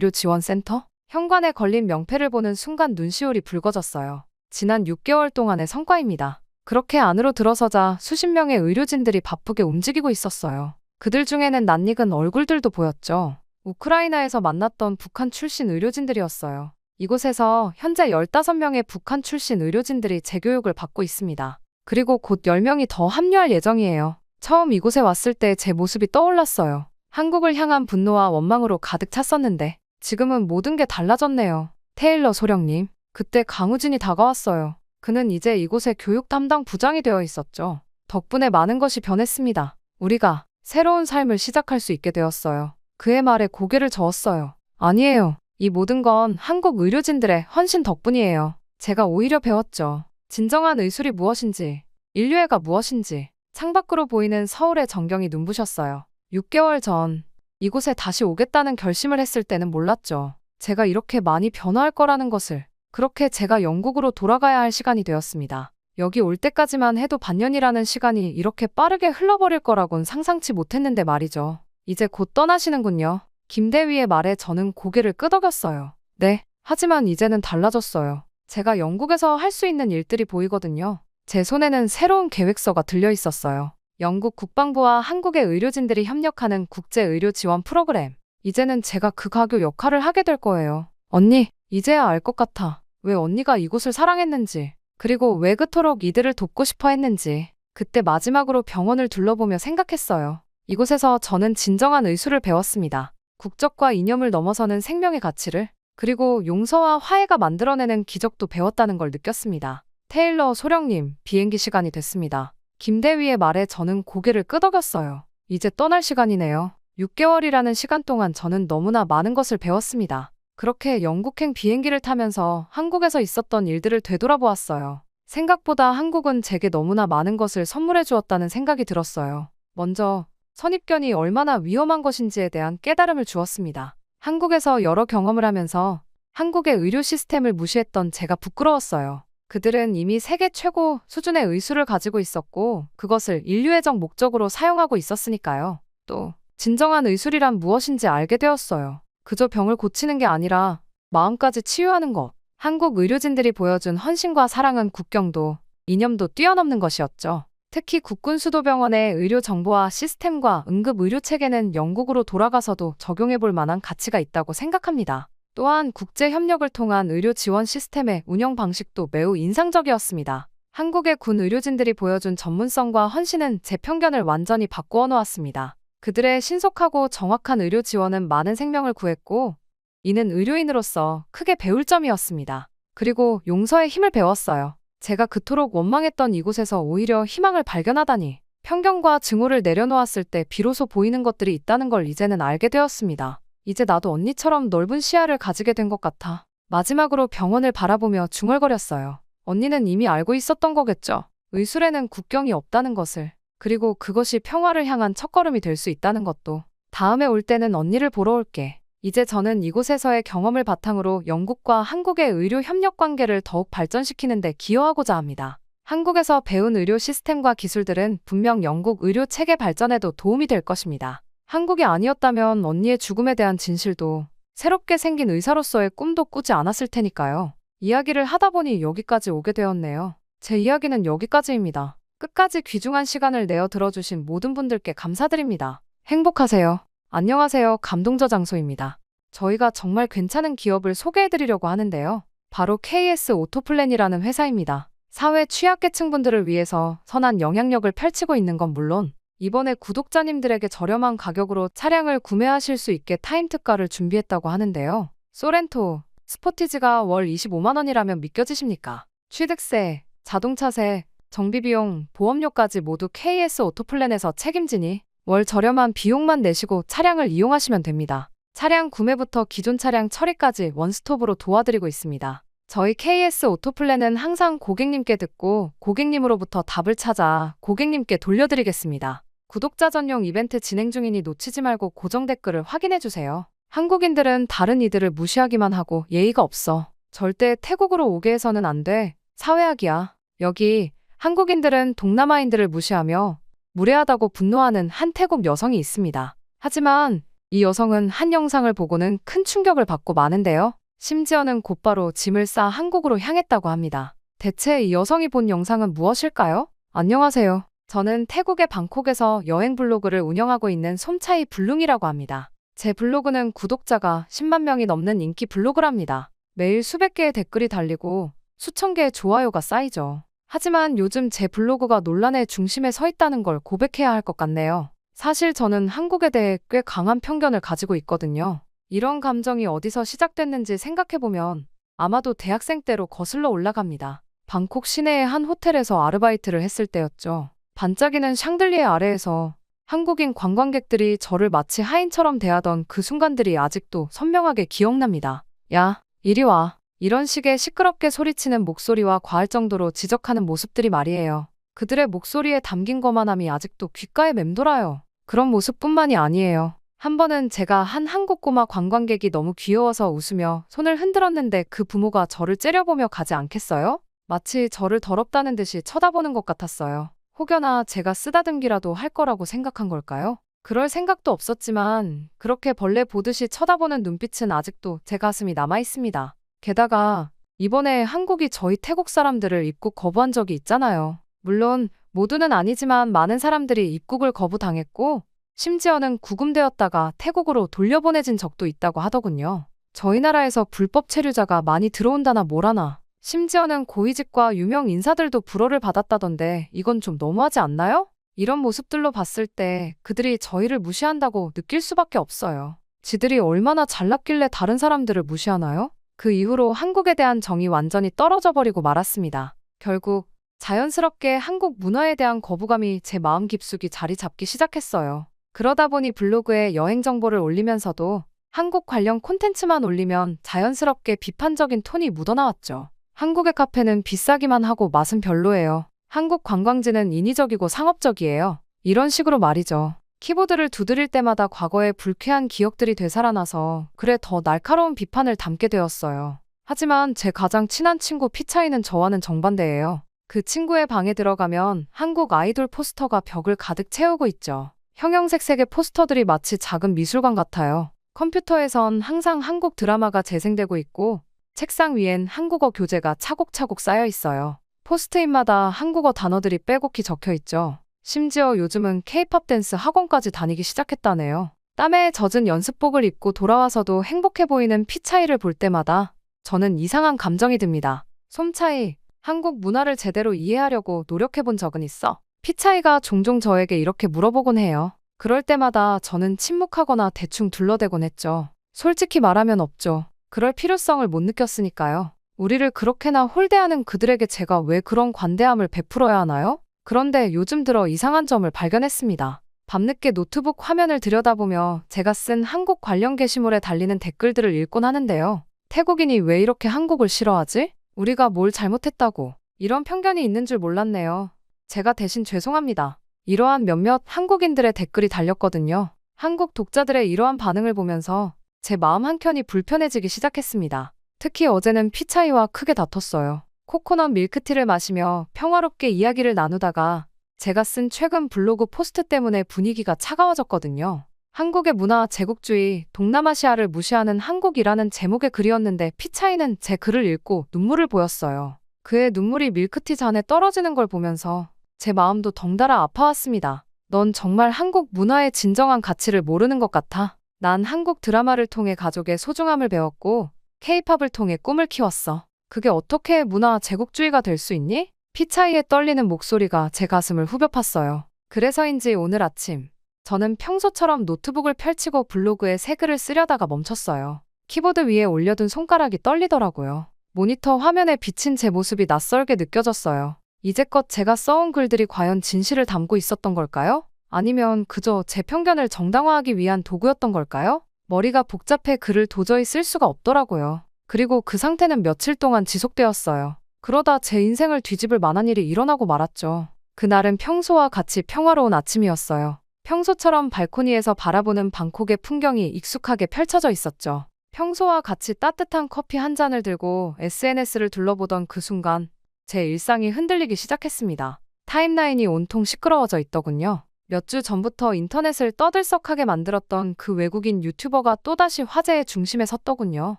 [SPEAKER 1] 국제의료지원센터? 현관에 걸린 명패를 보는 순간 눈시울이 붉어졌어요. 지난 6개월 동안의 성과입니다. 그렇게 안으로 들어서자 수십 명의 의료진들이 바쁘게 움직이고 있었어요. 그들 중에는 낯익은 얼굴들도 보였죠. 우크라이나에서 만났던 북한 출신 의료진들이었어요. 이곳에서 현재 15명의 북한 출신 의료진들이 재교육을 받고 있습니다. 그리고 곧 10명이 더 합류할 예정이에요. 처음 이곳에 왔을 때 제 모습이 떠올랐어요. 한국을 향한 분노와 원망으로 가득 찼었는데 지금은 모든 게 달라졌네요. 테일러 소령님, 그때 강우진이 다가왔어요. 그는 이제 이곳의 교육 담당 부장이 되어 있었죠. 덕분에 많은 것이 변했습니다. 우리가 새로운 삶을 시작할 수 있게 되었어요. 그의 말에 고개를 저었어요. 아니에요. 이 모든 건 한국 의료진들의 헌신 덕분이에요. 제가 오히려 배웠죠. 진정한 의술이 무엇인지, 인류애가 무엇인지. 창밖으로 보이는 서울의 전경이 눈부셨어요. 6개월 전 이곳에 다시 오겠다는 결심을 했을 때는 몰랐죠. 제가 이렇게 많이 변화할 거라는 것을. 그렇게 제가 영국으로 돌아가야 할 시간이 되었습니다. 여기 올 때까지만 해도 반년이라는 시간이 이렇게 빠르게 흘러버릴 거라곤 상상치 못했는데 말이죠. 이제 곧 떠나시는군요. 김대위의 말에 저는 고개를 끄덕였어요. 네, 하지만 이제는 달라졌어요. 제가 영국에서 할 수 있는 일들이 보이거든요. 제 손에는 새로운 계획서가 들려 있었어요. 영국 국방부와 한국의 의료진들이 협력하는 국제의료지원 프로그램. 이제는 제가 그 가교 역할을 하게 될 거예요. 언니, 이제야 알 것 같아. 왜 언니가 이곳을 사랑했는지. 그리고 왜 그토록 이들을 돕고 싶어 했는지 그때 마지막으로 병원을 둘러보며 생각했어요. 이곳에서 저는 진정한 의술을 배웠습니다. 국적과 이념을 넘어서는 생명의 가치를, 그리고 용서와 화해가 만들어내는 기적도 배웠다는 걸 느꼈습니다. 테일러 소령님, 비행기 시간이 됐습니다. 김대위의 말에 저는 고개를 끄덕였어요. 이제 떠날 시간이네요. 6개월이라는 시간 동안 저는 너무나 많은 것을 배웠습니다. 그렇게 영국행 비행기를 타면서 한국에서 있었던 일들을 되돌아보았어요. 생각보다 한국은 제게 너무나 많은 것을 선물해 주었다는 생각이 들었어요. 먼저 선입견이 얼마나 위험한 것인지에 대한 깨달음을 주었습니다. 한국에서 여러 경험을 하면서 한국의 의료 시스템을 무시했던 제가 부끄러웠어요. 그들은 이미 세계 최고 수준의 의술을 가지고 있었고 그것을 인류애적 목적으로 사용하고 있었으니까요. 또 진정한 의술이란 무엇인지 알게 되었어요. 그저 병을 고치는 게 아니라 마음까지 치유하는 것. 한국 의료진들이 보여준 헌신과 사랑은 국경도 이념도 뛰어넘는 것이었죠. 특히 국군수도병원의 의료 정보와 시스템과 응급의료체계는 영국으로 돌아가서도 적용해 볼 만한 가치가 있다고 생각합니다. 또한 국제협력을 통한 의료 지원 시스템의 운영 방식도 매우 인상적이었습니다. 한국의 군 의료진들이 보여준 전문성과 헌신은 제 편견을 완전히 바꾸어 놓았습니다. 그들의 신속하고 정확한 의료 지원은 많은 생명을 구했고, 이는 의료인으로서 크게 배울 점이었습니다. 그리고 용서의 힘을 배웠어요. 제가 그토록 원망했던 이곳에서 오히려 희망을 발견하다니, 편견과 증오를 내려놓았을 때 비로소 보이는 것들이 있다는 걸 이제는 알게 되었습니다. 이제 나도 언니처럼 넓은 시야를 가지게 된 것 같아. 마지막으로 병원을 바라보며 중얼거렸어요. 언니는 이미 알고 있었던 거겠죠. 의술에는 국경이 없다는 것을. 그리고 그것이 평화를 향한 첫걸음이 될 수 있다는 것도. 다음에 올 때는 언니를 보러 올게. 이제 저는 이곳에서의 경험을 바탕으로 영국과 한국의 의료 협력 관계를 더욱 발전시키는 데 기여하고자 합니다. 한국에서 배운 의료 시스템과 기술들은 분명 영국 의료 체계 발전에도 도움이 될 것입니다. 한국이 아니었다면 언니의 죽음에 대한 진실도, 새롭게 생긴 의사로서의 꿈도 꾸지 않았을 테니까요. 이야기를 하다 보니 여기까지 오게 되었네요. 제 이야기는 여기까지입니다. 끝까지 귀중한 시간을 내어 들어주신 모든 분들께 감사드립니다. 행복하세요. 안녕하세요. 감동저장소입니다. 저희가 정말 괜찮은 기업을 소개해드리려고 하는데요. 바로 KS 오토플랜이라는 회사입니다. 사회 취약계층분들을 위해서 선한 영향력을 펼치고 있는 건 물론 이번에 구독자님들에게 저렴한 가격으로 차량을 구매하실 수 있게 타임 특가를 준비했다고 하는데요. 소렌토, 스포티지가 월 25만 원이라면 믿겨지십니까? 취득세, 자동차세, 정비비용, 보험료까지 모두 KS 오토플랜에서 책임지니 월 저렴한 비용만 내시고 차량을 이용하시면 됩니다. 차량 구매부터 기존 차량 처리까지 원스톱으로 도와드리고 있습니다. 저희 KS 오토플랜은 항상 고객님께 듣고 고객님으로부터 답을 찾아 고객님께 돌려드리겠습니다. 구독자 전용 이벤트 진행 중이니 놓치지 말고 고정 댓글을 확인해주세요. 한국인들은 다른 이들을 무시하기만 하고 예의가 없어. 절대 태국으로 오게 해서는 안 돼. 사회학이야. 여기 한국인들은 동남아인들을 무시하며 무례하다고 분노하는 한 태국 여성이 있습니다. 하지만 이 여성은 한 영상을 보고는 큰 충격을 받고 마는데요. 심지어는 곧바로 짐을 싸 한국으로 향했다고 합니다. 대체 이 여성이 본 영상은 무엇일까요? 안녕하세요. 저는 태국의 방콕에서 여행 블로그를 운영하고 있는 솜차이 블룽이라고 합니다. 제 블로그는 구독자가 10만 명이 넘는 인기 블로그랍니다. 매일 수백 개의 댓글이 달리고 수천 개의 좋아요가 쌓이죠. 하지만 요즘 제 블로그가 논란의 중심에 서 있다는 걸 고백해야 할 것 같네요. 사실 저는 한국에 대해 꽤 강한 편견을 가지고 있거든요. 이런 감정이 어디서 시작됐는지 생각해보면 아마도 대학생 때로 거슬러 올라갑니다. 방콕 시내의 한 호텔에서 아르바이트를 했을 때였죠. 반짝이는 샹들리에 아래에서 한국인 관광객들이 저를 마치 하인처럼 대하던 그 순간들이 아직도 선명하게 기억납니다. 야, 이리 와. 이런 식의 시끄럽게 소리치는 목소리와 과할 정도로 지적하는 모습들이 말이에요. 그들의 목소리에 담긴 거만함이 아직도 귓가에 맴돌아요. 그런 모습뿐만이 아니에요. 한 번은 제가 한 한국 꼬마 관광객이 너무 귀여워서 웃으며 손을 흔들었는데 그 부모가 저를 째려보며 가지 않겠어요? 마치 저를 더럽다는 듯이 쳐다보는 것 같았어요. 혹여나 제가 쓰다듬기라도 할 거라고 생각한 걸까요? 그럴 생각도 없었지만 그렇게 벌레 보듯이 쳐다보는 눈빛은 아직도 제 가슴이 남아있습니다. 게다가 이번에 한국이 저희 태국 사람들을 입국 거부한 적이 있잖아요. 물론 모두는 아니지만 많은 사람들이 입국을 거부당했고 심지어는 구금되었다가 태국으로 돌려보내진 적도 있다고 하더군요. 저희 나라에서 불법 체류자가 많이 들어온다나 뭐라나. 심지어는 고위직과 유명 인사들도 불허를 받았다던데 이건 좀 너무하지 않나요? 이런 모습들로 봤을 때 그들이 저희를 무시한다고 느낄 수밖에 없어요. 지들이 얼마나 잘났길래 다른 사람들을 무시하나요? 그 이후로 한국에 대한 정이 완전히 떨어져 버리고 말았습니다. 결국 자연스럽게 한국 문화에 대한 거부감이 제 마음 깊숙이 자리 잡기 시작했어요. 그러다 보니 블로그에 여행 정보를 올리면서도 한국 관련 콘텐츠만 올리면 자연스럽게 비판적인 톤이 묻어나왔죠. 한국의 카페는 비싸기만 하고 맛은 별로예요. 한국 관광지는 인위적이고 상업적이에요. 이런 식으로 말이죠. 키보드를 두드릴 때마다 과거의 불쾌한 기억들이 되살아나서 그래 더 날카로운 비판을 담게 되었어요. 하지만 제 가장 친한 친구 피차이는 저와는 정반대예요. 그 친구의 방에 들어가면 한국 아이돌 포스터가 벽을 가득 채우고 있죠. 형형색색의 포스터들이 마치 작은 미술관 같아요. 컴퓨터에선 항상 한국 드라마가 재생되고 있고 책상 위엔 한국어 교재가 차곡차곡 쌓여 있어요. 포스트잇마다 한국어 단어들이 빼곡히 적혀 있죠. 심지어 요즘은 K-팝 댄스 학원까지 다니기 시작했다네요. 땀에 젖은 연습복을 입고 돌아와서도 행복해 보이는 피차이를 볼 때마다 저는 이상한 감정이 듭니다. 솜차이, 한국 문화를 제대로 이해하려고 노력해 본 적은 있어? 피차이가 종종 저에게 이렇게 물어보곤 해요. 그럴 때마다 저는 침묵하거나 대충 둘러대곤 했죠. 솔직히 말하면 없죠. 그럴 필요성을 못 느꼈으니까요. 우리를 그렇게나 홀대하는 그들에게 제가 왜 그런 관대함을 베풀어야 하나요? 그런데 요즘 들어 이상한 점을 발견했습니다. 밤늦게 노트북 화면을 들여다보며 제가 쓴 한국 관련 게시물에 달리는 댓글들을 읽곤 하는데요. 태국인이 왜 이렇게 한국을 싫어하지? 우리가 뭘 잘못했다고. 이런 편견이 있는 줄 몰랐네요. 제가 대신 죄송합니다. 이러한 몇몇 한국인들의 댓글이 달렸거든요. 한국 독자들의 이러한 반응을 보면서 제 마음 한켠이 불편해지기 시작했습니다. 특히 어제는 피차이와 크게 다퉜어요. 코코넛 밀크티를 마시며 평화롭게 이야기를 나누다가 제가 쓴 최근 블로그 포스트 때문에 분위기가 차가워졌거든요. 한국의 문화 제국주의, 동남아시아를 무시하는 한국이라는 제목의 글이었는데 피차이는 제 글을 읽고 눈물을 보였어요. 그의 눈물이 밀크티 잔에 떨어지는 걸 보면서 제 마음도 덩달아 아파왔습니다. 넌 정말 한국 문화의 진정한 가치를 모르는 것 같아. 난 한국 드라마를 통해 가족의 소중함을 배웠고 K-팝을 통해 꿈을 키웠어. 그게 어떻게 문화 제국주의가 될 수 있니? 피차이의 떨리는 목소리가 제 가슴을 후벼 팠어요. 그래서인지 오늘 아침 저는 평소처럼 노트북을 펼치고 블로그에 새 글을 쓰려다가 멈췄어요. 키보드 위에 올려둔 손가락이 떨리더라고요. 모니터 화면에 비친 제 모습이 낯설게 느껴졌어요. 이제껏 제가 써온 글들이 과연 진실을 담고 있었던 걸까요? 아니면 그저 제 편견을 정당화하기 위한 도구였던 걸까요? 머리가 복잡해 글을 도저히 쓸 수가 없더라고요. 그리고 그 상태는 며칠 동안 지속되었어요. 그러다 제 인생을 뒤집을 만한 일이 일어나고 말았죠. 그날은 평소와 같이 평화로운 아침이었어요. 평소처럼 발코니에서 바라보는 방콕의 풍경이 익숙하게 펼쳐져 있었죠. 평소와 같이 따뜻한 커피 한 잔을 들고 SNS를 둘러보던 그 순간 제 일상이 흔들리기 시작했습니다. 타임라인이 온통 시끄러워져 있더군요. 몇 주 전부터 인터넷을 떠들썩하게 만들었던 그 외국인 유튜버가 또다시 화제의 중심에 섰더군요.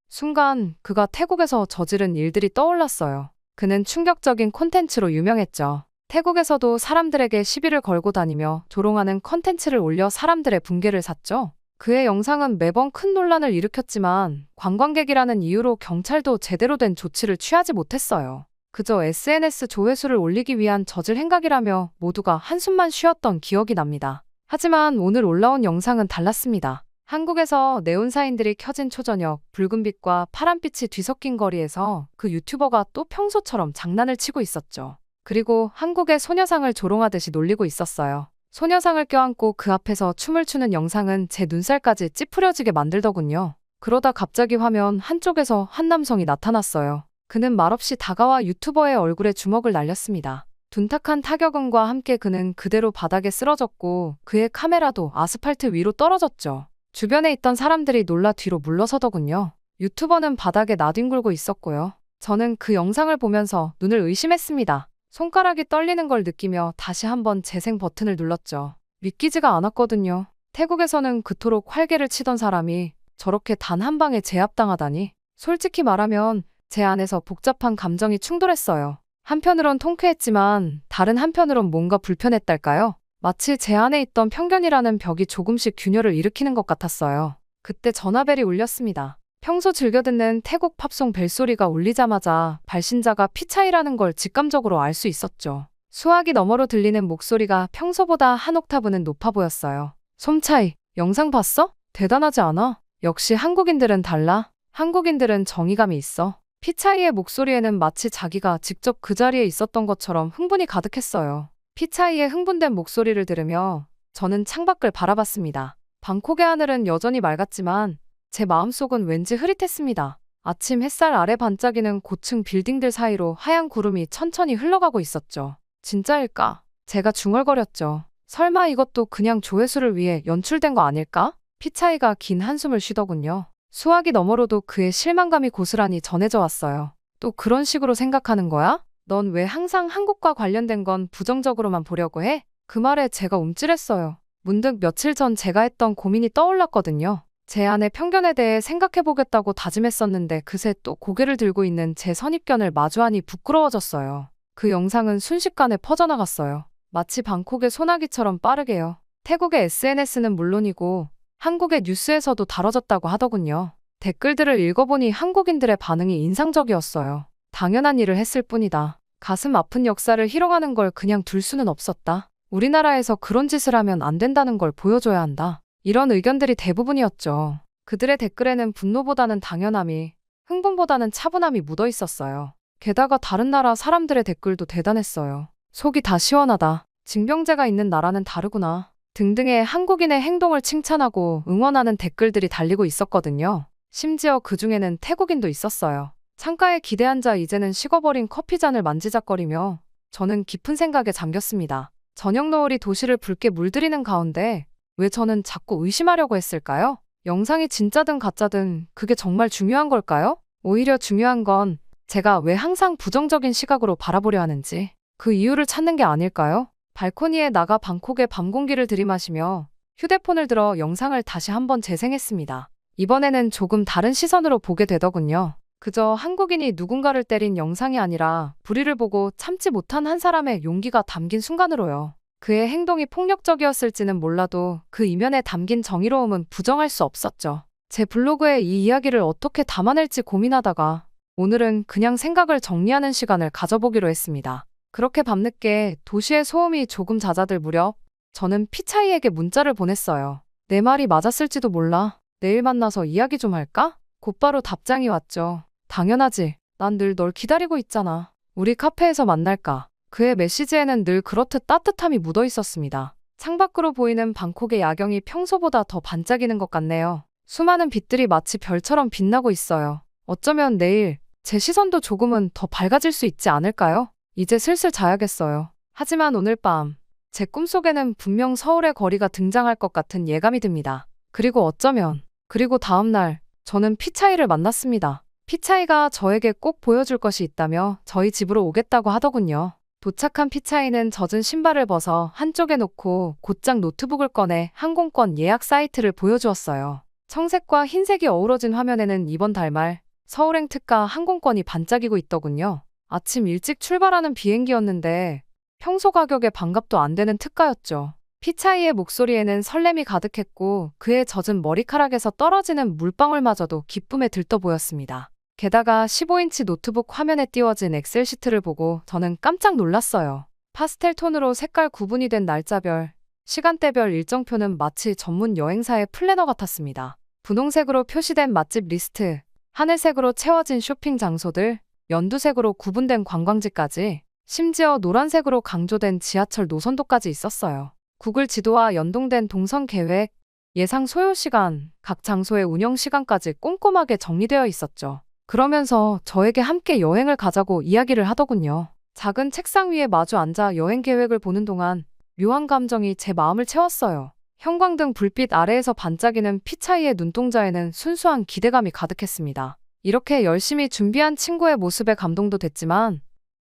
[SPEAKER 1] 순간 그가 태국에서 저지른 일들이 떠올랐어요. 그는 충격적인 콘텐츠로 유명했죠. 태국에서도 사람들에게 시비를 걸고 다니며 조롱하는 콘텐츠를 올려 사람들의 붕괴를 샀죠. 그의 영상은 매번 큰 논란을 일으켰지만 관광객이라는 이유로 경찰도 제대로 된 조치를 취하지 못했어요. 그저 SNS 조회수를 올리기 위한 저질 행각이라며 모두가 한숨만 쉬었던 기억이 납니다. 하지만 오늘 올라온 영상은 달랐습니다. 한국에서 네온사인들이 켜진 초저녁, 붉은빛과 파란빛이 뒤섞인 거리에서 그 유튜버가 또 평소처럼 장난을 치고 있었죠. 그리고 한국의 소녀상을 조롱하듯이 놀리고 있었어요. 소녀상을 껴안고 그 앞에서 춤을 추는 영상은 제 눈살까지 찌푸려지게 만들더군요. 그러다 갑자기 화면 한쪽에서 한 남성이 나타났어요. 그는 말없이 다가와 유튜버의 얼굴에 주먹을 날렸습니다. 둔탁한 타격음과 함께 그는 그대로 바닥에 쓰러졌고 그의 카메라도 아스팔트 위로 떨어졌죠. 주변에 있던 사람들이 놀라 뒤로 물러서더군요. 유튜버는 바닥에 나뒹굴고 있었고요. 저는 그 영상을 보면서 눈을 의심했습니다. 손가락이 떨리는 걸 느끼며 다시 한번 재생 버튼을 눌렀죠. 믿기지가 않았거든요. 태국에서는 그토록 활개를 치던 사람이 저렇게 단 한 방에 제압당하다니. 솔직히 말하면 제 안에서 복잡한 감정이 충돌했어요. 한편으론 통쾌했지만 다른 한편으론 뭔가 불편했달까요? 마치 제 안에 있던 편견이라는 벽이 조금씩 균열을 일으키는 것 같았어요. 그때 전화벨이 울렸습니다. 평소 즐겨 듣는 태국 팝송 벨소리가 울리자마자 발신자가 피차이라는 걸 직감적으로 알 수 있었죠. 수화기 너머로 들리는 목소리가 평소보다 한 옥타브는 높아 보였어요. 솜차이, 영상 봤어? 대단하지 않아? 역시 한국인들은 달라. 한국인들은 정의감이 있어. 피차이의 목소리에는 마치 자기가 직접 그 자리에 있었던 것처럼 흥분이 가득했어요. 피차이의 흥분된 목소리를 들으며 저는 창밖을 바라봤습니다. 방콕의 하늘은 여전히 맑았지만 제 마음속은 왠지 흐릿했습니다. 아침 햇살 아래 반짝이는 고층 빌딩들 사이로 하얀 구름이 천천히 흘러가고 있었죠. 진짜일까? 제가 중얼거렸죠. 설마 이것도 그냥 조회수를 위해 연출된 거 아닐까? 피차이가 긴 한숨을 쉬더군요. 수화기 너머로도 그의 실망감이 고스란히 전해져 왔어요. 또 그런 식으로 생각하는 거야? 넌 왜 항상 한국과 관련된 건 부정적으로만 보려고 해? 그 말에 제가 움찔했어요. 문득 며칠 전 제가 했던 고민이 떠올랐거든요. 제 안의 편견에 대해 생각해보겠다고 다짐했었는데 그새 또 고개를 들고 있는 제 선입견을 마주하니 부끄러워졌어요. 그 영상은 순식간에 퍼져나갔어요. 마치 방콕의 소나기처럼 빠르게요. 태국의 SNS는 물론이고 한국의 뉴스에서도 다뤄졌다고 하더군요. 댓글들을 읽어보니 한국인들의 반응이 인상적이었어요. 당연한 일을 했을 뿐이다. 가슴 아픈 역사를 희롱하는 걸 그냥 둘 수는 없었다. 우리나라에서 그런 짓을 하면 안 된다는 걸 보여줘야 한다. 이런 의견들이 대부분이었죠. 그들의 댓글에는 분노보다는 당연함이, 흥분보다는 차분함이 묻어 있었어요. 게다가 다른 나라 사람들의 댓글도 대단했어요. 속이 다 시원하다. 징병제가 있는 나라는 다르구나. 등등의 한국인의 행동을 칭찬하고 응원하는 댓글들이 달리고 있었거든요. 심지어 그 중에는 태국인도 있었어요. 창가에 기대앉아 이제는 식어버린 커피잔을 만지작거리며 저는 깊은 생각에 잠겼습니다. 저녁 노을이 도시를 붉게 물들이는 가운데 왜 저는 자꾸 의심하려고 했을까요? 영상이 진짜든 가짜든 그게 정말 중요한 걸까요? 오히려 중요한 건 제가 왜 항상 부정적인 시각으로 바라보려 하는지 그 이유를 찾는 게 아닐까요? 발코니에 나가 방콕의 밤 공기를 들이마시며 휴대폰을 들어 영상을 다시 한번 재생했습니다. 이번에는 조금 다른 시선으로 보게 되더군요. 그저 한국인이 누군가를 때린 영상이 아니라 불의를 보고 참지 못한 한 사람의 용기가 담긴 순간으로요. 그의 행동이 폭력적이었을지는 몰라도 그 이면에 담긴 정의로움은 부정할 수 없었죠. 제 블로그에 이 이야기를 어떻게 담아낼지 고민하다가 오늘은 그냥 생각을 정리하는 시간을 가져보기로 했습니다. 그렇게 밤늦게 도시의 소음이 조금 잦아들 무렵 저는 피차이에게 문자를 보냈어요. 내 말이 맞았을지도 몰라. 내일 만나서 이야기 좀 할까? 곧바로 답장이 왔죠. 당연하지. 난 늘 널 기다리고 있잖아. 우리 카페에서 만날까? 그의 메시지에는 늘 그렇듯 따뜻함이 묻어 있었습니다. 창밖으로 보이는 방콕의 야경이 평소보다 더 반짝이는 것 같네요. 수많은 빛들이 마치 별처럼 빛나고 있어요. 어쩌면 내일 제 시선도 조금은 더 밝아질 수 있지 않을까요? 이제 슬슬 자야겠어요. 하지만 오늘 밤 제 꿈속에는 분명 서울의 거리가 등장할 것 같은 예감이 듭니다. 그리고 다음 날 저는 피차이를 만났습니다. 피차이가 저에게 꼭 보여줄 것이 있다며 저희 집으로 오겠다고 하더군요. 도착한 피차이는 젖은 신발을 벗어 한쪽에 놓고 곧장 노트북을 꺼내 항공권 예약 사이트를 보여주었어요. 청색과 흰색이 어우러진 화면에는 이번 달 말 서울행 특가 항공권이 반짝이고 있더군요. 아침 일찍 출발하는 비행기였는데 평소 가격에 반값도 안 되는 특가였죠. 피차이의 목소리에는 설렘이 가득했고 그의 젖은 머리카락에서 떨어지는 물방울마저도 기쁨에 들떠 보였습니다. 게다가 15인치 노트북 화면에 띄워진 엑셀 시트를 보고 저는 깜짝 놀랐어요. 파스텔 톤으로 색깔 구분이 된 날짜별, 시간대별 일정표는 마치 전문 여행사의 플래너 같았습니다. 분홍색으로 표시된 맛집 리스트, 하늘색으로 채워진 쇼핑 장소들, 연두색으로 구분된 관광지까지, 심지어 노란색으로 강조된 지하철 노선도까지 있었어요. 구글 지도와 연동된 동선 계획, 예상 소요 시간, 각 장소의 운영 시간까지 꼼꼼하게 정리되어 있었죠. 그러면서 저에게 함께 여행을 가자고 이야기를 하더군요. 작은 책상 위에 마주 앉아 여행 계획을 보는 동안 묘한 감정이 제 마음을 채웠어요. 형광등 불빛 아래에서 반짝이는 피차이의 눈동자에는 순수한 기대감이 가득했습니다. 이렇게 열심히 준비한 친구의 모습에 감동도 됐지만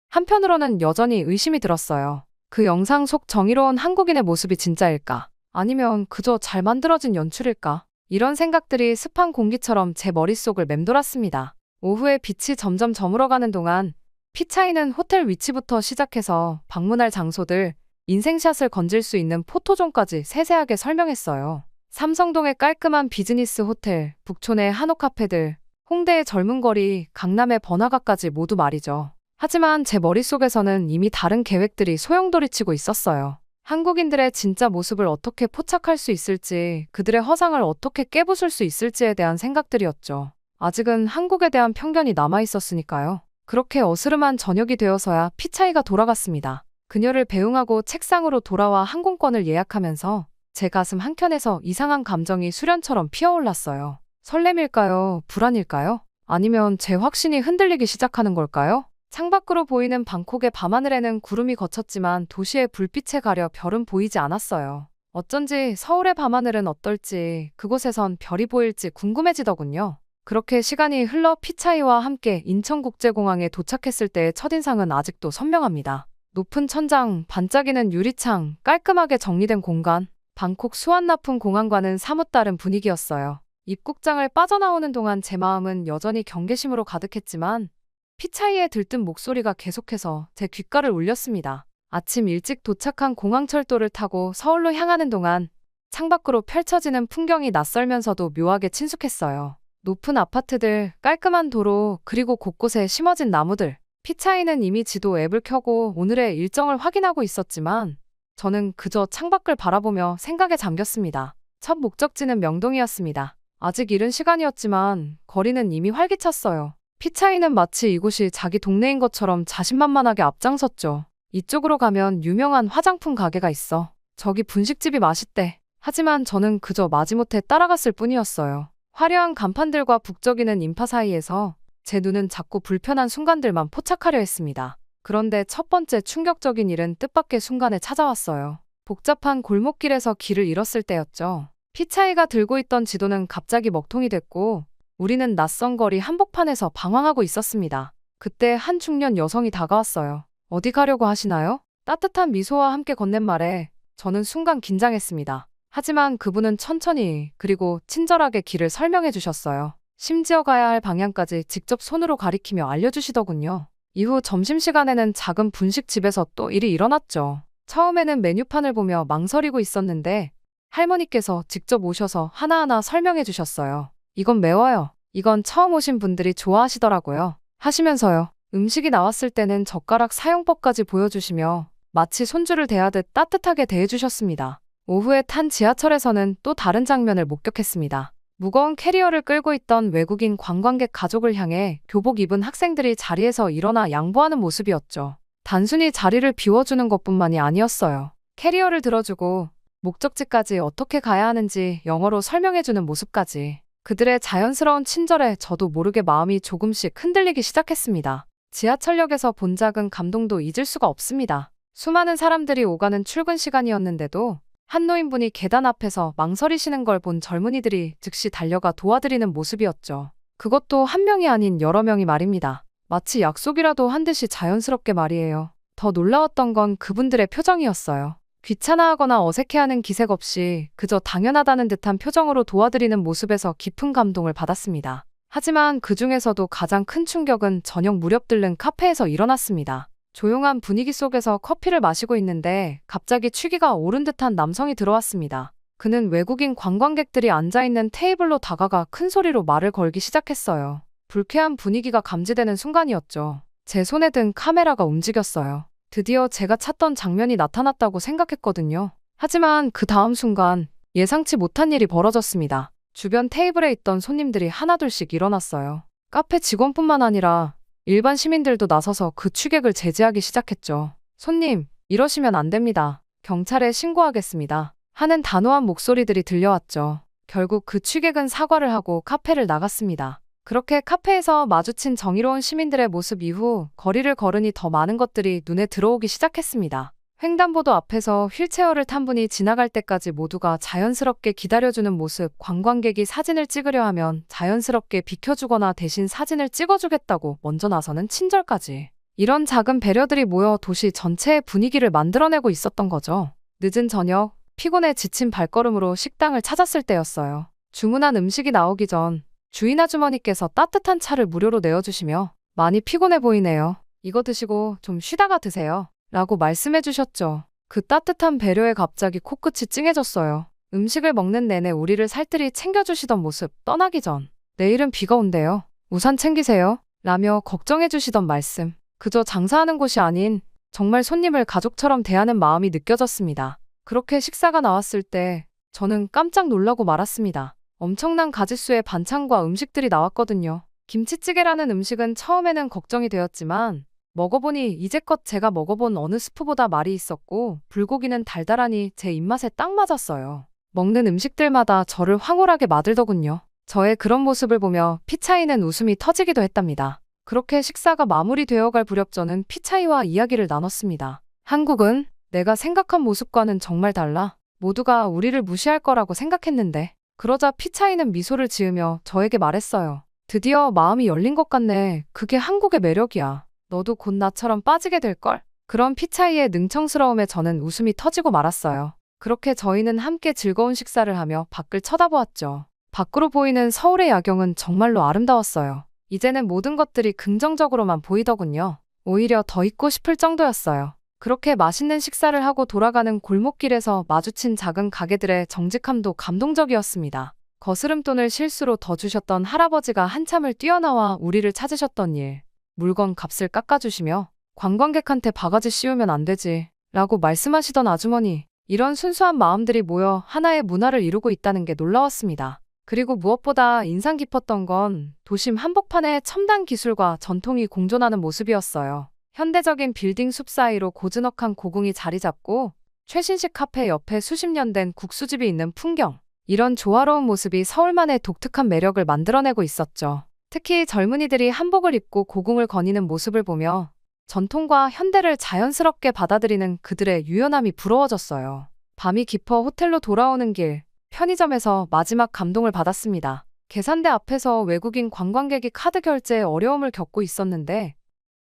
[SPEAKER 1] 한편으로는 여전히 의심이 들었어요. 그 영상 속 정의로운 한국인의 모습이 진짜일까? 아니면 그저 잘 만들어진 연출일까? 이런 생각들이 습한 공기처럼 제 머릿속을 맴돌았습니다. 오후에 빛이 점점 저물어가는 동안 피차이는 호텔 위치부터 시작해서 방문할 장소들, 인생샷을 건질 수 있는 포토존까지 세세하게 설명했어요. 삼성동의 깔끔한 비즈니스 호텔, 북촌의 한옥 카페들, 홍대의 젊은 거리, 강남의 번화가까지 모두 말이죠. 하지만 제 머릿속에서는 이미 다른 계획들이 소용돌이치고 있었어요. 한국인들의 진짜 모습을 어떻게 포착할 수 있을지, 그들의 허상을 어떻게 깨부술 수 있을지에 대한 생각들이었죠. 아직은 한국에 대한 편견이 남아있었으니까요. 그렇게 어스름한 저녁이 되어서야 피차이가 돌아갔습니다. 그녀를 배웅하고 책상으로 돌아와 항공권을 예약하면서 제 가슴 한켠에서 이상한 감정이 수련처럼 피어올랐어요. 설렘일까요? 불안일까요? 아니면 제 확신이 흔들리기 시작하는 걸까요? 창밖으로 보이는 방콕의 밤하늘에는 구름이 걷혔지만 도시의 불빛에 가려 별은 보이지 않았어요. 어쩐지 서울의 밤하늘은 어떨지, 그곳에선 별이 보일지 궁금해지더군요. 그렇게 시간이 흘러 피차이와 함께 인천국제공항에 도착했을 때의 첫인상은 아직도 선명합니다. 높은 천장, 반짝이는 유리창, 깔끔하게 정리된 공간. 방콕 수완나푼 공항과는 사뭇 다른 분위기였어요. 입국장을 빠져나오는 동안 제 마음은 여전히 경계심으로 가득했지만 피차이의 들뜬 목소리가 계속해서 제 귓가를 울렸습니다. 아침 일찍 도착한 공항철도를 타고 서울로 향하는 동안 창밖으로 펼쳐지는 풍경이 낯설면서도 묘하게 친숙했어요. 높은 아파트들, 깔끔한 도로, 그리고 곳곳에 심어진 나무들. 피차이는 이미 지도 앱을 켜고 오늘의 일정을 확인하고 있었지만 저는 그저 창밖을 바라보며 생각에 잠겼습니다. 첫 목적지는 명동이었습니다. 아직 이른 시간이었지만 거리는 이미 활기찼어요. 피차이는 마치 이곳이 자기 동네인 것처럼 자신만만하게 앞장섰죠. 이쪽으로 가면 유명한 화장품 가게가 있어. 저기 분식집이 맛있대. 하지만 저는 그저 마지못해 따라갔을 뿐이었어요. 화려한 간판들과 북적이는 인파 사이에서 제 눈은 자꾸 불편한 순간들만 포착하려 했습니다. 그런데 첫 번째 충격적인 일은 뜻밖의 순간에 찾아왔어요. 복잡한 골목길에서 길을 잃었을 때였죠. 피차이가 들고 있던 지도는 갑자기 먹통이 됐고 우리는 낯선 거리 한복판에서 방황하고 있었습니다. 그때 한 중년 여성이 다가왔어요. 어디 가려고 하시나요? 따뜻한 미소와 함께 건넨 말에 저는 순간 긴장했습니다. 하지만 그분은 천천히 그리고 친절하게 길을 설명해 주셨어요. 심지어 가야 할 방향까지 직접 손으로 가리키며 알려주시더군요. 이후 점심시간에는 작은 분식집에서 또 일이 일어났죠. 처음에는 메뉴판을 보며 망설이고 있었는데 할머니께서 직접 오셔서 하나하나 설명해 주셨어요. 이건 매워요. 이건 처음 오신 분들이 좋아하시더라고요. 하시면서요. 음식이 나왔을 때는 젓가락 사용법까지 보여주시며 마치 손주를 대하듯 따뜻하게 대해주셨습니다. 오후에 탄 지하철에서는 또 다른 장면을 목격했습니다. 무거운 캐리어를 끌고 있던 외국인 관광객 가족을 향해 교복 입은 학생들이 자리에서 일어나 양보하는 모습이었죠. 단순히 자리를 비워주는 것뿐만이 아니었어요. 캐리어를 들어주고 목적지까지 어떻게 가야 하는지 영어로 설명해주는 모습까지. 그들의 자연스러운 친절에 저도 모르게 마음이 조금씩 흔들리기 시작했습니다. 지하철역에서 본 작은 감동도 잊을 수가 없습니다. 수많은 사람들이 오가는 출근 시간이었는데도 한 노인분이 계단 앞에서 망설이시는 걸 본 젊은이들이 즉시 달려가 도와드리는 모습이었죠. 그것도 한 명이 아닌 여러 명이 말입니다. 마치 약속이라도 한 듯이 자연스럽게 말이에요. 더 놀라웠던 건 그분들의 표정이었어요. 귀찮아하거나 어색해하는 기색 없이 그저 당연하다는 듯한 표정으로 도와드리는 모습에서 깊은 감동을 받았습니다. 하지만 그 중에서도 가장 큰 충격은 저녁 무렵 들른 카페에서 일어났습니다. 조용한 분위기 속에서 커피를 마시고 있는데 갑자기 취기가 오른 듯한 남성이 들어왔습니다. 그는 외국인 관광객들이 앉아있는 테이블로 다가가 큰 소리로 말을 걸기 시작했어요. 불쾌한 분위기가 감지되는 순간이었죠. 제 손에 든 카메라가 움직였어요. 드디어 제가 찾던 장면이 나타났다고 생각했거든요. 하지만 그 다음 순간 예상치 못한 일이 벌어졌습니다. 주변 테이블에 있던 손님들이 하나둘씩 일어났어요. 카페 직원뿐만 아니라 일반 시민들도 나서서 그 취객을 제지하기 시작했죠. 손님, 이러시면 안 됩니다. 경찰에 신고하겠습니다. 하는 단호한 목소리들이 들려왔죠. 결국 그 취객은 사과를 하고 카페를 나갔습니다. 그렇게 카페에서 마주친 정의로운 시민들의 모습 이후 거리를 걸으니 더 많은 것들이 눈에 들어오기 시작했습니다. 횡단보도 앞에서 휠체어를 탄 분이 지나갈 때까지 모두가 자연스럽게 기다려주는 모습, 관광객이 사진을 찍으려 하면 자연스럽게 비켜주거나 대신 사진을 찍어주겠다고 먼저 나서는 친절까지. 이런 작은 배려들이 모여 도시 전체의 분위기를 만들어내고 있었던 거죠. 늦은 저녁, 피곤해 지친 발걸음으로 식당을 찾았을 때였어요. 주문한 음식이 나오기 전 주인 아주머니께서 따뜻한 차를 무료로 내어주시며 많이 피곤해 보이네요. 이거 드시고 좀 쉬다가 드세요. 라고 말씀해 주셨죠. 그 따뜻한 배려에 갑자기 코끝이 찡해졌어요. 음식을 먹는 내내 우리를 살뜰히 챙겨주시던 모습 떠나기 전 내일은 비가 온대요. 우산 챙기세요. 라며 걱정해주시던 말씀. 그저 장사하는 곳이 아닌 정말 손님을 가족처럼 대하는 마음이 느껴졌습니다. 그렇게 식사가 나왔을 때 저는 깜짝 놀라고 말았습니다. 엄청난 가짓수의 반찬과 음식들이 나왔거든요. 김치찌개라는 음식은 처음에는 걱정이 되었지만 먹어보니 이제껏 제가 먹어본 어느 스프보다 말이 있었고 불고기는 달달하니 제 입맛에 딱 맞았어요. 먹는 음식들마다 저를 황홀하게 만들더군요. 저의 그런 모습을 보며 피차이는 웃음이 터지기도 했답니다. 그렇게 식사가 마무리되어갈 무렵 저는 피차이와 이야기를 나눴습니다. 한국은 내가 생각한 모습과는 정말 달라. 모두가 우리를 무시할 거라고 생각했는데. 그러자 피차이는 미소를 지으며 저에게 말했어요. 드디어 마음이 열린 것 같네. 그게 한국의 매력이야. 너도 곧 나처럼 빠지게 될걸? 그런 피차이의 능청스러움에 저는 웃음이 터지고 말았어요. 그렇게 저희는 함께 즐거운 식사를 하며 밖을 쳐다보았죠. 밖으로 보이는 서울의 야경은 정말로 아름다웠어요. 이제는 모든 것들이 긍정적으로만 보이더군요. 오히려 더 있고 싶을 정도였어요. 그렇게 맛있는 식사를 하고 돌아가는 골목길에서 마주친 작은 가게들의 정직함도 감동적이었습니다. 거스름돈을 실수로 더 주셨던 할아버지가 한참을 뛰어나와 우리를 찾으셨던 일. 물건 값을 깎아주시며 관광객한테 바가지 씌우면 안 되지 라고 말씀하시던 아주머니. 이런 순수한 마음들이 모여 하나의 문화를 이루고 있다는 게 놀라웠습니다. 그리고 무엇보다 인상 깊었던 건 도심 한복판의 첨단 기술과 전통이 공존하는 모습이었어요. 현대적인 빌딩 숲 사이로 고즈넉한 고궁이 자리 잡고 최신식 카페 옆에 수십 년 된 국수집이 있는 풍경. 이런 조화로운 모습이 서울만의 독특한 매력을 만들어내고 있었죠. 특히 젊은이들이 한복을 입고 고궁을 거니는 모습을 보며 전통과 현대를 자연스럽게 받아들이는 그들의 유연함이 부러워졌어요. 밤이 깊어 호텔로 돌아오는 길, 편의점에서 마지막 감동을 받았습니다. 계산대 앞에서 외국인 관광객이 카드 결제에 어려움을 겪고 있었는데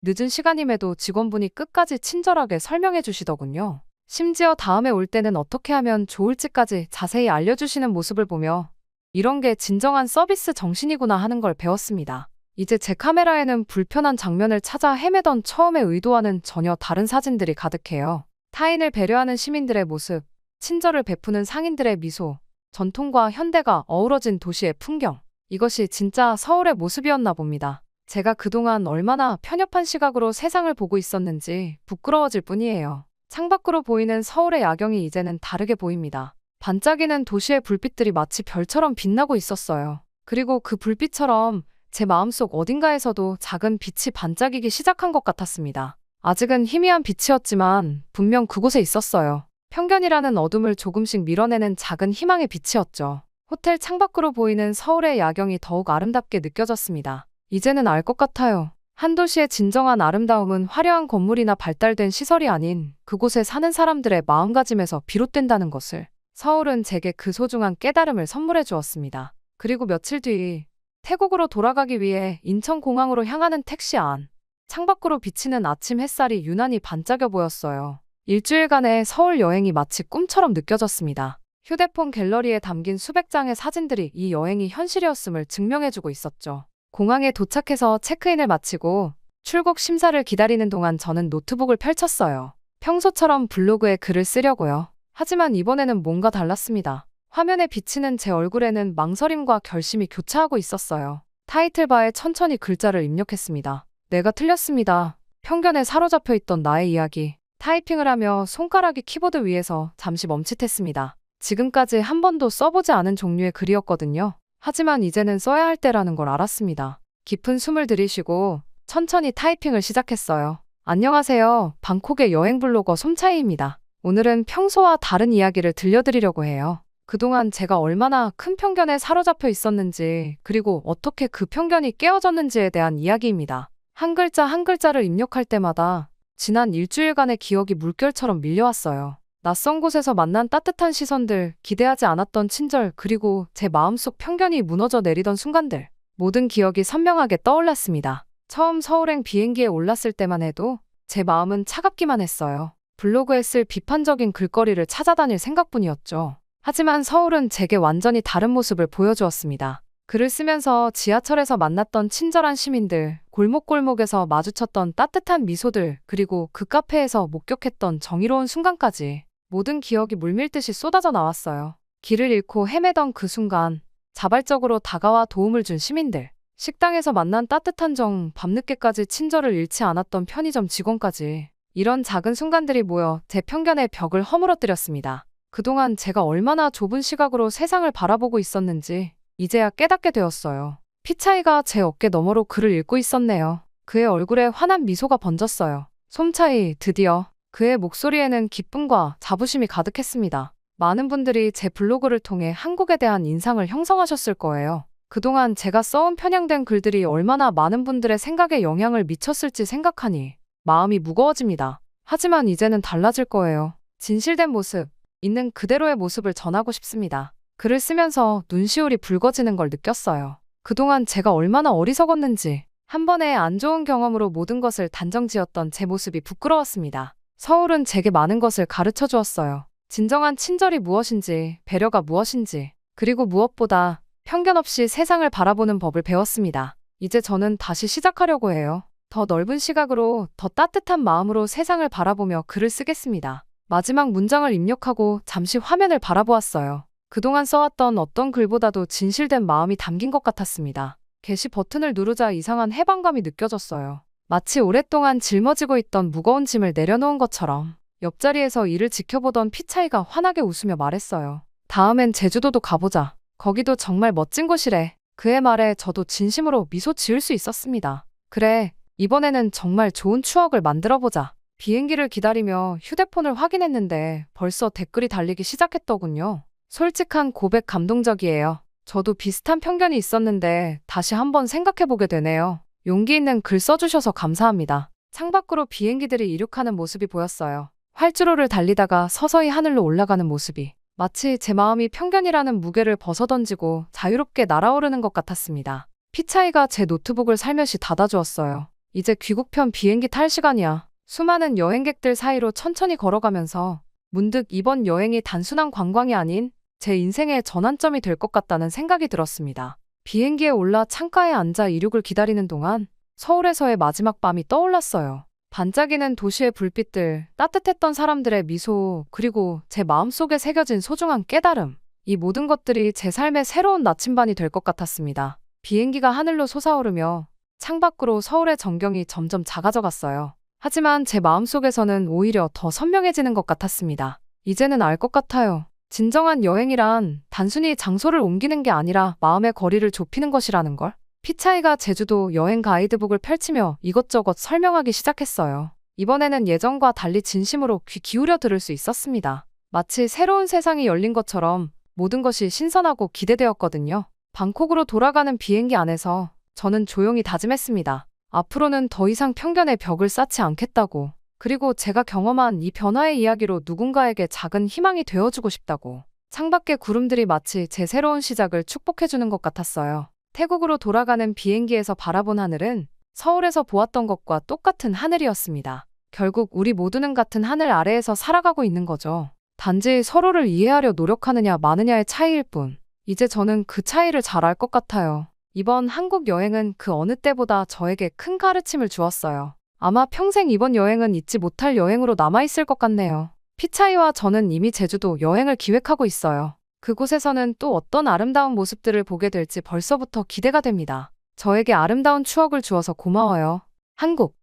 [SPEAKER 1] 늦은 시간임에도 직원분이 끝까지 친절하게 설명해 주시더군요. 심지어 다음에 올 때는 어떻게 하면 좋을지까지 자세히 알려주시는 모습을 보며 이런 게 진정한 서비스 정신이구나 하는 걸 배웠습니다. 이제 제 카메라에는 불편한 장면을 찾아 헤매던 처음의 의도와는 전혀 다른 사진들이 가득해요. 타인을 배려하는 시민들의 모습, 친절을 베푸는 상인들의 미소, 전통과 현대가 어우러진 도시의 풍경. 이것이 진짜 서울의 모습이었나 봅니다. 제가 그동안 얼마나 편협한 시각으로 세상을 보고 있었는지 부끄러워질 뿐이에요. 창밖으로 보이는 서울의 야경이 이제는 다르게 보입니다. 반짝이는 도시의 불빛들이 마치 별처럼 빛나고 있었어요. 그리고 그 불빛처럼 제 마음속 어딘가에서도 작은 빛이 반짝이기 시작한 것 같았습니다. 아직은 희미한 빛이었지만 분명 그곳에 있었어요. 편견이라는 어둠을 조금씩 밀어내는 작은 희망의 빛이었죠. 호텔 창밖으로 보이는 서울의 야경이 더욱 아름답게 느껴졌습니다. 이제는 알 것 같아요. 한 도시의 진정한 아름다움은 화려한 건물이나 발달된 시설이 아닌 그곳에 사는 사람들의 마음가짐에서 비롯된다는 것을. 서울은 제게 그 소중한 깨달음을 선물해 주었습니다. 그리고 며칠 뒤 태국으로 돌아가기 위해 인천공항으로 향하는 택시 안. 창밖으로 비치는 아침 햇살이 유난히 반짝여 보였어요. 일주일간의 서울 여행이 마치 꿈처럼 느껴졌습니다. 휴대폰 갤러리에 담긴 수백 장의 사진들이 이 여행이 현실이었음을 증명해주고 있었죠. 공항에 도착해서 체크인을 마치고 출국 심사를 기다리는 동안 저는 노트북을 펼쳤어요. 평소처럼 블로그에 글을 쓰려고요. 하지만 이번에는 뭔가 달랐습니다. 화면에 비치는 제 얼굴에는 망설임과 결심이 교차하고 있었어요. 타이틀바에 천천히 글자를 입력했습니다. 내가 틀렸습니다. 편견에 사로잡혀 있던 나의 이야기. 타이핑을 하며 손가락이 키보드 위에서 잠시 멈칫했습니다. 지금까지 한 번도 써보지 않은 종류의 글이었거든요. 하지만 이제는 써야 할 때라는 걸 알았습니다. 깊은 숨을 들이쉬고 천천히 타이핑을 시작했어요. 안녕하세요. 방콕의 여행 블로거 솜차이입니다. 오늘은 평소와 다른 이야기를 들려드리려고 해요. 그동안 제가 얼마나 큰 편견에 사로잡혀 있었는지, 그리고 어떻게 그 편견이 깨어졌는지에 대한 이야기입니다. 한 글자 한 글자를 입력할 때마다 지난 일주일간의 기억이 물결처럼 밀려왔어요. 낯선 곳에서 만난 따뜻한 시선들, 기대하지 않았던 친절, 그리고 제 마음속 편견이 무너져 내리던 순간들. 모든 기억이 선명하게 떠올랐습니다. 처음 서울행 비행기에 올랐을 때만 해도 제 마음은 차갑기만 했어요. 블로그에 쓸 비판적인 글거리를 찾아다닐 생각뿐이었죠. 하지만 서울은 제게 완전히 다른 모습을 보여주었습니다. 글을 쓰면서 지하철에서 만났던 친절한 시민들, 골목골목에서 마주쳤던 따뜻한 미소들, 그리고 그 카페에서 목격했던 정의로운 순간까지 모든 기억이 물밀듯이 쏟아져 나왔어요. 길을 잃고 헤매던 그 순간, 자발적으로 다가와 도움을 준 시민들, 식당에서 만난 따뜻한 정, 밤늦게까지 친절을 잃지 않았던 편의점 직원까지. 이런 작은 순간들이 모여 제 편견의 벽을 허물어뜨렸습니다. 그동안 제가 얼마나 좁은 시각으로 세상을 바라보고 있었는지 이제야 깨닫게 되었어요. 피차이가 제 어깨 너머로 글을 읽고 있었네요. 그의 얼굴에 환한 미소가 번졌어요. 솜차이, 드디어. 그의 목소리에는 기쁨과 자부심이 가득했습니다. 많은 분들이 제 블로그를 통해 한국에 대한 인상을 형성하셨을 거예요. 그동안 제가 써온 편향된 글들이 얼마나 많은 분들의 생각에 영향을 미쳤을지 생각하니 마음이 무거워집니다. 하지만 이제는 달라질 거예요. 진실된 모습, 있는 그대로의 모습을 전하고 싶습니다. 글을 쓰면서 눈시울이 붉어지는 걸 느꼈어요. 그동안 제가 얼마나 어리석었는지, 한 번의 안 좋은 경험으로 모든 것을 단정지었던 제 모습이 부끄러웠습니다. 서울은 제게 많은 것을 가르쳐 주었어요. 진정한 친절이 무엇인지, 배려가 무엇인지, 그리고 무엇보다 편견 없이 세상을 바라보는 법을 배웠습니다. 이제 저는 다시 시작하려고 해요. 더 넓은 시각으로, 더 따뜻한 마음으로 세상을 바라보며 글을 쓰겠습니다. 마지막 문장을 입력하고 잠시 화면을 바라보았어요. 그동안 써왔던 어떤 글보다도 진실된 마음이 담긴 것 같았습니다. 게시 버튼을 누르자 이상한 해방감이 느껴졌어요. 마치 오랫동안 짊어지고 있던 무거운 짐을 내려놓은 것처럼. 옆자리에서 이를 지켜보던 피차이가 환하게 웃으며 말했어요. 다음엔 제주도도 가보자. 거기도 정말 멋진 곳이래. 그의 말에 저도 진심으로 미소 지을 수 있었습니다. 그래, 이번에는 정말 좋은 추억을 만들어보자. 비행기를 기다리며 휴대폰을 확인했는데 벌써 댓글이 달리기 시작했더군요. 솔직한 고백 감동적이에요. 저도 비슷한 편견이 있었는데 다시 한번 생각해보게 되네요. 용기 있는 글 써주셔서 감사합니다. 창밖으로 비행기들이 이륙하는 모습이 보였어요. 활주로를 달리다가 서서히 하늘로 올라가는 모습이 마치 제 마음이 편견이라는 무게를 벗어던지고 자유롭게 날아오르는 것 같았습니다. 피차이가 제 노트북을 살며시 닫아주었어요. 이제 귀국편 비행기 탈 시간이야. 수많은 여행객들 사이로 천천히 걸어가면서 문득 이번 여행이 단순한 관광이 아닌 제 인생의 전환점이 될 것 같다는 생각이 들었습니다. 비행기에 올라 창가에 앉아 이륙을 기다리는 동안 서울에서의 마지막 밤이 떠올랐어요. 반짝이는 도시의 불빛들, 따뜻했던 사람들의 미소, 그리고 제 마음속에 새겨진 소중한 깨달음. 이 모든 것들이 제 삶의 새로운 나침반이 될 것 같았습니다. 비행기가 하늘로 솟아오르며 창밖으로 서울의 전경이 점점 작아져 갔어요. 하지만 제 마음속에서는 오히려 더 선명해지는 것 같았습니다. 이제는 알 것 같아요. 진정한 여행이란 단순히 장소를 옮기는 게 아니라 마음의 거리를 좁히는 것이라는 걸. 피차이가 제주도 여행 가이드북을 펼치며 이것저것 설명하기 시작했어요. 이번에는 예전과 달리 진심으로 귀 기울여 들을 수 있었습니다. 마치 새로운 세상이 열린 것처럼 모든 것이 신선하고 기대되었거든요. 방콕으로 돌아가는 비행기 안에서 저는 조용히 다짐했습니다. 앞으로는 더 이상 편견의 벽을 쌓지 않겠다고. 그리고 제가 경험한 이 변화의 이야기로 누군가에게 작은 희망이 되어주고 싶다고. 창밖의 구름들이 마치 제 새로운 시작을 축복해주는 것 같았어요. 태국으로 돌아가는 비행기에서 바라본 하늘은 서울에서 보았던 것과 똑같은 하늘이었습니다. 결국 우리 모두는 같은 하늘 아래에서 살아가고 있는 거죠. 단지 서로를 이해하려 노력하느냐 마느냐의 차이일 뿐. 이제 저는 그 차이를 잘 알 것 같아요. 이번 한국 여행은 그 어느 때보다 저에게 큰 가르침을 주었어요. 아마 평생 이번 여행은 잊지 못할 여행으로 남아있을 것 같네요. 피차이와 저는 이미 제주도 여행을 기획하고 있어요. 그곳에서는 또 어떤 아름다운 모습들을 보게 될지 벌써부터 기대가 됩니다. 저에게 아름다운 추억을 주어서 고마워요. 한국.